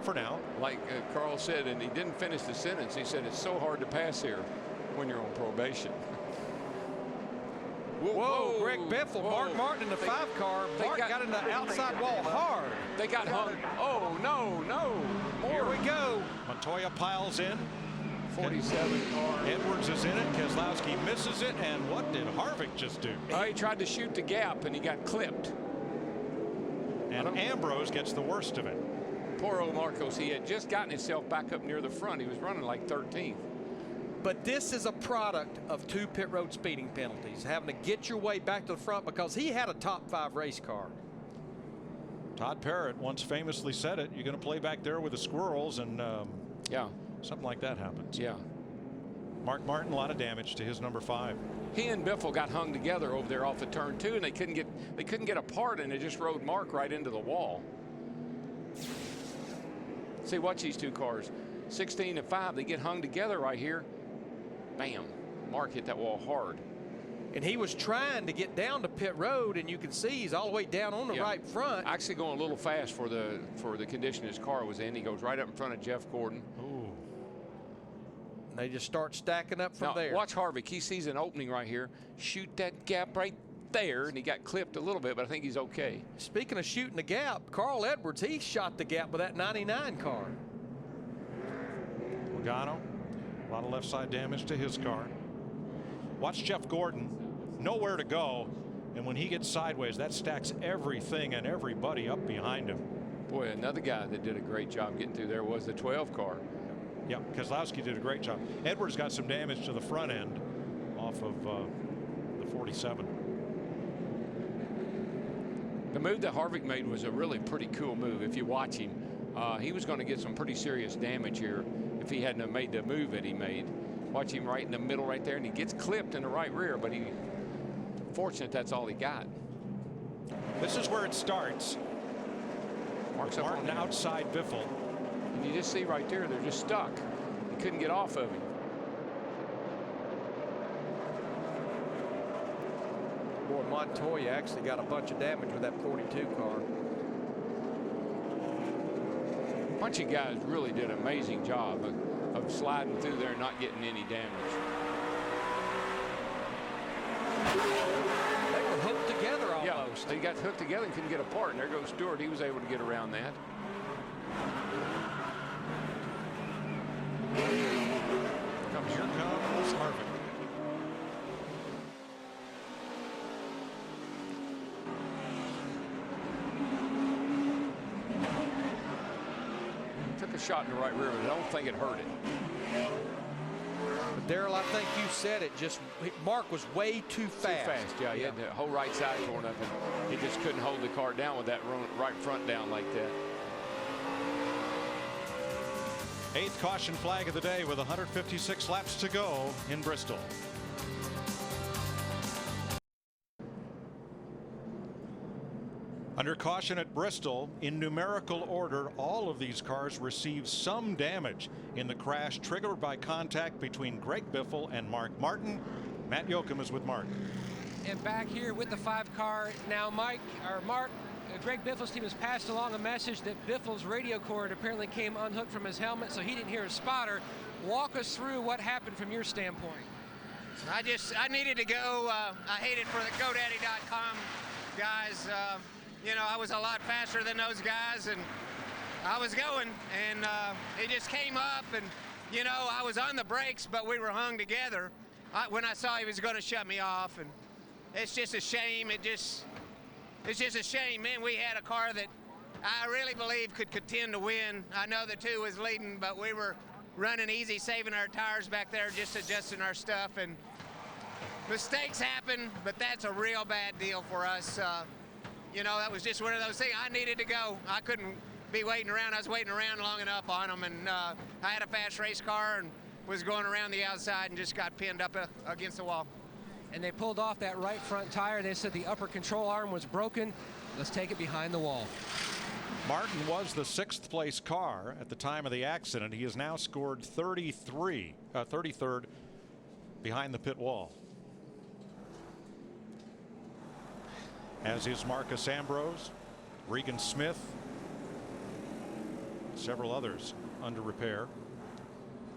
For now. Like Carl said, and he didn't finish the sentence. He said it's so hard to pass here when you're on probation. Whoa, Greg Biffle, Mark Martin in the 5 car. Mark got in the outside wall hard. They got hung. Oh, no. More. Here we go. Montoya piles in. 47 car. Edwards is in it. Keselowski misses it. And what did Harvick just do? He tried to shoot the gap and he got clipped. And Ambrose gets the worst of it. Poor old Marcos. He had just gotten himself back up near the front. He was running like 13th. But this is a product of 2 pit road speeding penalties, having to get your way back to the front because he had a top 5 race car. Todd Parrott once famously said it, you're going to play back there with the squirrels, and yeah, something like that happens. Yeah. Mark Martin, a lot of damage to his #5. He and Biffle got hung together over there off of turn 2, and they couldn't get apart, and it just rode Mark right into the wall. See, watch these 2 cars. 16 and 5, they get hung together right here. Bam. Mark hit that wall hard. And he was trying to get down to pit road, and you can see he's all the way down on the right front. Actually going a little fast for the condition his car was in. He goes right up in front of Jeff Gordon. Ooh. And they just start stacking up from there. Watch Harvick. He sees an opening right here. Shoot that gap right there, and he got clipped a little bit, but I think he's okay. Speaking of shooting the gap, Carl Edwards, he shot the gap with that 99 car. Logano, a lot of left side damage to his car. Watch Jeff Gordon, nowhere to go, and when he gets sideways, that stacks everything and everybody up behind him. Boy, another guy that did a great job getting through there was the 12 car. Yeah, Keselowski did a great job. Edwards got some damage to the front end off of the 47. The move that Harvick made was a really pretty cool move. If you watch him, he was going to get some pretty serious damage here if he hadn't have made the move that he made. Watch him right in the middle right there, and he gets clipped in the right rear, but he fortunate that's all he got. This is where it starts. Mark's up Martin on outside Biffle. And you just see right there, they're just stuck. He couldn't get off of him. Boy, Montoya actually got a bunch of damage with that 42 car. A bunch of guys really did an amazing job of sliding through there and not getting any damage. They were hooked together almost. Yeah, they got hooked together and couldn't get apart. And there goes Stewart. He was able to get around that. Here comes Harvick. Took a shot in the right rear, but I don't think it hurt it. But Darrell, I think you said it. Just Mark was way too fast. Too fast, yeah. He had the whole right side torn up, and he just couldn't hold the car down with that right front down like that. 8th caution flag of the day with 156 laps to go in Bristol. Under caution at Bristol, in numerical order, all of these cars received some damage in the crash triggered by contact between Greg Biffle and Mark Martin. Matt Yoakum is with Mark. And back here with the 5 car now, Mark, Greg Biffle's team has passed along a message that Biffle's radio cord apparently came unhooked from his helmet, so he didn't hear a spotter. Walk us through what happened from your standpoint. I needed to go. I hate it for the GoDaddy.com guys. You know, I was a lot faster than those guys, and I was going, and it just came up, and, you know, I was on the brakes, but we were hung together when I saw he was going to shut me off, and it's just a shame. It's just a shame, man. We had a car that I really believe could contend to win. I know the 2 was leading, but we were running easy, saving our tires back there, just adjusting our stuff, and mistakes happen, but that's a real bad deal for us. You know, that was just one of those things. I needed to go. I couldn't be waiting around. I was waiting around long enough on them, and I had a fast race car and was going around the outside and just got pinned up against the wall. And they pulled off that right front tire. They said the upper control arm was broken. Let's take it behind the wall. Martin was the 6th place car at the time of the accident. He has now scored 33rd behind the pit wall. As is Marcus Ambrose, Regan Smith, several others under repair.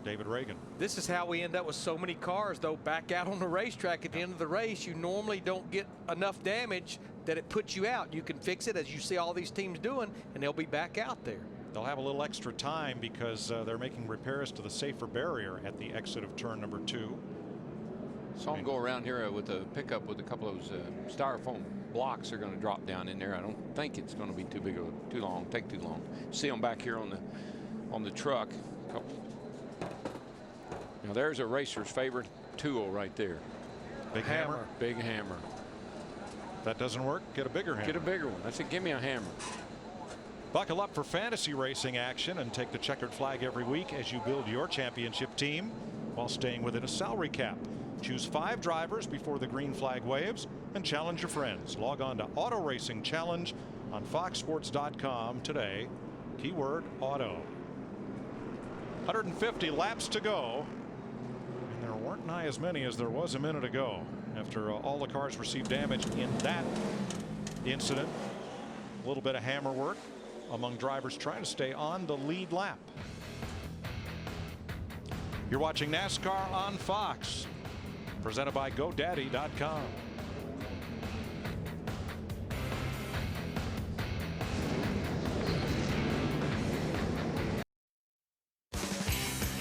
David Reagan. This is how we end up with so many cars, though, back out on the racetrack at the end of the race. You normally don't get enough damage that it puts you out. You can fix it, as you see all these teams doing, and they'll be back out there. They'll have a little extra time because they're making repairs to the safer barrier at the exit of turn number 2. Saw him go around here with a pickup with a couple of those styrofoam blocks. Are going to drop down in there. I don't think it's going to be too long. Take too long. See them back here on the truck. Now there's a racer's favorite tool right there. Big hammer. Big hammer. If that doesn't work, get a bigger hammer. Get a bigger one. I said, give me a hammer. Buckle up for fantasy racing action and take the checkered flag every week as you build your championship team while staying within a salary cap. Choose 5 drivers before the green flag waves and challenge your friends. Log on to Auto Racing Challenge on foxsports.com today. Keyword auto. 150 laps to go. And there weren't nigh as many as there was a minute ago after all the cars received damage in that incident. A little bit of hammer work among drivers trying to stay on the lead lap. You're watching NASCAR on Fox, presented by GoDaddy.com.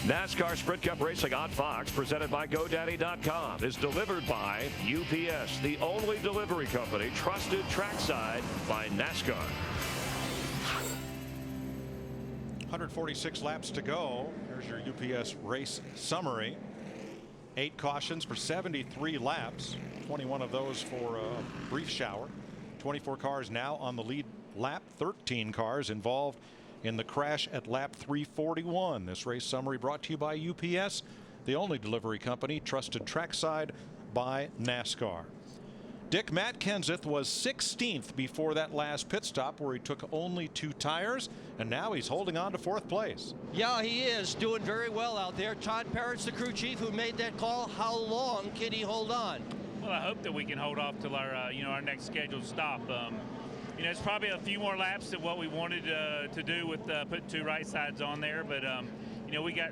NASCAR Sprint Cup Racing on Fox, presented by GoDaddy.com, is delivered by UPS, the only delivery company trusted trackside by NASCAR. 146 laps to go. There's your UPS race summary. 8 cautions for 73 laps. 21 of those for a brief shower. 24 cars now on the lead lap. 13 cars involved in the crash at lap 341. This race summary brought to you by UPS, the only delivery company trusted trackside by NASCAR. Dick Matt Kenseth was 16th before that last pit stop where he took only 2 tires, and now he's holding on to 4th place. Yeah, he is doing very well out there. Todd Parrott's the crew chief who made that call. How long can he hold on? Well, I hope that we can hold off till our our next scheduled stop. It's probably a few more laps than what we wanted to do with putting 2 right sides on there, but we got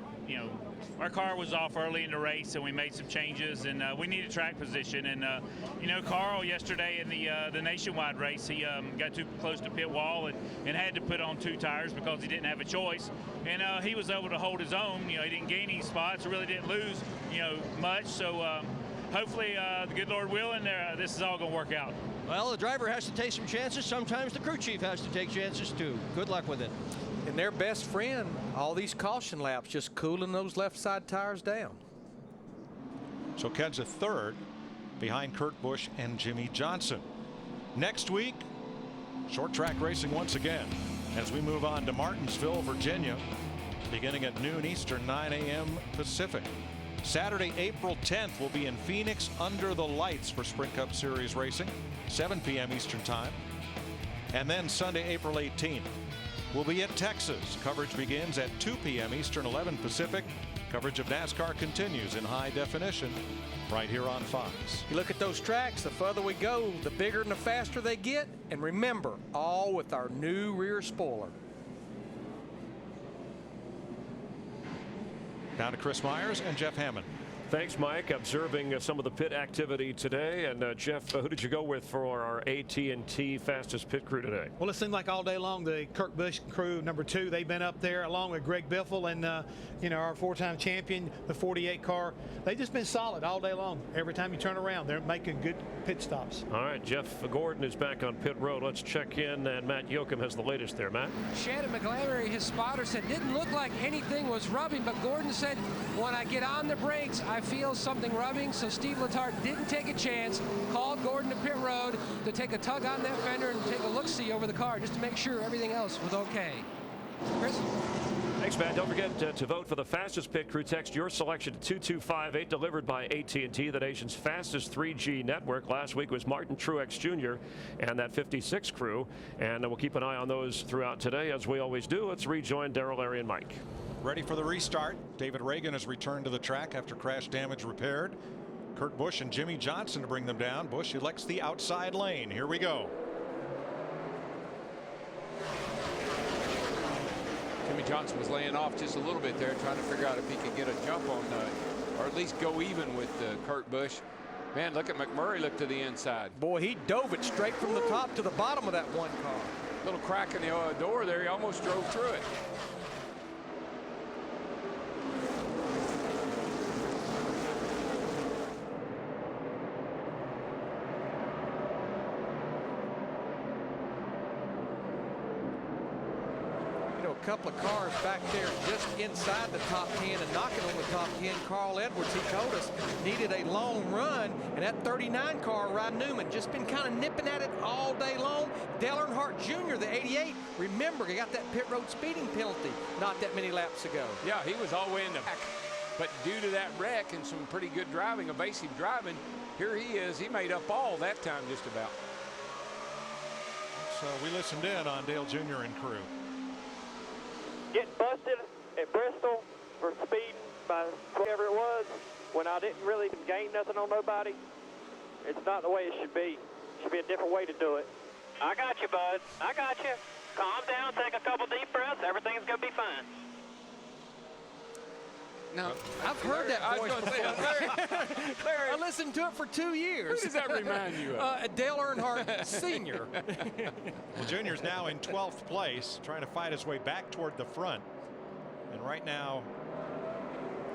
our car was off early in the race, and we made some changes, and we needed track position. And Carl yesterday in the nationwide race, he got too close to pit wall and had to put on 2 tires because he didn't have a choice. And he was able to hold his own. He didn't gain any spots, really didn't lose much. So hopefully the good Lord willing, this is all going to work out. Well, the driver has to take some chances. Sometimes the crew chief has to take chances too. Good luck with it. And their best friend, all these caution laps, just cooling those left side tires down. So Kenseth 3rd behind Kurt Busch and Jimmy Johnson. Next week, short track racing once again as we move on to Martinsville, Virginia, beginning at noon Eastern, 9 a.m. Pacific. Saturday, April 10th, will be in Phoenix under the lights for Sprint Cup Series racing, 7 p.m. Eastern Time. And then Sunday, April 18th, we'll be at Texas. Coverage begins at 2 p.m. Eastern, 11 Pacific. Coverage of NASCAR continues in high definition right here on Fox. You look at those tracks, the further we go, the bigger and the faster they get. And remember, all with our new rear spoiler. Down to Chris Myers and Jeff Hammond. Thanks, Mike. Observing some of the pit activity today. And Jeff, who did you go with for our AT&T fastest pit crew today? Well, it seemed like all day long the Kurt Busch crew, number 2, they've been up there along with Greg Biffle and our 4-time champion, the 48 car. They've just been solid all day long. Every time you turn around, they're making good pit stops. All right, Jeff Gordon is back on pit road. Let's check in, and Matt Yoakum has the latest there. Matt? Shannon McGlamery, his spotter, said didn't look like anything was rubbing, but Gordon said when I get on the brakes, I feel something rubbing. So Steve Letarte didn't take a chance, called Gordon to pit road to take a tug on that fender and take a look-see over the car just to make sure everything else was okay. Chris? Thanks, Matt. Don't forget to vote for the fastest pit crew. Text your selection to 2258, delivered by AT&T, the nation's fastest 3G network. Last week was Martin Truex Jr. and that 56 crew, and we'll keep an eye on those throughout today, as we always do. Let's rejoin Darrell, Larry, and Mike. Ready for the restart. David Reagan has returned to the track after crash damage repaired. Kurt Busch and Jimmy Johnson to bring them down. Busch elects the outside lane. Here we go. Jimmy Johnson was laying off just a little bit there, trying to figure out if he could get a jump on, or at least go even with Kurt Busch. Man, look at McMurray, look to the inside. Boy, he dove it straight from the top to the bottom of that one car. Little crack in the door there, he almost drove through it. A couple of cars back there just inside the top 10 and knocking on the top 10. Carl Edwards, he told us, needed a long run, and that 39 car, Ryan Newman, just been kind of nipping at it all day long. Dale Earnhardt Jr., the 88, remember, he got that pit road speeding penalty not that many laps ago. Yeah, he was all the way in the back, but due to that wreck and some pretty good driving, evasive driving, here he is. He made up all that time just about. So we listened in on Dale Jr. and crew. Getting busted at Bristol for speeding by whatever it was when I didn't really gain nothing on nobody. It's not the way it should be. It should be a different way to do it. I got you, bud. I got you. Calm down, take a couple deep breaths. Everything's going to be fine. No, I've heard that voice before. Larry, I listened to it for 2 years. Who does that remind you of? Dale Earnhardt Sr. Well, Junior's now in 12th place, trying to fight his way back toward the front. And right now,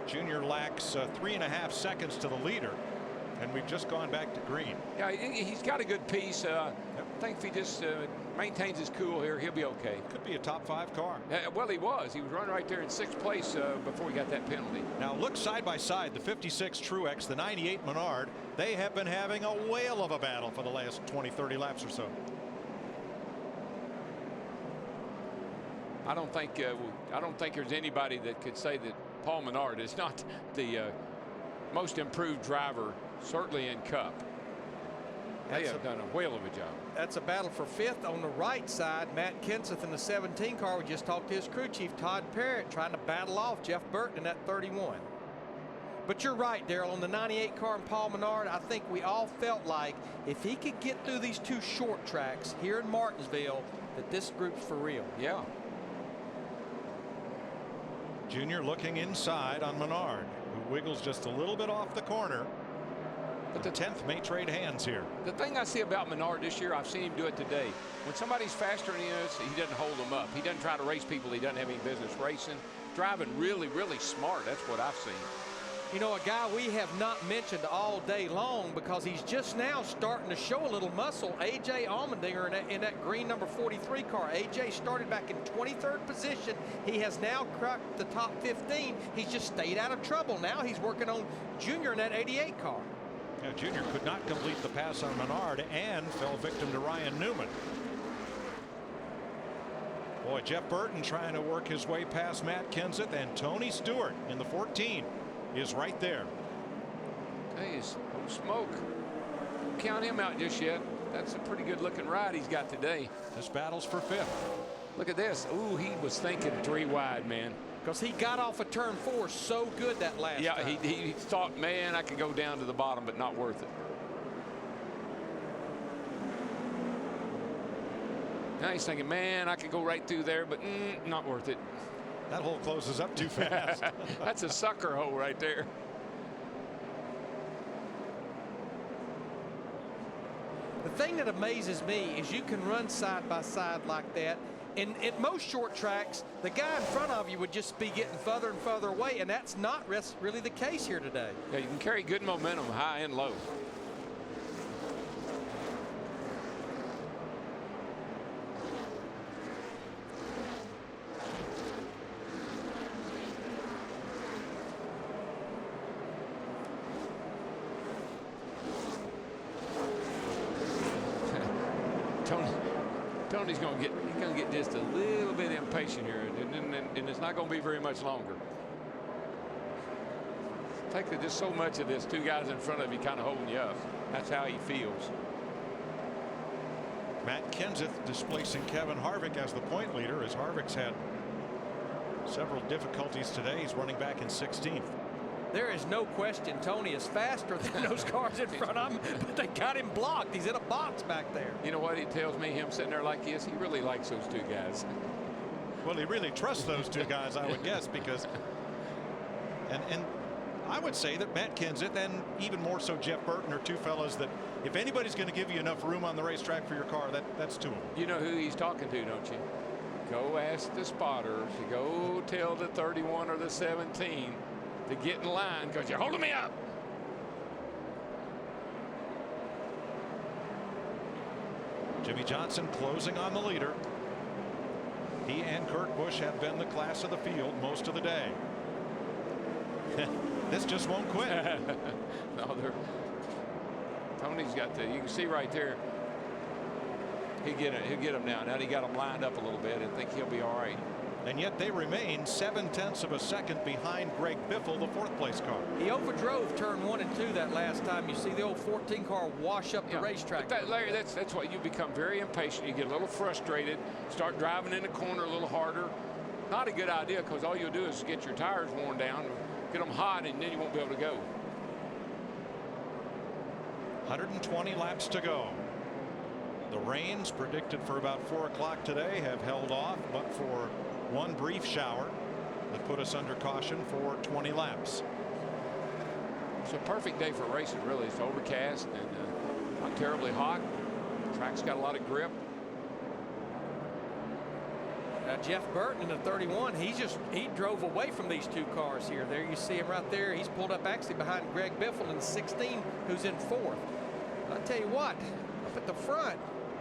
Junior lacks 3.5 seconds to the leader. And we've just gone back to green. Yeah, he's got a good piece. I think if he just maintains his cool here, he'll be okay. Could be a top 5 car. Well, he was. He was running right there in 6th place before he got that penalty. Now look side by side, the 56 Truex, the 98 Menard. They have been having a whale of a battle for the last 20-30 laps or so. I don't think there's anybody that could say that Paul Menard is not the most improved driver, certainly in Cup. They have done a whale of a job. That's a battle for 5th on the right side. Matt Kenseth in the 17 car. We just talked to his crew chief, Todd Parrott, trying to battle off Jeff Burton in that 31. But you're right, Darrell, on the 98 car and Paul Menard, I think we all felt like if he could get through these 2 short tracks here in Martinsville, that this group's for real. Yeah. Junior looking inside on Menard, who wiggles just a little bit off the corner. But the 10th may trade hands here. The thing I see about Menard this year, I've seen him do it today. When somebody's faster than he is, he doesn't hold them up. He doesn't try to race people he doesn't have any business racing. Driving really, really smart. That's what I've seen. You know, a guy we have not mentioned all day long because he's just now starting to show a little muscle, A.J. Allmendinger in that green number 43 car. A.J. started back in 23rd position. He has now cracked the top 15. He's just stayed out of trouble. Now he's working on Junior in that 88 car. Now, Junior could not complete the pass on Menard and fell victim to Ryan Newman. Boy, Jeff Burton trying to work his way past Matt Kenseth, and Tony Stewart in the 14 is right there. Hey, it's no smoke. Don't count him out just yet. That's a pretty good looking ride he's got today. This battle's for 5th. Look at this. Ooh, he was thinking 3 wide, man. Because he got off of turn 4 so good that last time. Yeah, he thought, man, I could go down to the bottom, but not worth it. Now he's thinking, man, I could go right through there, but not worth it. That hole closes up too fast. That's a sucker hole right there. The thing that amazes me is you can run side by side like that. And at most short tracks, the guy in front of you would just be getting further and further away, and that's not really the case here today. Yeah, you can carry good momentum high and low. Tony's going to get just a little bit impatient here, and it's not going to be very much longer. Take just so much of this, 2 guys in front of you kind of holding you up. That's how he feels. Matt Kenseth displacing Kevin Harvick as the point leader, as Harvick's had several difficulties today. He's running back in 16th. There is no question Tony is faster than those cars in front of him, but they got him blocked. He's in a box back there. You know what he tells me, him sitting there like this, he really likes those 2 guys. Well, he really trusts those 2 guys, I would guess, because and I would say that Matt Kenseth and even more so Jeff Burton are 2 fellas that if anybody's going to give you enough room on the racetrack for your car, that's 2 of them. You know who he's talking to, don't you? Go ask the spotters. Go tell the 31 or the 17 to get in line because you're holding me up. Jimmy Johnson closing on the leader. He and Kurt Busch have been the class of the field most of the day. This just won't quit. No, Tony's got you can see right there. He'll get him now. Now he got him lined up a little bit and think he'll be all right. And yet they remain 0.7 of a second behind Greg Biffle, the 4th place car. He overdrove turn 1 and 2 that last time. You see the old 14 car wash up the racetrack. But Larry, that's why you become very impatient. You get a little frustrated, start driving in the corner a little harder. Not a good idea, because all you'll do is get your tires worn down, get them hot, and then you won't be able to go. 120 laps to go. The rains predicted for about 4 o'clock today have held off, but for one brief shower that put us under caution for 20 laps. It's a perfect day for racing, really. It's overcast and not terribly hot. The track's got a lot of grip. Jeff Burton in the 31, he drove away from these 2 cars here. There you see him right there. He's pulled up actually behind Greg Biffle in the 16, who's in 4th. I'll tell you what, up at the front,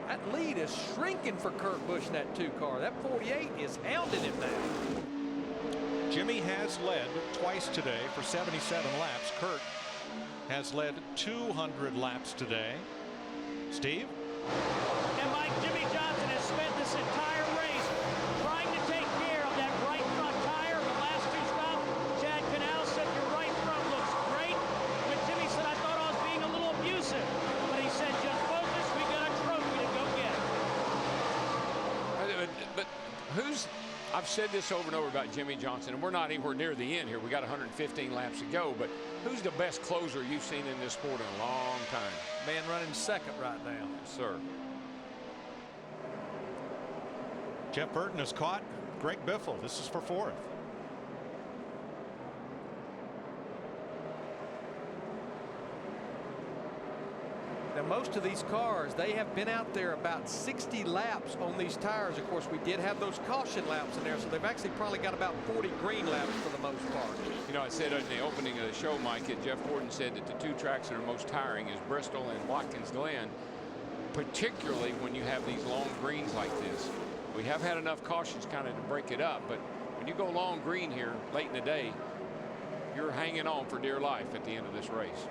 that lead is shrinking for Kurt Busch in that 2 car. That 48 is hounding him now. Jimmy has led twice today for 77 laps. Kurt has led 200 laps today. Steve? And Mike, Jimmy Johnson has spent this entire race trying to take care of that right front tire. The last 2 stops, Chad Canal said your right front looks great. But Jimmy said, I thought I was being a little abusive. But he said, just focus, we got a trophy to go get. But I've said this over and over about Jimmy Johnson, and we're not anywhere near the end here. We got 115 laps to go, but who's the best closer you've seen in this sport in a long time? Man running 2nd right now. Yes, sir. Jeff Burton has caught Greg Biffle. This is for 4th. Now, most of these cars, they have been out there about 60 laps on these tires. Of course, we did have those caution laps in there, so they've actually probably got about 40 green laps for the most part. You know, I said in the opening of the show, Mike, that Jeff Gordon said that the 2 tracks that are most tiring is Bristol and Watkins Glen, particularly when you have these long greens like this. We have had enough cautions kind of to break it up, but when you go long green here late in the day, you're hanging on for dear life at the end of this race.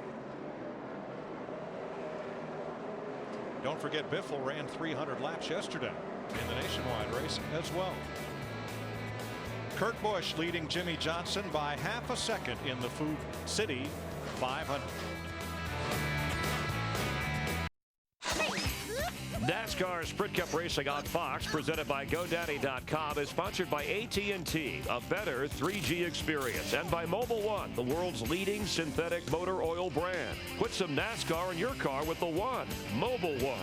Don't forget Biffle ran 300 laps yesterday in the nationwide race as well. Kurt Busch leading Jimmy Johnson by half a second in the Food City 500. NASCAR Sprint Cup racing on Fox, presented by GoDaddy.com, is sponsored by AT&T, a better 3G experience, and by Mobil 1, the world's leading synthetic motor oil brand. Put some NASCAR in your car with the One, Mobil 1.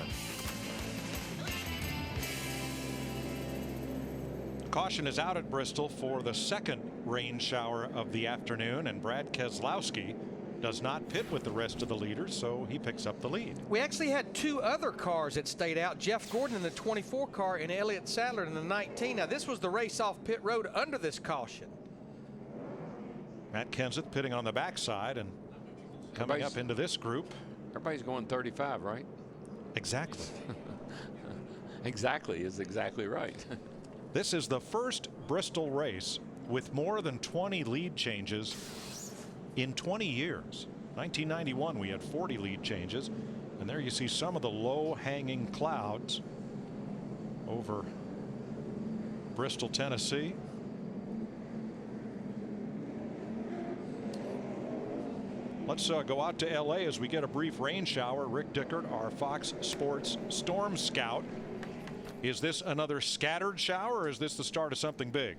Caution is out at Bristol for the 2nd rain shower of the afternoon, and Brad Keselowski does not pit with the rest of the leaders, so he picks up the lead. We actually had two other cars that stayed out. Jeff Gordon in the 24 car and Elliott Sadler in the 19. Now, this was the race off pit road under this caution. Matt Kenseth pitting on the backside and coming up into this group. Everybody's going 35, right? Exactly. Exactly is exactly right. This is the first Bristol race with more than 20 lead changes in 20 years. 1991 we had 40 lead changes, and there you see some of the low-hanging clouds over Bristol, Tennessee. Let's go out to LA as we get a brief rain shower. Rick Dickert, our Fox Sports storm scout. Is this another scattered shower, or is this the start of something big?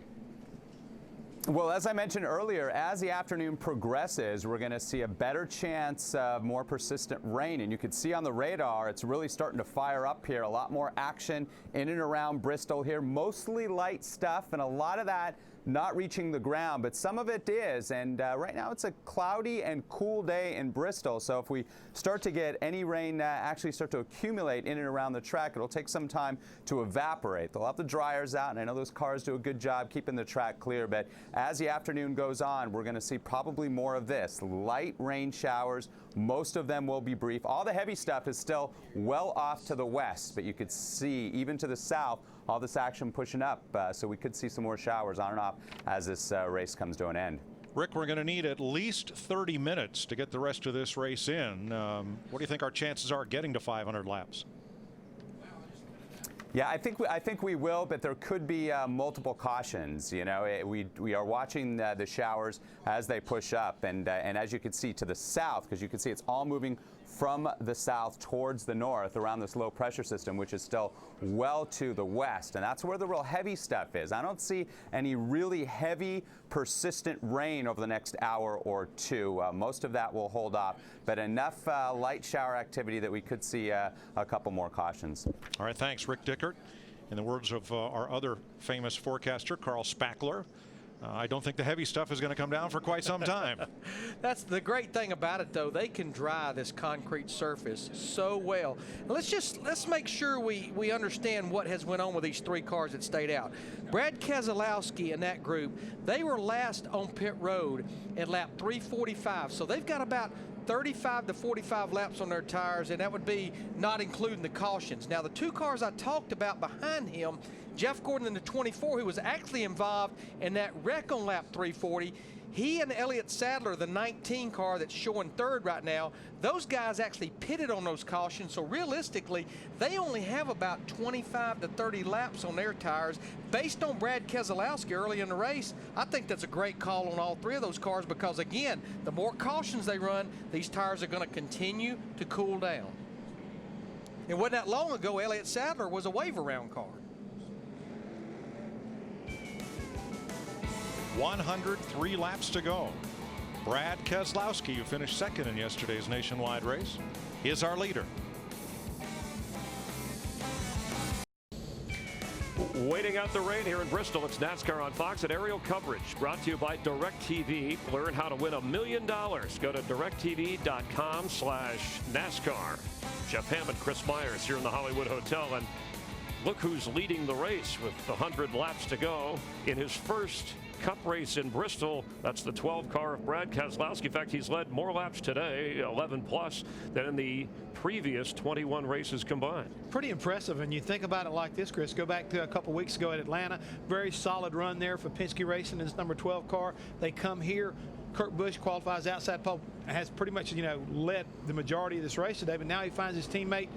Well, as I mentioned earlier, as the afternoon progresses, we're going to see a better chance of more persistent rain. And you can see on the radar, it's really starting to fire up here. A lot more action in and around Bristol here, mostly light stuff, and a lot of that not reaching the ground, but some of it is. And right now it's a cloudy and cool day in Bristol. So if we start to get any rain actually start to accumulate in and around the track, it'll take some time to evaporate. They'll have the dryers out, and I know those cars do a good job keeping the track clear. But as the afternoon goes on, we're going to see probably more of this. Light rain showers. Most of them will be brief. All the heavy stuff is still well off to the west, but you could see even to the south all this action pushing up, so we could see some more showers on and off as this race comes to an end. Rick, we're going to need at least 30 minutes to get the rest of this race in. What do you think our chances are getting to 500 laps? Yeah, I think we will, but there could be multiple cautions. You know, we are watching the showers as they push up, and as you can see to the south, because you can see it's all moving from the south towards the north around this low pressure system, which is still well to the west, and that's where the real heavy stuff is. I don't see any really heavy persistent rain over the next hour or two. Most of that will hold off, but enough light shower activity that we could see a couple more cautions. All right, thanks, Rick Dickert. In the words of our other famous forecaster, Carl Spackler, I don't think the heavy stuff is going to come down for quite some time. That's the great thing about it, though. They can dry this concrete surface so well. Let's make sure we understand what has went on with these three cars that stayed out. Brad Keselowski and that group, they were last on pit road at lap 345, so they've got about 35 to 45 laps on their tires, and that would be not including the cautions. Now, the two cars I talked about behind him, Jeff Gordon in the 24, who was actually involved in that wreck on lap 340, he and Elliott Sadler, the 19 car that's showing third right now, those guys actually pitted on those cautions. So realistically, they only have about 25 to 30 laps on their tires. Based on Brad Keselowski early in the race, I think that's a great call on all three of those cars because, again, the more cautions they run, these tires are going to continue to cool down. It wasn't that long ago Elliott Sadler was a wave-around car. 103 laps to go. Brad Keselowski, who finished second in yesterday's nationwide race, is our leader. Waiting out the rain here in Bristol, it's NASCAR on Fox and aerial coverage brought to you by DirecTV. Learn how to win $1 million. Go to directv.com/NASCAR. Jeff Hammond, Chris Myers here in the Hollywood Hotel, and look who's leading the race with 100 laps to go in his first Cup race in Bristol. That's the 12 car of Brad Keselowski. In fact, he's led more laps today, 11 plus, than in the previous 21 races combined. Pretty impressive. And you think about it like this, Chris. Go back to a couple weeks ago at Atlanta. Very solid run there for Penske Racing in his number 12 car. They come here. Kurt Busch qualifies outside pole, has pretty much, led the majority of this race today. But now he finds his teammate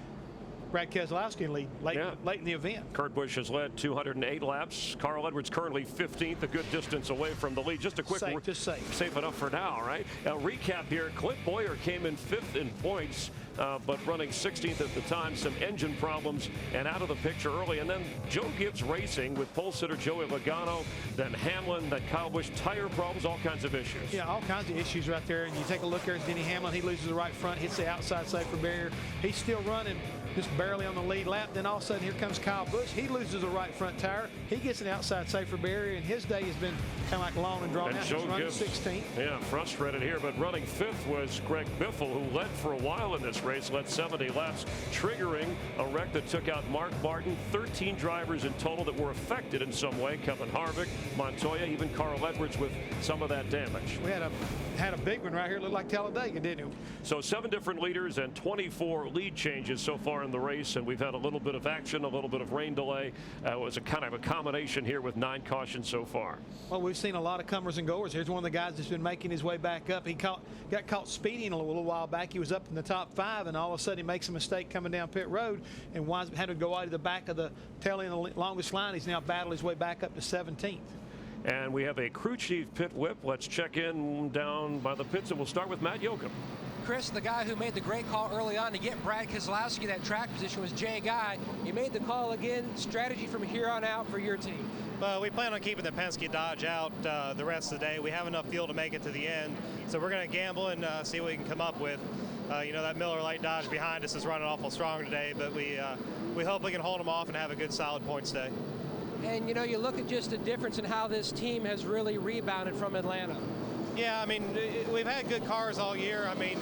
Brad Keselowski in lead late in the event. Kurt Busch has led 208 laps. Carl Edwards currently 15th, a good distance away from the lead. Just a quick safe enough for now, right? A recap here. Clint Boyer came in 5th in points, but running 16th at the time. Some engine problems and out of the picture early. And then Joe Gibbs Racing with pole sitter Joey Logano, then Hamlin, then Kyle Busch, tire problems, all kinds of issues. Yeah, all kinds of issues right there. And you take a look there at Denny Hamlin. He loses the right front, hits the outside safer barrier. He's still running just barely on the lead lap. Then all of a sudden, here comes Kyle Busch. He loses the right front tire. He gets an outside safer barrier, and his day has been kind of like long and drawn out. He's running 16th. Yeah, frustrated here, but running 5th was Greg Biffle, who led for a while in this race, led 70 laps, triggering a wreck that took out Mark Martin. 13 drivers in total that were affected in some way. Kevin Harvick, Montoya, even Carl Edwards with some of that damage. We had a big one right here. It looked like Talladega, didn't it? So 7 different leaders and 24 lead changes so far in the race, and we've had a little bit of action, a little bit of rain delay. It was a kind of a combination here with 9 cautions so far. Well, we've seen a lot of comers and goers. Here's one of the guys that's been making his way back up. He got caught speeding a little while back. He was up in the top 5, and all of a sudden he makes a mistake coming down pit road and had to go out to the back of the tail end of the longest line. He's now battled his way back up to 17th. And we have a crew chief pit whip. Let's check in down by the pits, and we'll start with Matt Yoakum. Chris, the guy who made the great call early on to get Brad Keselowski that track position was Jay Guy. He made the call again. Strategy from here on out for your team. We plan on keeping the Penske Dodge out the rest of the day. We have enough fuel to make it to the end, so we're going to gamble and see what we can come up with. You know, that Miller Lite Dodge behind us is running awful strong today, but we hope we can hold them off and have a good solid points day. And you know, you look at just the difference in how this team has really rebounded from Atlanta. Yeah, I mean, we've had good cars all year. I mean,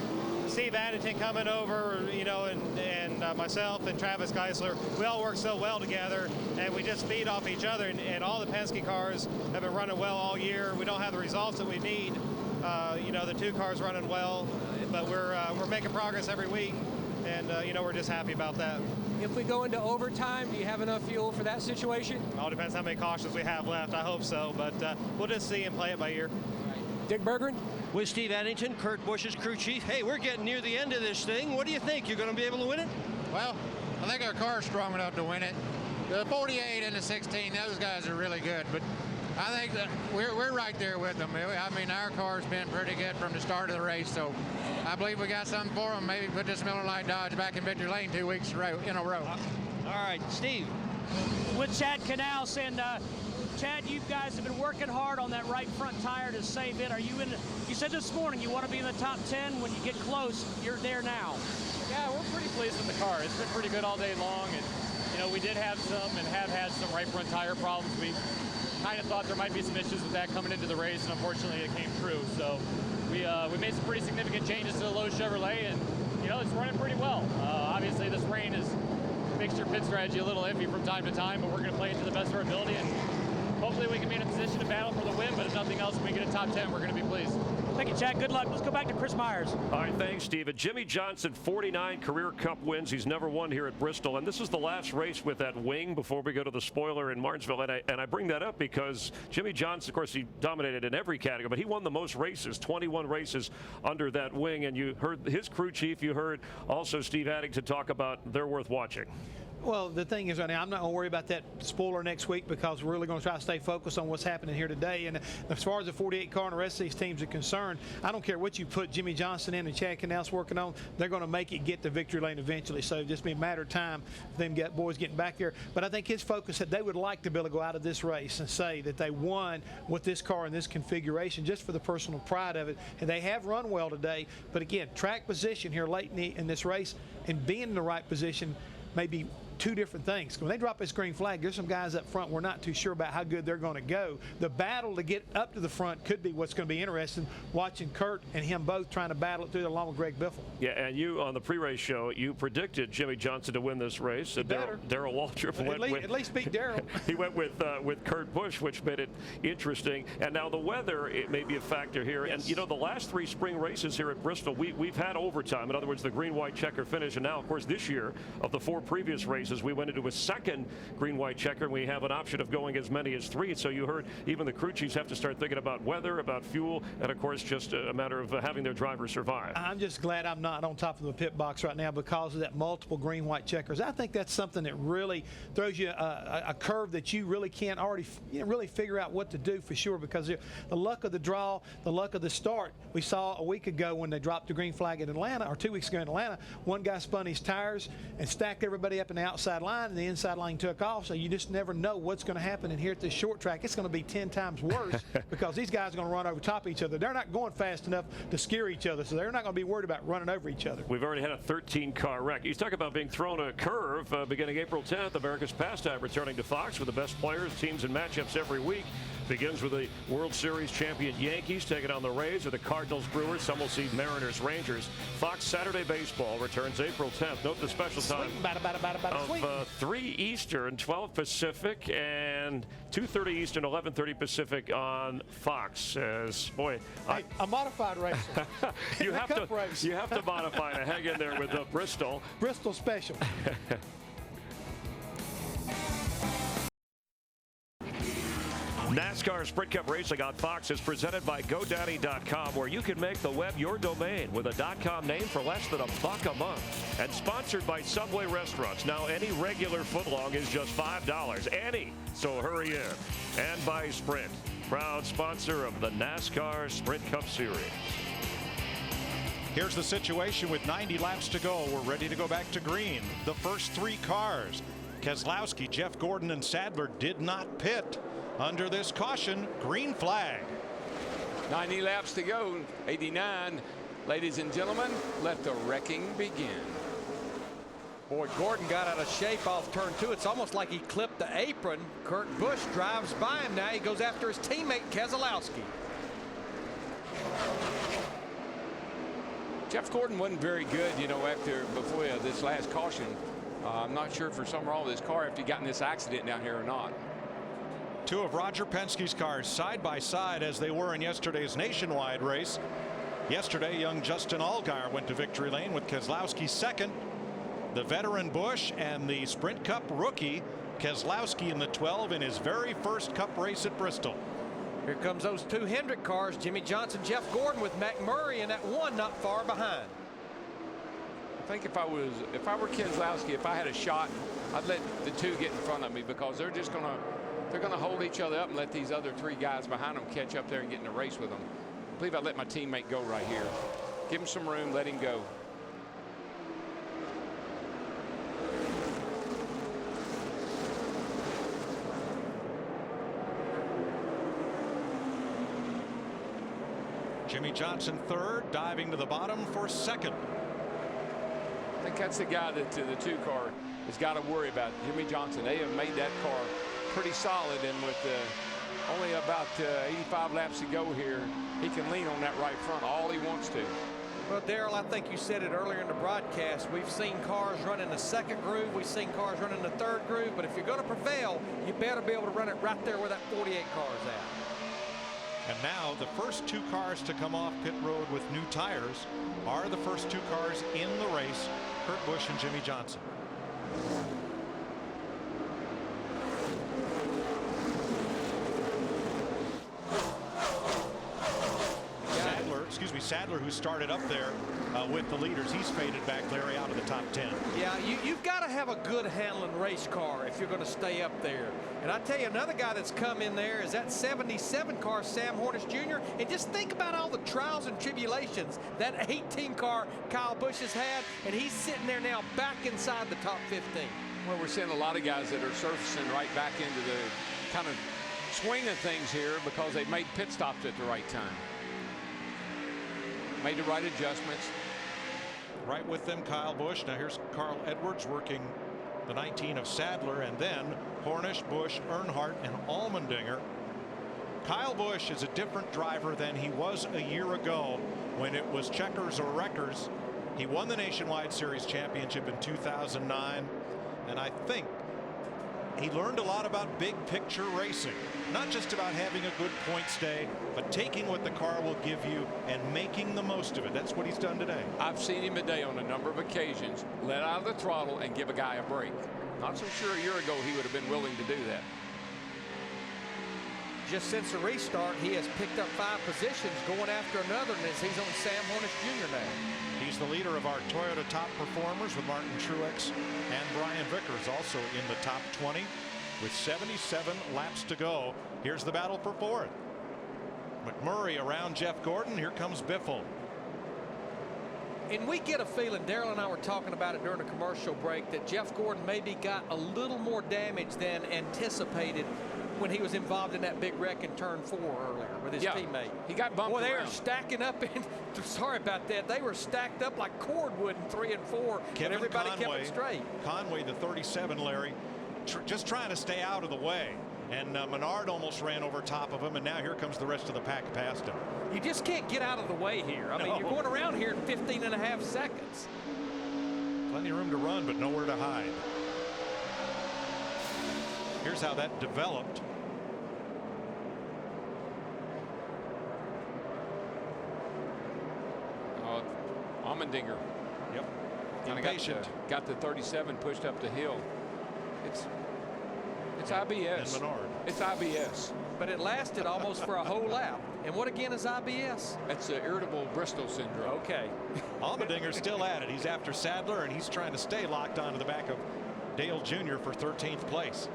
Steve Addington coming over, you know, and myself and Travis Geisler, we all work so well together, and we just feed off each other. And all the Penske cars have been running well all year. We don't have the results that we need. You know, the 2 cars running well, but we're making progress every week, and you know, we're just happy about that. If we go into overtime, do you have enough fuel for that situation? All depends how many cautions we have left. I hope so, but we'll just see and play it by ear. Dick Berggren? With Steve Addington, Kurt Busch's crew chief. Hey, we're getting near the end of this thing. What do you think? You're going to be able to win it? Well, I think our car's strong enough to win it. The 48 and the 16, those guys are really good, but I think that we're right there with them. I mean, our car's been pretty good from the start of the race, so I believe we got something for them. Maybe put this Miller Lite Dodge back in victory lane 2 weeks in a row. All right, Steve. With Chad Canals, and Chad, you guys have been working hard on that right front tire to save it. Are you in? You said this morning you want to be in the top 10. When you get close, you're there now. Yeah, we're pretty pleased with the car. It's been pretty good all day long, and you know, we did have some and have had some right front tire problems. We kind of thought there might be some issues with that coming into the race, and unfortunately it came true. So we made some pretty significant changes to the Lowe's Chevrolet, and you know, it's running pretty well. Obviously this rain makes your pit strategy a little iffy from time to time, but we're going to play it to the best of our ability, and hopefully we can be in a position to battle for the win. But if nothing else, when we get a top 10, we're going to be pleased. Thank you, Chad. Good luck. Let's go back to Chris Myers. All right, thanks, Steve. Jimmy Johnson, 49 career Cup wins. He's never won here at Bristol, and this is the last race with that wing before we go to the spoiler in Martinsville. And I bring that up because Jimmy Johnson, of course, he dominated in every category, but he won the most races, 21 races under that wing. And you heard his crew chief. You heard also Steve Addington talk about they're worth watching. Well, the thing is right now, I'm not going to worry about that spoiler next week because we're really going to try to stay focused on what's happening here today. And as far as the 48 car and the rest of these teams are concerned, I don't care what you put Jimmy Johnson in and Chad Canals working on, they're going to make it get to victory lane eventually. So just be a matter of time for them boys getting back there. But I think his focus that they would like to be able to go out of this race and say that they won with this car in this configuration just for the personal pride of it. And they have run well today. But again, track position here late in this race and being in the right position may be two different things. When they drop this green flag, there's some guys up front we're not too sure about how good they're going to go. The battle to get up to the front could be what's going to be interesting, watching Kurt and him both trying to battle it through there along with Greg Biffle. Yeah, and you on the pre-race show, you predicted Jimmy Johnson to win this race. Darrell Waltrip went at least beat Darrell. He went with Kurt Busch, which made it interesting. And now the weather, it may be a factor here. Yes. And you know, the last 3 spring races here at Bristol, we've had overtime. In other words, the green-white checker finish. And now, of course, this year, of the 4 previous races, we went into a second green-white checker, and we have an option of going as many as 3. So you heard even the crew chiefs have to start thinking about weather, about fuel, and of course just a matter of having their drivers survive. I'm just glad I'm not on top of the pit box right now because of that multiple green-white checkers. I think that's something that really throws you a curve that you really can't already really figure out what to do for sure, because the luck of the draw, the luck of the start. We saw a week ago when they dropped the green flag in Atlanta, or 2 weeks ago in Atlanta, one guy spun his tires and stacked everybody up in the outside outside line, and the inside line took off. So you just never know what's going to happen. And here at this short track, it's going to be 10 times worse because these guys are going to run over top of each other. They're not going fast enough to scare each other, so they're not going to be worried about running over each other. We've already had a 13-car wreck. You talk about being thrown a curve. Beginning April 10th, America's Pastime returning to Fox with the best players, teams, and matchups every week. Begins with the World Series champion Yankees taking on the Rays or the Cardinals Brewers. Some will see Mariners Rangers. Fox Saturday Baseball returns April 10th. Note the special time of 3 Eastern, 12 Pacific, and 2:30 Eastern, 11:30 Pacific on Fox. As boy, hey, a modified racer. you have to modify to hang in there with Bristol. Bristol special. NASCAR Sprint Cup Racing on Fox is presented by GoDaddy.com, where you can make the web your domain with a .com name for less than $1 a month. And sponsored by Subway Restaurants. Now any regular footlong is just $5. Any, so hurry in. And by Sprint, proud sponsor of the NASCAR Sprint Cup Series. Here's the situation with 90 laps to go. We're ready to go back to green. The first 3 cars, Keselowski, Jeff Gordon, and Sadler, did not pit. Under this caution, green flag. 90 laps to go, 89. Ladies and gentlemen, let the wrecking begin. Boy, Gordon got out of shape off turn 2. It's almost like he clipped the apron. Kurt Busch drives by him now. He goes after his teammate Keselowski. Jeff Gordon wasn't very good, before this last caution. I'm not sure if for some wrong with his car after he got in this accident down here or not. 2 of Roger Penske's cars side by side as they were in yesterday's nationwide race. Yesterday, young Justin Allgaier went to victory lane with Keselowski second. The veteran Busch and the Sprint Cup rookie Keselowski in the 12 in his very first Cup race at Bristol. Here comes those 2 Hendrick cars, Jimmy Johnson, Jeff Gordon with McMurray in that one not far behind. I think if I were Keselowski, if I had a shot, I'd let the 2 get in front of me because they're just they're going to hold each other up and let these other 3 guys behind them catch up there and get in a race with them. I believe I'd let my teammate go right here. Give him some room, let him go. Jimmy Johnson third, diving to the bottom for second. I think that's the guy that the 2 car has got to worry about. Jimmy Johnson. They have made that car pretty solid, and with only about 85 laps to go here, he can lean on that right front all he wants to. Well, Darrell, I think you said it earlier in the broadcast. We've seen cars run in the 2nd groove. We've seen cars run in the 3rd groove. But if you're going to prevail, you better be able to run it right there where that 48 car is at. And now the first 2 cars to come off pit road with new tires are the first 2 cars in the race, Kurt Busch and Jimmy Johnson. Sadler, who started up there with the leaders, he's faded back, Larry, out of the top 10. Yeah, you've got to have a good handling race car if you're going to stay up there. And I tell you, another guy that's come in there is that 77 car, Sam Hornish Jr. And just think about all the trials and tribulations that 18 car Kyle Busch has had, and he's sitting there now back inside the top 15. Well, we're seeing a lot of guys that are surfacing right back into the kind of swing of things here because they've made pit stops at the right time. Made the right adjustments. Right with them, Kyle Busch. Now here's Carl Edwards working the 19 of Sadler, and then Hornish, Busch, Earnhardt, and Allmendinger. Kyle Busch is a different driver than he was a year ago when it was checkers or wreckers. He won the Nationwide Series championship in 2009, and I think he learned a lot about big picture racing. Not just about having a good points day, but taking what the car will give you and making the most of it. That's what he's done today. I've seen him today on a number of occasions let out of the throttle and give a guy a break. Not so sure a year ago he would have been willing to do that. Just since the restart, he has picked up 5 positions going after another, and he's on Sam Hornish Jr. now. He's the leader of our Toyota top performers with Martin Truex and Brian Vickers also in the top 20 with 77 laps to go. Here's the battle for 4th. McMurray around Jeff Gordon. Here comes Biffle. And we get a feeling, Darrell and I were talking about it during a commercial break, that Jeff Gordon maybe got a little more damage than anticipated when he was involved in that big wreck in turn 4 earlier with his teammate. He got bumped Boy, they around. were stacking up, and sorry about that. They were stacked up like cordwood in 3 and 4, and everybody kept it straight. Conway, the 37, Larry, just trying to stay out of the way. And Menard almost ran over top of him, and now here comes the rest of the pack past him. You just can't get out of the way here. I mean, you're going around here in 15.5 seconds. Plenty of room to run, but nowhere to hide. Here's how that developed. Allmendinger. Yep. Impatient. Got the 37 pushed up the hill. It's IBS. And Menard. It's IBS. But it lasted almost for a whole lap. And what again is IBS? That's irritable Bristol syndrome. Okay. Allmendinger's still at it. He's after Sadler, and he's trying to stay locked onto the back of Dale Jr. for 13th place.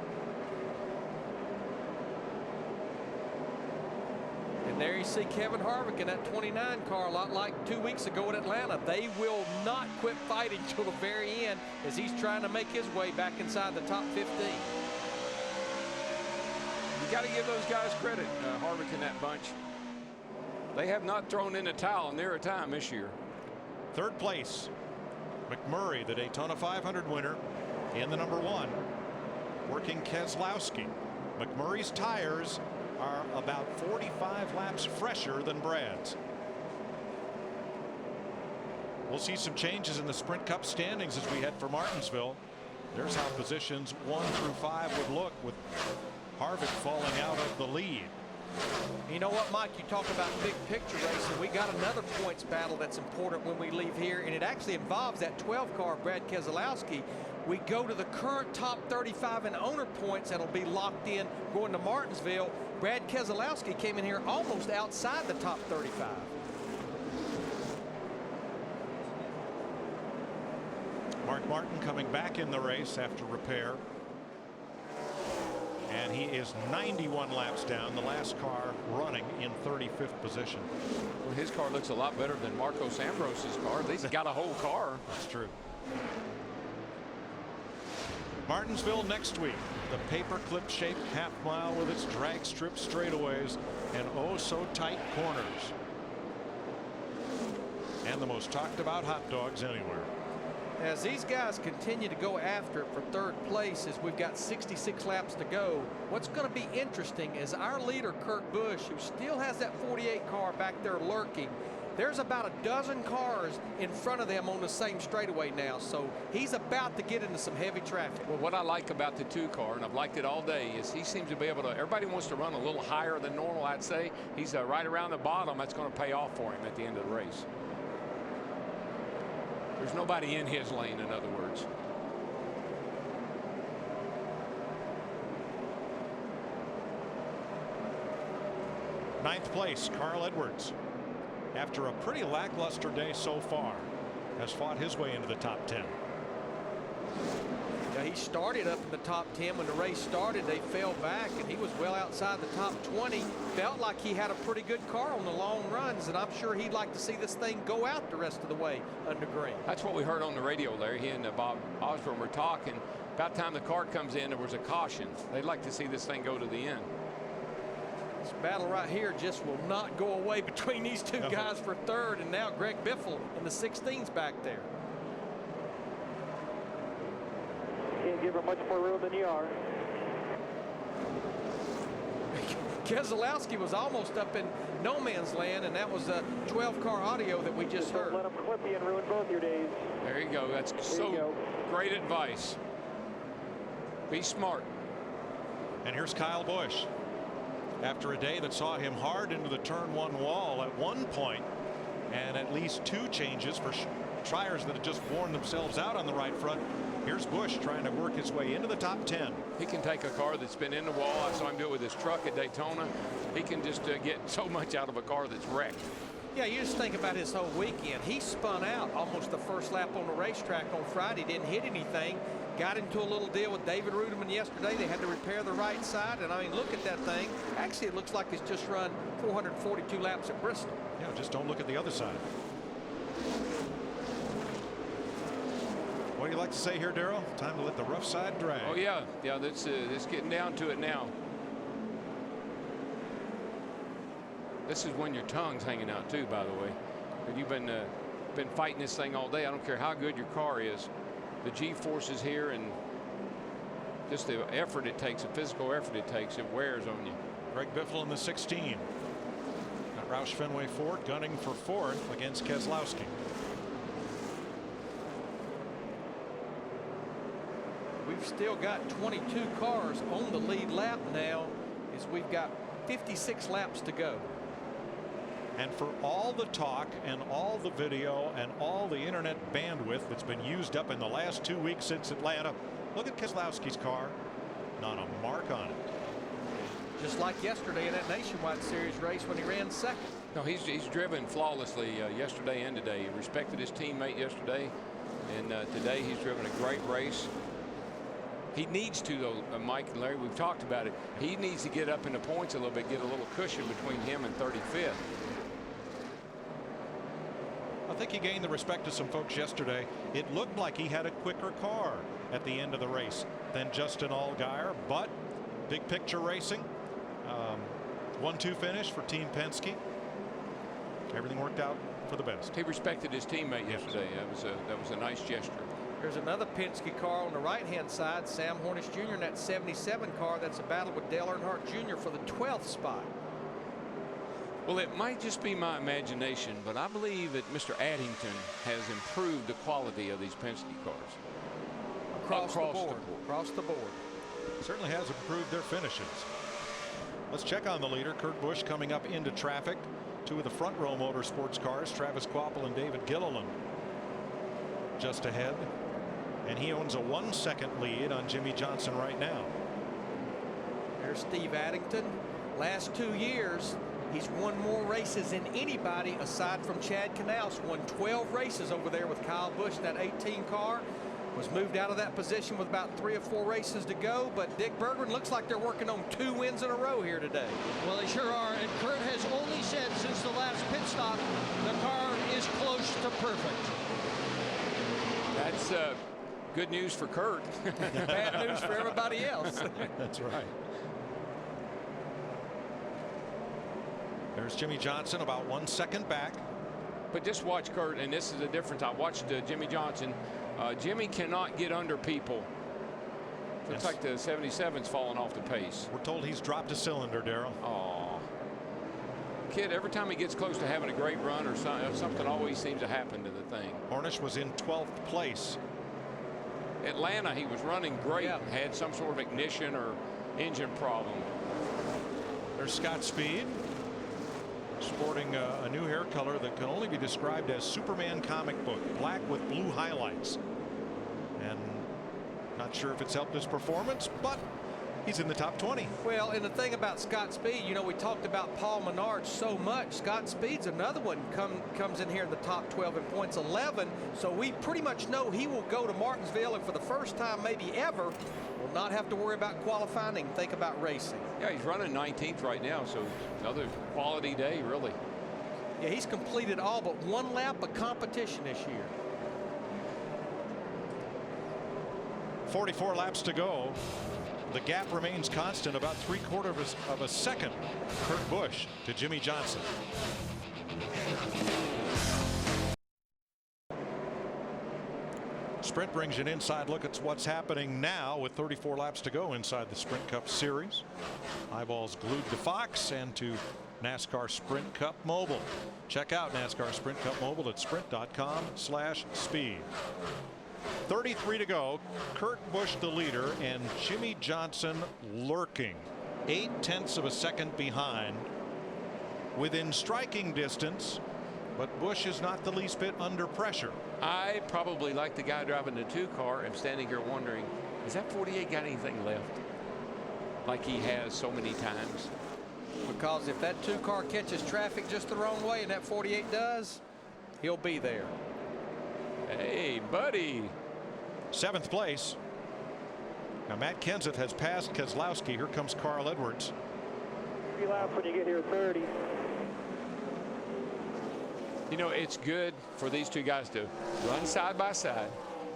And there you see Kevin Harvick in that 29 car, a lot like 2 weeks ago in Atlanta. They will not quit fighting till the very end as he's trying to make his way back inside the top 15. You got to give those guys credit, Harvick and that bunch. They have not thrown in the towel in their time this year. 3rd place, McMurray, the Daytona 500 winner, in the number 1, working Keselowski. McMurray's tires are about 45 laps fresher than Brad's. We'll see some changes in the Sprint Cup standings as we head for Martinsville. There's how positions 1 through 5 would look, with Harvick falling out of the lead. You know what, Mike, you talk about big picture racing. We got another points battle that's important when we leave here, and it actually involves that 12 car of Brad Keselowski. We go to the current top 35 in owner points that'll be locked in going to Martinsville. Brad Keselowski came in here almost outside the top 35. Mark Martin coming back in the race after repair. And he is 91 laps down, the last car running in 35th position. Well, his car looks a lot better than Marcos Ambrose's car. At least he got a whole car. That's true. Martinsville next week. The paperclip shaped half mile with its drag strip straightaways and oh so tight corners. And the most talked about hot dogs anywhere. As these guys continue to go after it for 3rd place, as we've got 66 laps to go, what's going to be interesting is our leader, Kurt Busch, who still has that 48 car back there lurking. There's about a dozen cars in front of them on the same straightaway now, so he's about to get into some heavy traffic. Well, what I like about the 2 car, and I've liked it all day, is he seems to be able to, everybody wants to run a little higher than normal, I'd say. He's right around the bottom. That's going to pay off for him at the end of the race. There's nobody in his lane, in other words. Ninth place, Carl Edwards, after a pretty lackluster day so far, has fought his way into the top 10. Yeah, he started up in the top 10 when the race started. They fell back, and he was well outside the top 20. Felt like he had a pretty good car on the long runs, and I'm sure he'd like to see this thing go out the rest of the way under green. That's what we heard on the radio there. He and Bob Osborne were talking. About time the car comes in, there was a caution. They'd like to see this thing go to the end. This battle right here just will not go away between these 2 guys for 3rd, and now Greg Biffle in the 16's back there. Can't give her much more room than you are. Keselowski was almost up in no man's land, and that was a 12-car audio that we just heard. Let them clip you and ruin both your days. There you go. That's so great advice. Be smart. And here's Kyle Busch. After a day that saw him hard into the turn 1 wall at one point, and at least 2 changes for tires that had just worn themselves out on the right front. Here's Busch trying to work his way into the top 10. He can take a car that's been in the wall. I saw him do it with his truck at Daytona. He can just get so much out of a car that's wrecked. Yeah, you just think about his whole weekend. He spun out almost the first lap on the racetrack on Friday, didn't hit anything. Got into a little deal with David Ruderman yesterday. They had to repair the right side, and I mean, look at that thing. Actually, it looks like it's just run 442 laps at Bristol. Yeah, just don't look at the other side. you like to say here, Darrell? Time to let the rough side drag. Oh yeah, that's getting down to it now. This is when your tongue's hanging out too, by the way. And you've been fighting this thing all day. I don't care how good your car is. The G-forces here and just the effort it takes, the physical effort it takes, it wears on you. Greg Biffle in the 16. At Roush Fenway Ford, gunning for 4th against Keselowski. We've still got 22 cars on the lead lap now, as we've got 56 laps to go. And for all the talk and all the video and all the internet bandwidth that's been used up in the last 2 weeks since Atlanta, look at Keselowski's car. Not a mark on it. Just like yesterday in that Nationwide Series race when he ran second. No, he's driven flawlessly yesterday and today. He respected his teammate yesterday, and today he's driven a great race. He needs to, though, Mike and Larry, we've talked about it. He needs to get up in the points a little bit, get a little cushion between him and 35th. I think he gained the respect of some folks yesterday. It looked like he had a quicker car at the end of the race than Justin Allgaier, but big picture racing. 1-2 finish for Team Penske. Everything worked out for the best. He respected his teammate yesterday. That was a nice gesture. There's another Penske car on the right-hand side, Sam Hornish Jr. in that 77 car. That's a battle with Dale Earnhardt Jr. for the 12th spot. Well, it might just be my imagination, but I believe that Mr. Addington has improved the quality of these Penske cars. Across the board. Certainly has improved their finishes. Let's check on the leader. Kurt Busch coming up into traffic. Two of the front row motorsports cars, Travis Kvapil and David Gilliland, just ahead. And he owns a 1-second lead on Jimmy Johnson right now. There's Steve Addington. Last 2 years, he's won more races than anybody aside from Chad Knaus. Won 12 races over there with Kyle Busch in that 18 car. Was moved out of that position with about 3 or 4 races to go, but Dick Berggren looks like they're working on 2 wins in a row here today. Well, they sure are, and Kurt has only said since the last pit stop the car is close to perfect. That's good news for Kurt. Bad news for everybody else. That's right. There's Jimmy Johnson about 1 second back. But just watch Kurt, and this is the difference. I watched Jimmy Johnson. Jimmy cannot get under people. Looks like the 77's falling off the pace. We're told he's dropped a cylinder, Darrell. Oh, kid, every time he gets close to having a great run or something always seems to happen to the thing. Hornish was in 12th place. Atlanta, he was running great. Yeah. Had some sort of ignition or engine problem. There's Scott Speed, sporting a new hair color that can only be described as Superman comic book, black with blue highlights. And not sure if it's helped his performance, but he's in the top 20. Well, and the thing about Scott Speed, you know, we talked about Paul Menard so much. Scott Speed's another one comes in here in the top 12 in points, 11. So we pretty much know he will go to Martinsville, and for the first time maybe ever, will not have to worry about qualifying and think about racing. Yeah, he's running 19th right now, so another quality day, really. Yeah, he's completed all but 1 lap of competition this year. 44 laps to go. The gap remains constant, about 3/4 of a second. Kurt Busch to Jimmy Johnson. Sprint brings you an inside look at what's happening now with 34 laps to go inside the Sprint Cup Series. Eyeballs glued to Fox and to NASCAR Sprint Cup Mobile. Check out NASCAR Sprint Cup Mobile at sprint.com/speed. 33 to go. Kurt Busch the leader and Jimmy Johnson lurking 0.8 of a second behind, within striking distance, but Busch is not the least bit under pressure. I probably, like the guy driving the 2 car, am standing here wondering, has that 48 got anything left like he has so many times? Because if that 2 car catches traffic just the wrong way and that 48 does, he'll be there. Hey, buddy. 7th place. Now Matt Kenseth has passed Keselowski. Here comes Carl Edwards. 3 laps when you get here, 30. You know, it's good for these 2 guys to run side by side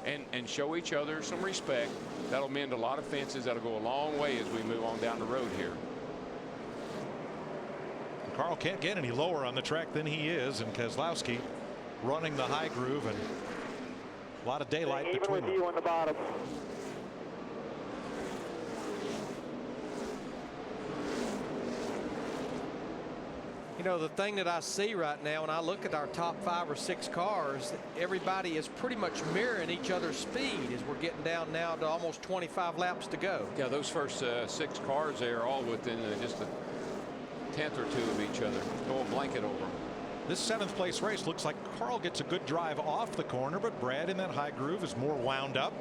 and show each other some respect. That'll mend a lot of fences. That'll go a long way as we move on down the road here. Carl can't get any lower on the track than he is, and Keselowski running the high groove, and a lot of daylight Even between with them. you on the bottom. You know, the thing that I see right now when I look at our top 5 or 6 cars, everybody is pretty much mirroring each other's speed as we're getting down now to almost 25 laps to go. Yeah, those first 6 cars there are all within just a tenth or two of each other. Throw a blanket over them. This 7th place race looks like Carl gets a good drive off the corner, but Brad in that high groove is more wound up.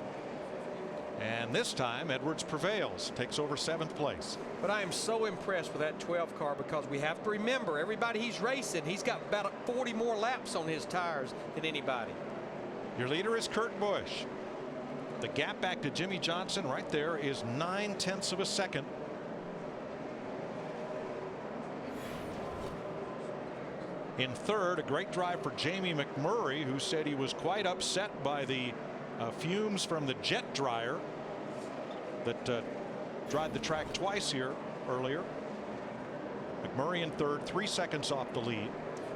And this time Edwards prevails, takes over 7th place. But I am so impressed with that 12 car, because we have to remember, everybody he's racing, he's got about 40 more laps on his tires than anybody. Your leader is Kurt Busch. The gap back to Jimmy Johnson right there is 9/10 of a second. In third, a great drive for Jamie McMurray, who said he was quite upset by the fumes from the jet dryer that dried the track twice here earlier. McMurray in third, 3 seconds off the lead.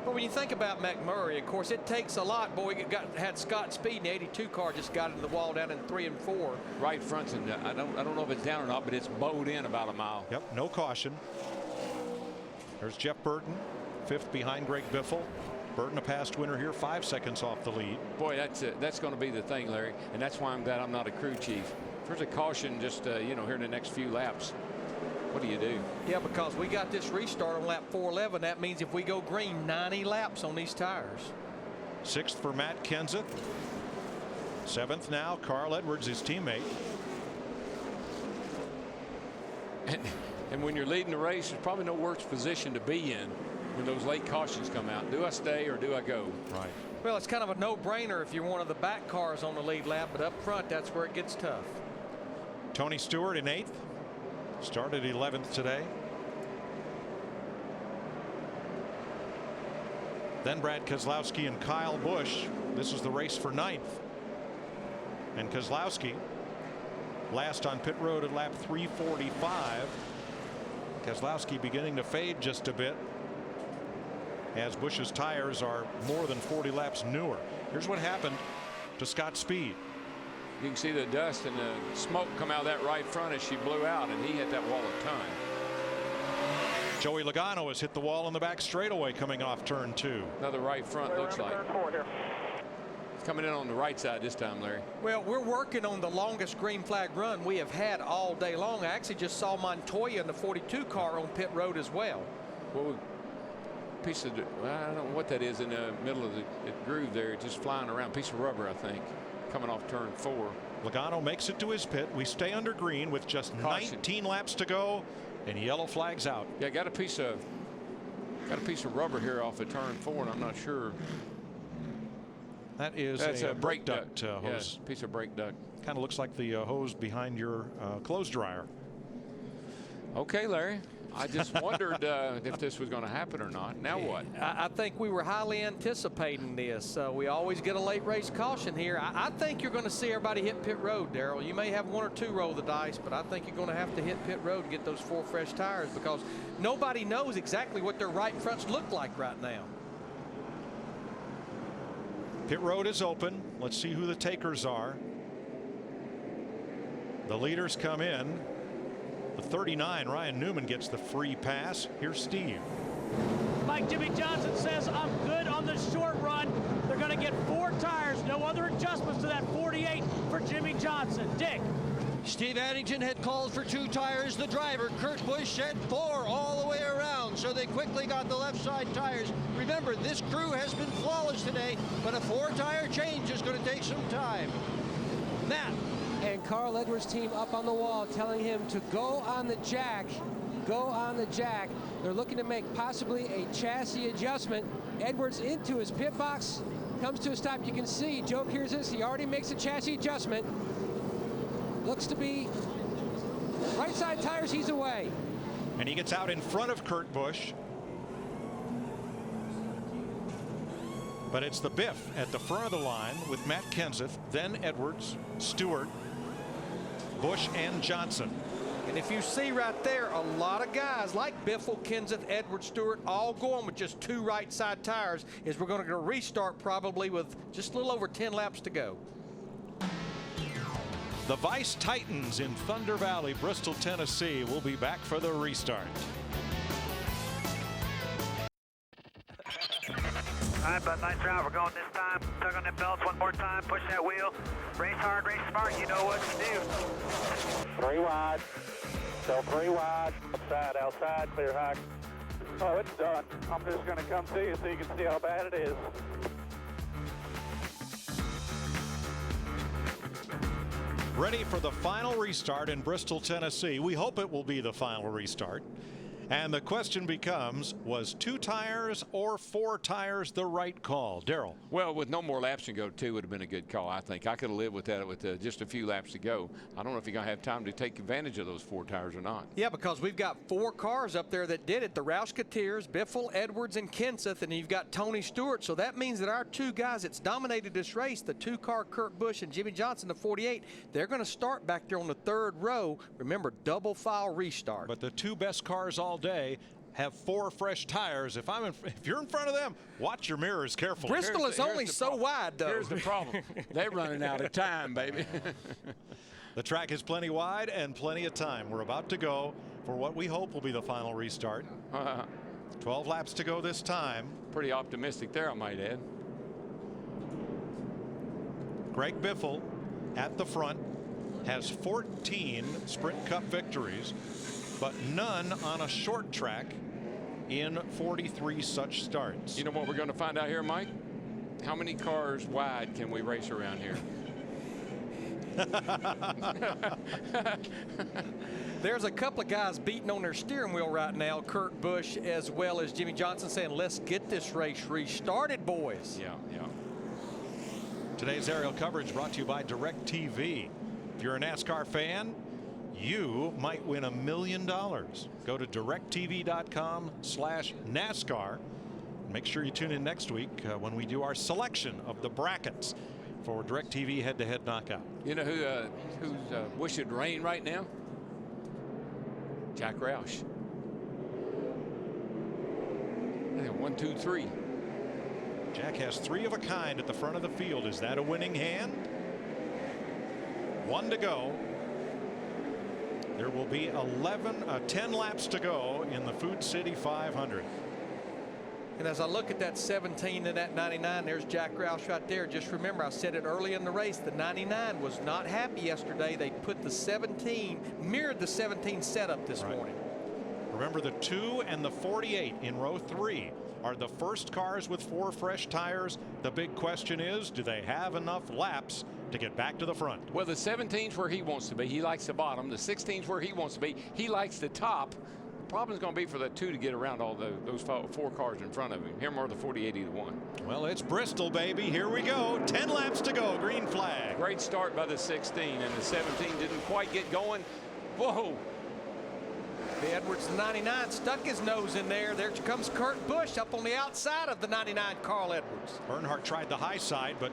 But when you think about McMurray, of course, it takes a lot. Boy, had Scott Speed in the 82 car, just got into the wall down in 3 and 4. Right front's in. I don't know if it's down or not, but it's bowed in about a mile. Yep, no caution. There's Jeff Burton, 5th behind Greg Biffle. Burton, a past winner here, 5 seconds off the lead. Boy, that's going to be the thing, Larry, and that's why I'm glad I'm not a crew chief. If there's a caution just you know, here in the next few laps, what do you do? Yeah, because we got this restart on lap 411. That means if we go green, 90 laps on these tires. 6th for Matt Kenseth. 7th now, Carl Edwards, his teammate. And when you're leading the race, there's probably no worse position to be in when those late cautions come out. Do I stay or do I go? Right. Well, it's kind of a no-brainer if you're one of the back cars on the lead lap, but up front, that's where it gets tough. Tony Stewart in 8th. Started 11th today. Then Brad Keselowski and Kyle Busch. This is the race for 9th. And Keselowski last on pit road at lap 345. Keselowski beginning to fade just a bit, as Busch's tires are more than 40 laps newer. Here's what happened to Scott Speed. You can see the dust and the smoke come out of that right front as she blew out, and he hit that wall a ton. Joey Logano has hit the wall in the back straightaway coming off turn 2. Another right front looks like. It's coming in on the right side this time, Larry. Well, we're working on the longest green flag run we have had all day long. I actually just saw Montoya in the 42 car on pit road as well. Well, piece of, I don't know what that is in the middle of the groove there, just flying around. Piece of rubber, I think, coming off turn 4. Logano makes it to his pit. We stay under green with just Caution. 19 laps to go, and yellow flags out. Yeah, got a piece of rubber here off of turn 4, and I'm not sure. That's a brake duct hose. Yes, piece of brake duct. Kind of looks like the hose behind your clothes dryer. Okay, Larry. I just wondered if this was going to happen or not. Now what? I think we were highly anticipating this. We always get a late race caution here. I think you're going to see everybody hit pit road, Darrell. You may have 1 or 2 roll the dice, but I think you're going to have to hit pit road to get those 4 fresh tires, because nobody knows exactly what their right fronts look like right now. Pit road is open. Let's see who the takers are. The leaders come in. The 39, Ryan Newman, gets the free pass. Here's Steve. Mike, Jimmy Johnson says I'm good on the short run. They're going to get 4 tires. No other adjustments to that 48 for Jimmy Johnson. Dick. Steve Addington had called for 2 tires. The driver, Kurt Busch, said 4 all the way around, so they quickly got the left side tires. Remember, this crew has been flawless today, but a 4-tire change is going to take some time. Matt. And Carl Edwards' team up on the wall telling him to go on the jack. Go on the jack. They're looking to make possibly a chassis adjustment. Edwards into his pit box, comes to a stop. You can see, Joe hears this. He already makes a chassis adjustment. Looks to be right side tires, he's away. And he gets out in front of Kurt Busch. But it's the Biff at the front of the line with Matt Kenseth, then Edwards, Stewart, Busch, and Johnson. And if you see right there, a lot of guys like Biffle, Kenseth, Edwards, Stewart, all going with just 2 right side tires, as we're going to restart probably with just a little over 10 laps to go. The Vice Titans in Thunder Valley, Bristol, Tennessee will be back for the restart. All right, bud, nice job. We're going this time. Tug on them belts one more time. Push that wheel. Race hard, race smart. You know what to do. 3 wide. Still 3 wide. Outside, clear high. Oh, it's done. I'm just going to come to you so you can see how bad it is. Ready for the final restart in Bristol, Tennessee. We hope it will be the final restart. And the question becomes, was 2 tires or 4 tires the right call? Darrell. Well, with no more laps to go, 2 would have been a good call, I think. I could have lived with that with just a few laps to go. I don't know if you're going to have time to take advantage of those 4 tires or not. Yeah, because we've got 4 cars up there that did it. The Roush-Cotiers, Biffle, Edwards, and Kenseth, and you've got Tony Stewart. So that means that our 2 guys that's dominated this race, the 2-car Kurt Busch and Jimmy Johnson, the 48, they're going to start back there on the 3rd row. Remember, double file restart. But the 2 best cars all day have 4 fresh tires. If you're in front of them, watch your mirrors carefully. Bristol is only so wide, though. Here's the problem. They're running out of time, baby. The track is plenty wide and plenty of time. We're about to go for what we hope will be the final restart. 12 laps to go this time. Pretty optimistic there, I might add. Greg Biffle at the front has 14 Sprint Cup victories, but none on a short track in 43 such starts. You know what we're going to find out here, Mike? How many cars wide can we race around here? There's a couple of guys beating on their steering wheel right now, Kurt Busch as well as Jimmy Johnson, saying, let's get this race restarted, boys. Yeah. Today's aerial coverage brought to you by DirecTV. If you're a NASCAR fan, you might win $1 million. Go to directv.com/NASCAR. Make sure you tune in next week when we do our selection of the brackets for DirecTV head-to-head knockout. You know who's wish it rain right now? Jack Roush. 1, 2, 3. Jack has 3 of a kind at the front of the field. Is that a winning hand? 1 to go. There will be 10 laps to go in the Food City 500. And as I look at that 17 and that 99, there's Jack Roush right there. Just remember, I said it early in the race, the 99 was not happy yesterday. They put the 17, mirrored the 17 setup this morning. Remember, the 2 and the 48 in row 3 are the first cars with 4 fresh tires. The big question is, do they have enough laps to get back to the front? Well, the 17's where he wants to be. He likes the bottom. The 16's where he wants to be. He likes the top. The problem is going to be for the 2 to get around all those 4 cars in front of him. Him or the 48 either one. Well, it's Bristol, baby. Here we go. 10 laps to go. Green flag. Great start by the 16, and the 17 didn't quite get going. Whoa. The Edwards 99 stuck his nose in there. There comes Kurt Busch up on the outside of the 99 Carl Edwards. Bernhardt tried the high side, but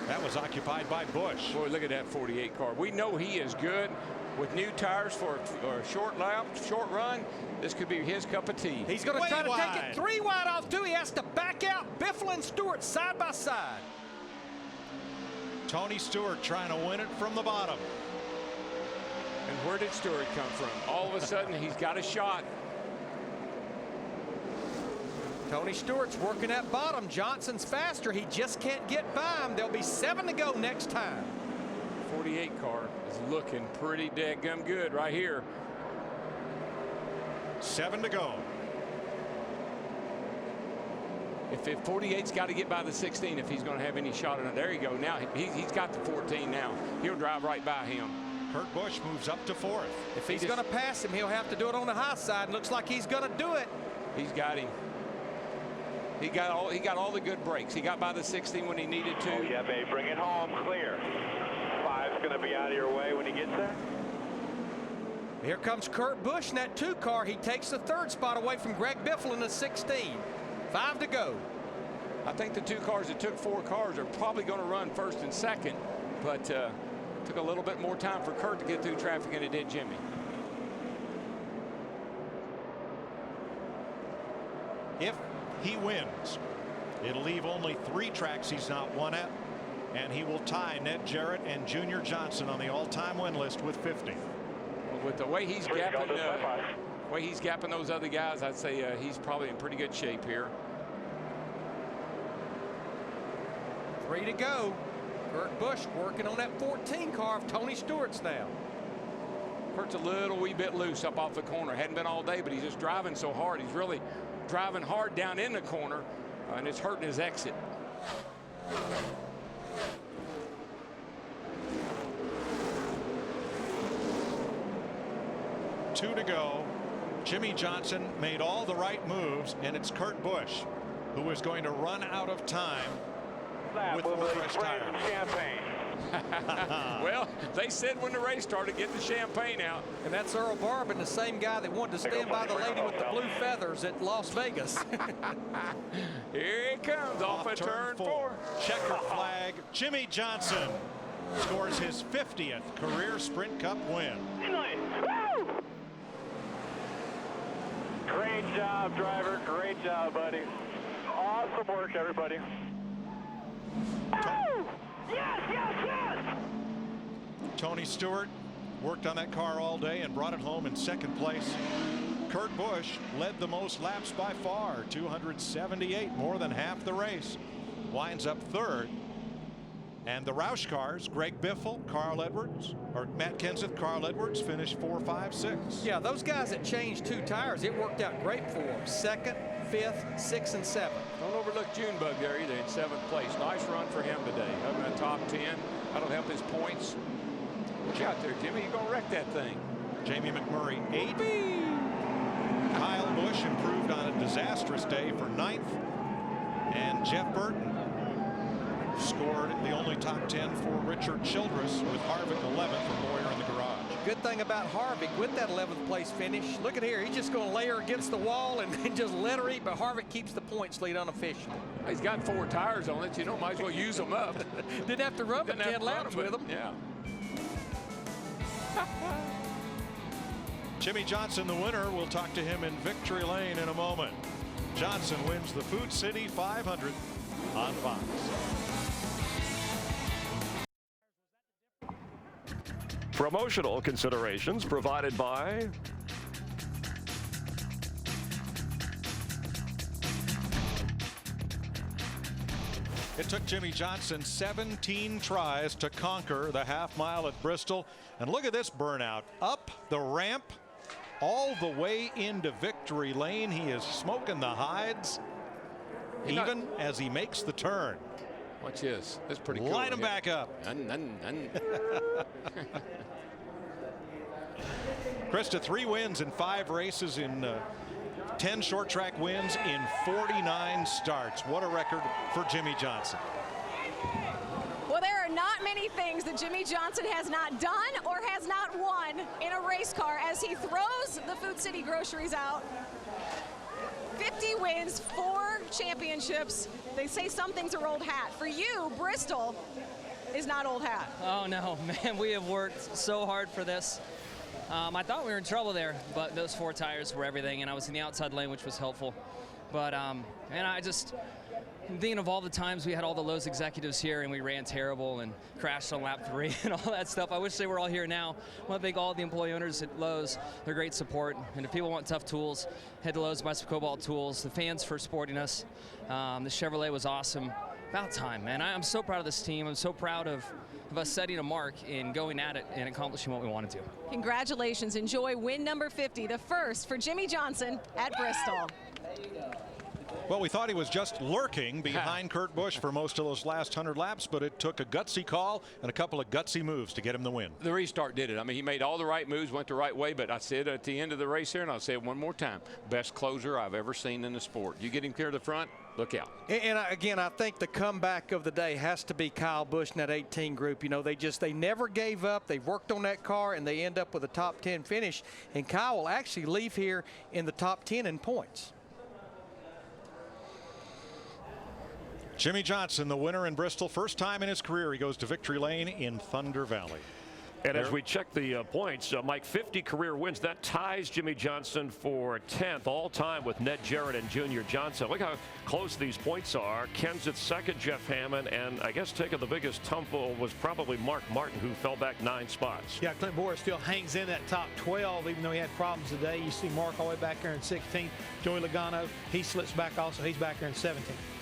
that was occupied by Busch. Boy, look at that 48 car. We know he is good with new tires for a short lap, short run. This could be his cup of tea. He's going to try to take it 3 wide off, too. He has to back out. Biffle and Stewart side by side. Tony Stewart trying to win it from the bottom. And where did Stewart come from? All of a sudden, he's got a shot. Tony Stewart's working at bottom. Johnson's faster. He just can't get by him. There'll be 7 to go next time. 48 car is looking pretty dadgum good right here. 7 to go. If 48's got to get by the 16 if he's going to have any shot on it. There you go. Now he's got the 14 now. He'll drive right by him. Kurt Busch moves up to 4th. If he's going to pass him, he'll have to do it on the high side. Looks like he's going to do it. He's got him. He got all the good breaks. He got by the 16 when he needed to. Oh, yeah, babe. Bring it home. Clear. 5's going to be out of your way when he gets there. Here comes Kurt Busch in that 2 car. He takes the 3rd spot away from Greg Biffle in the 16. 5 to go. I think the two cars that took 4 cars are probably going to run first and second, but took a little bit more time for Kurt to get through traffic than it did Jimmy. If he wins, it'll leave only 3 tracks he's not won at, and he will tie Ned Jarrett and Junior Johnson on the all-time win list with 50. With the way he's gapping, those other guys, I'd say he's probably in pretty good shape here. 3 to go. Kurt Busch working on that 14 car of Tony Stewart's now. Kurt's a little wee bit loose up off the corner. Hadn't been all day, but he's just driving so hard. He's really driving hard down in the corner, and it's hurting his exit. Two to go. Jimmy Johnson made all the right moves, and it's Kurt Busch who is going to run out of time with 4 fresh tires. Well, they said when the race started, get the champagne out. And that's Earl Barbin, the same guy that wanted to stand by the lady with the blue feathers at Las Vegas. Here he comes off at turn 4. Checker flag. Jimmy Johnson scores his 50th career Sprint Cup win. Great job, driver. Great job, buddy. Awesome work, everybody. Yes, yes, yes! Tony Stewart worked on that car all day and brought it home in 2nd place. Kurt Busch led the most laps by far, 278, more than half the race. Winds up 3rd. And the Roush cars, Greg Biffle, Carl Edwards, or Matt Kenseth, Carl Edwards, finished 4, 5, 6. Yeah, those guys that changed 2 tires, it worked out great for them. 2nd, 5th, 6th, and 7th. Don't overlook Junebug there either in 7th place. Nice run for him today. Up in the top 10. That'll help his points. Look out there, Jimmy. You're going to wreck that thing. Jamie McMurray, 8th. Kyle Busch improved on a disastrous day for 9th. And Jeff Burton scored the only top 10 for Richard Childress with Harvick 11th and Boyer in the garage. Good thing about Harvick with that 11th place finish. Look at here. He's just going to lay her against the wall and just let her eat. But Harvick keeps the points lead unofficial. He's got 4 tires on it. You know, might as well use them up. Didn't have to run but 10 laps with them. Yeah. Jimmy Johnson, the winner. We'll talk to him in victory lane in a moment. Johnson wins the Food City 500 on Fox. Promotional considerations provided by It took Jimmy Johnson 17 tries to conquer the half-mile at Bristol. And look at this burnout. Up the ramp all the way into victory lane. He is smoking the hides even as he makes the turn. Watch this. That's pretty cool. Line him back up. Krista, 3 wins in 5 races in 10 short track wins in 49 starts. What a record for Jimmy Johnson. Well, there are not many things that Jimmy Johnson has not done or has not won in a race car as he throws the Food City groceries out. 50 wins, 4 championships. They say some things are old hat. For you, Bristol is not old hat. Oh no, man, we have worked so hard for this. I thought we were in trouble there, but those 4 tires were everything, and I was in the outside lane, which was helpful. But man, I'm thinking of all the times we had all the Lowe's executives here and we ran terrible and crashed on lap 3 and all that stuff. I wish they were all here now. I want to thank all the employee owners at Lowe's. They're great support. And if people want tough tools, head to Lowe's, buy some Cobalt tools. The fans for supporting us. The Chevrolet was awesome. About time, man. I'm so proud of this team. I'm so proud of us setting a mark and going at it and accomplishing what we wanted to. Congratulations. Enjoy win number 50, the first for Jimmy Johnson at Bristol. Well, we thought he was just lurking behind Kurt Busch for most of those last 100 laps, but it took a gutsy call and a couple of gutsy moves to get him the win. The restart did it. I mean, he made all the right moves, went the right way, but I said at the end of the race here, and I'll say it one more time, best closer I've ever seen in the sport. You get him clear to the front, look out. And again, I think the comeback of the day has to be Kyle Busch and that 18 group. You know, they never gave up. They've worked on that car, and they end up with a top 10 finish. And Kyle will actually leave here in the top 10 in points. Jimmy Johnson, the winner in Bristol, first time in his career he goes to victory lane in Thunder Valley. And as we check the points, Mike, 50 career wins. That ties Jimmy Johnson for 10th all time with Ned Jarrett and Junior Johnson. Look how close these points are. Kenseth second, Jeff Hammond, and I guess taking the biggest tumble was probably Mark Martin, who fell back 9 spots. Yeah, Clint Bowyer still hangs in that top 12, even though he had problems today. You see Mark all the way back there in 16th. Joey Logano, he slips back also. He's back there in 17th.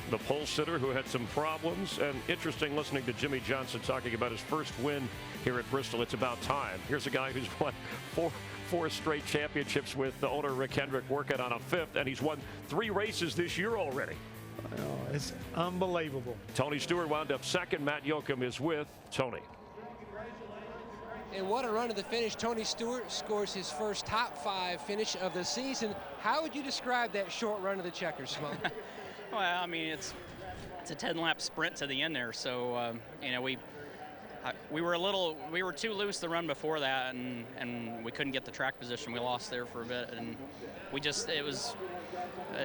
The pole sitter who had some problems, and interesting listening to Jimmy Johnson talking about his first win here at Bristol. It's about time. Here's a guy who's won four straight championships with the owner Rick Hendrick working on a 5th, and he's won 3 races this year already. Oh, it's unbelievable. Tony Stewart wound up 2nd. Matt Yoakum is with Tony. And what a run to the finish. Tony Stewart scores his first top 5 finish of the season. How would you describe that short run of the checkers, Smoke? Well, I mean, it's a 10-lap sprint to the end there. So, you know, we were too loose the run before that, and we couldn't get the track position. We lost there for a bit, and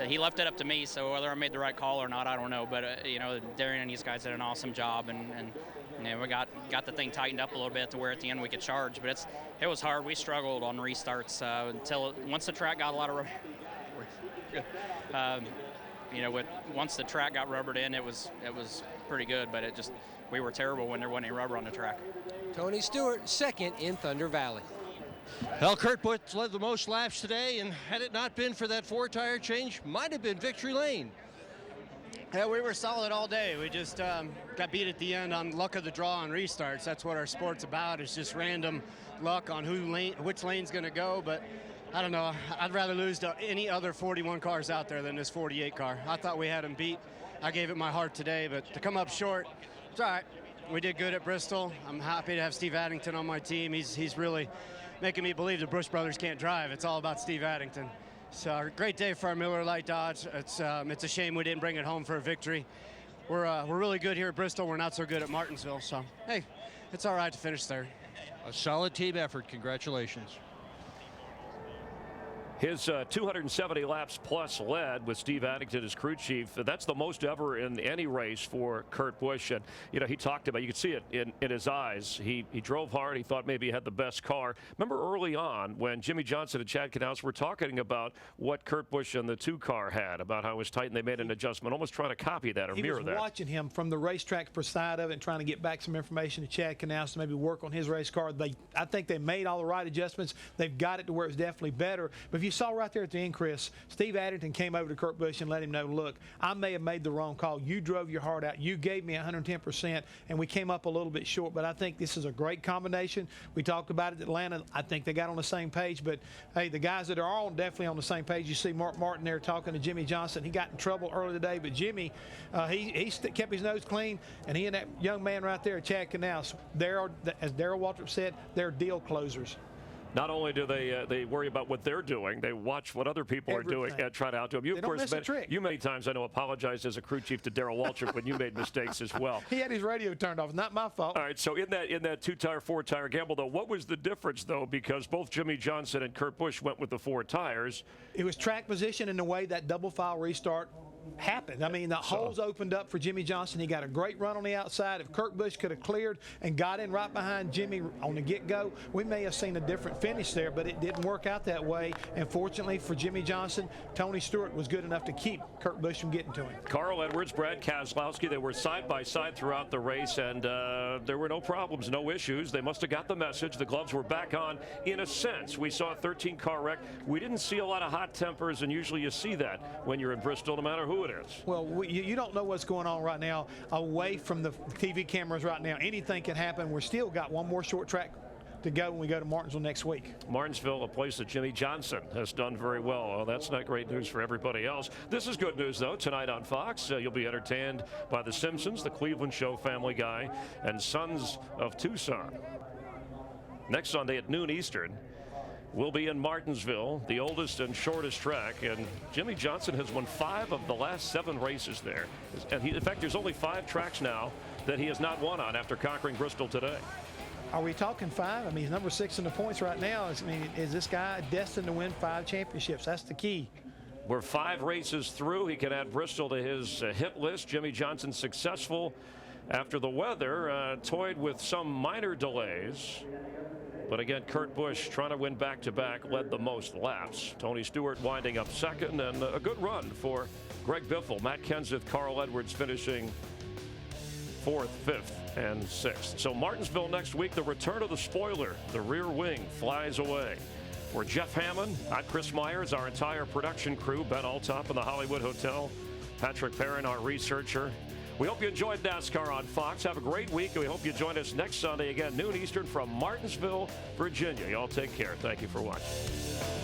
he left it up to me. So whether I made the right call or not, I don't know. But you know, Darian and these guys did an awesome job, and you know, we got the thing tightened up a little bit to where at the end we could charge. But it was hard. We struggled on restarts until once the track got a lot of. You know, once the track got rubbered in, it was pretty good, but we were terrible when there wasn't any rubber on the track. Tony Stewart, 2nd in Thunder Valley. Well, Kurt Busch led the most laps today, and had it not been for that 4-tire change, might have been victory lane. Yeah, we were solid all day. We just got beat at the end on luck of the draw on restarts. That's what our sport's about. It's just random luck on which lane's going to go, but I don't know. I'd rather lose to any other 41 cars out there than this 48 car. I thought we had them beat. I gave it my heart today, but to come up short, it's all right. We did good at Bristol. I'm happy to have Steve Addington on my team. He's really making me believe the Busch brothers can't drive. It's all about Steve Addington. So great day for our Miller Lite Dodge. It's a shame we didn't bring it home for a victory. We're really good here at Bristol. We're not so good at Martinsville. So, hey, it's all right to finish third. A solid team effort. Congratulations. His 270 laps plus led with Steve Addington as crew chief. That's the most ever in any race for Kurt Busch. And, you know, he talked about, you could see it in his eyes. He drove hard. He thought maybe he had the best car. Remember early on when Jimmy Johnson and Chad Knaus were talking about what Kurt Busch and the 2 car had, about how it was tight and they made an adjustment, almost trying to copy that or mirror that. He was watching him from the racetrack side of it and trying to get back some information to Chad Knaus to maybe work on his race car. I think they made all the right adjustments. They've got it to where it's definitely better. But if you saw right there at the end, Chris, Steve Addington came over to Kurt Busch and let him know, look, I may have made the wrong call. You drove your heart out. You gave me 110%, and we came up a little bit short. But I think this is a great combination. We talked about it at Atlanta. I think they got on the same page. But, hey, the guys that are definitely on the same page. You see Mark Martin there talking to Jimmy Johnson. He got in trouble early today. But Jimmy, he kept his nose clean, and he and that young man right there, Chad Knaus, as Darrell Waltrip said, they're deal closers. Not only do they worry about what they're doing, they watch what other people are doing and try to outdo them. You, of course, you many times, I know, apologized as a crew chief to Darrell Waltrip when you made mistakes as well. He had his radio turned off. Not my fault. All right, so in that 2-tire, 4-tire gamble, though, what was the difference, though? Because both Jimmy Johnson and Kurt Busch went with the 4 tires. It was track position and the way that double file restart happened. I mean, the holes opened up for Jimmy Johnson. He got a great run on the outside. If Kurt Busch could have cleared and got in right behind Jimmy on the get-go, we may have seen a different finish there, but it didn't work out that way. And fortunately for Jimmy Johnson, Tony Stewart was good enough to keep Kurt Busch from getting to him. Carl Edwards, Brad Keselowski, they were side by side throughout the race, and there were no problems, no issues. They must have got the message. The gloves were back on in a sense. We saw a 13-car wreck. We didn't see a lot of hot tempers, and usually you see that when you're in Bristol, no matter who it is. Well, you don't know what's going on right now away from the TV cameras right now. Anything can happen. We're still got one more short track to go when we go to Martinsville next week. Martinsville, a place that Jimmy Johnson has done very well. Well, that's not great news for everybody else. This is good news, though. Tonight on Fox, you'll be entertained by The Simpsons, The Cleveland Show, Family Guy, and Sons of Tucson. Next Sunday at noon Eastern, we'll be in Martinsville, the oldest and shortest track, and Jimmy Johnson has won 5 of the last 7 races there. And in fact, there's only 5 tracks now that he has not won on after conquering Bristol today. Are we talking 5? I mean, he's number 6 in the points right now. Is this guy destined to win 5 championships? That's the key. We're 5 races through. He can add Bristol to his hit list. Jimmy Johnson successful after the weather, toyed with some minor delays. But again, Kurt Busch trying to win back-to-back, led the most laps. Tony Stewart winding up second, and a good run for Greg Biffle. Matt Kenseth, Carl Edwards finishing 4th, 5th, and 6th. So Martinsville next week, the return of the spoiler. The rear wing flies away. For Jeff Hammond, I'm Chris Myers, our entire production crew, Ben Altop in the Hollywood Hotel, Patrick Perrin, our researcher. We hope you enjoyed NASCAR on Fox. Have a great week, and we hope you join us next Sunday again, noon Eastern from Martinsville, Virginia. Y'all take care. Thank you for watching.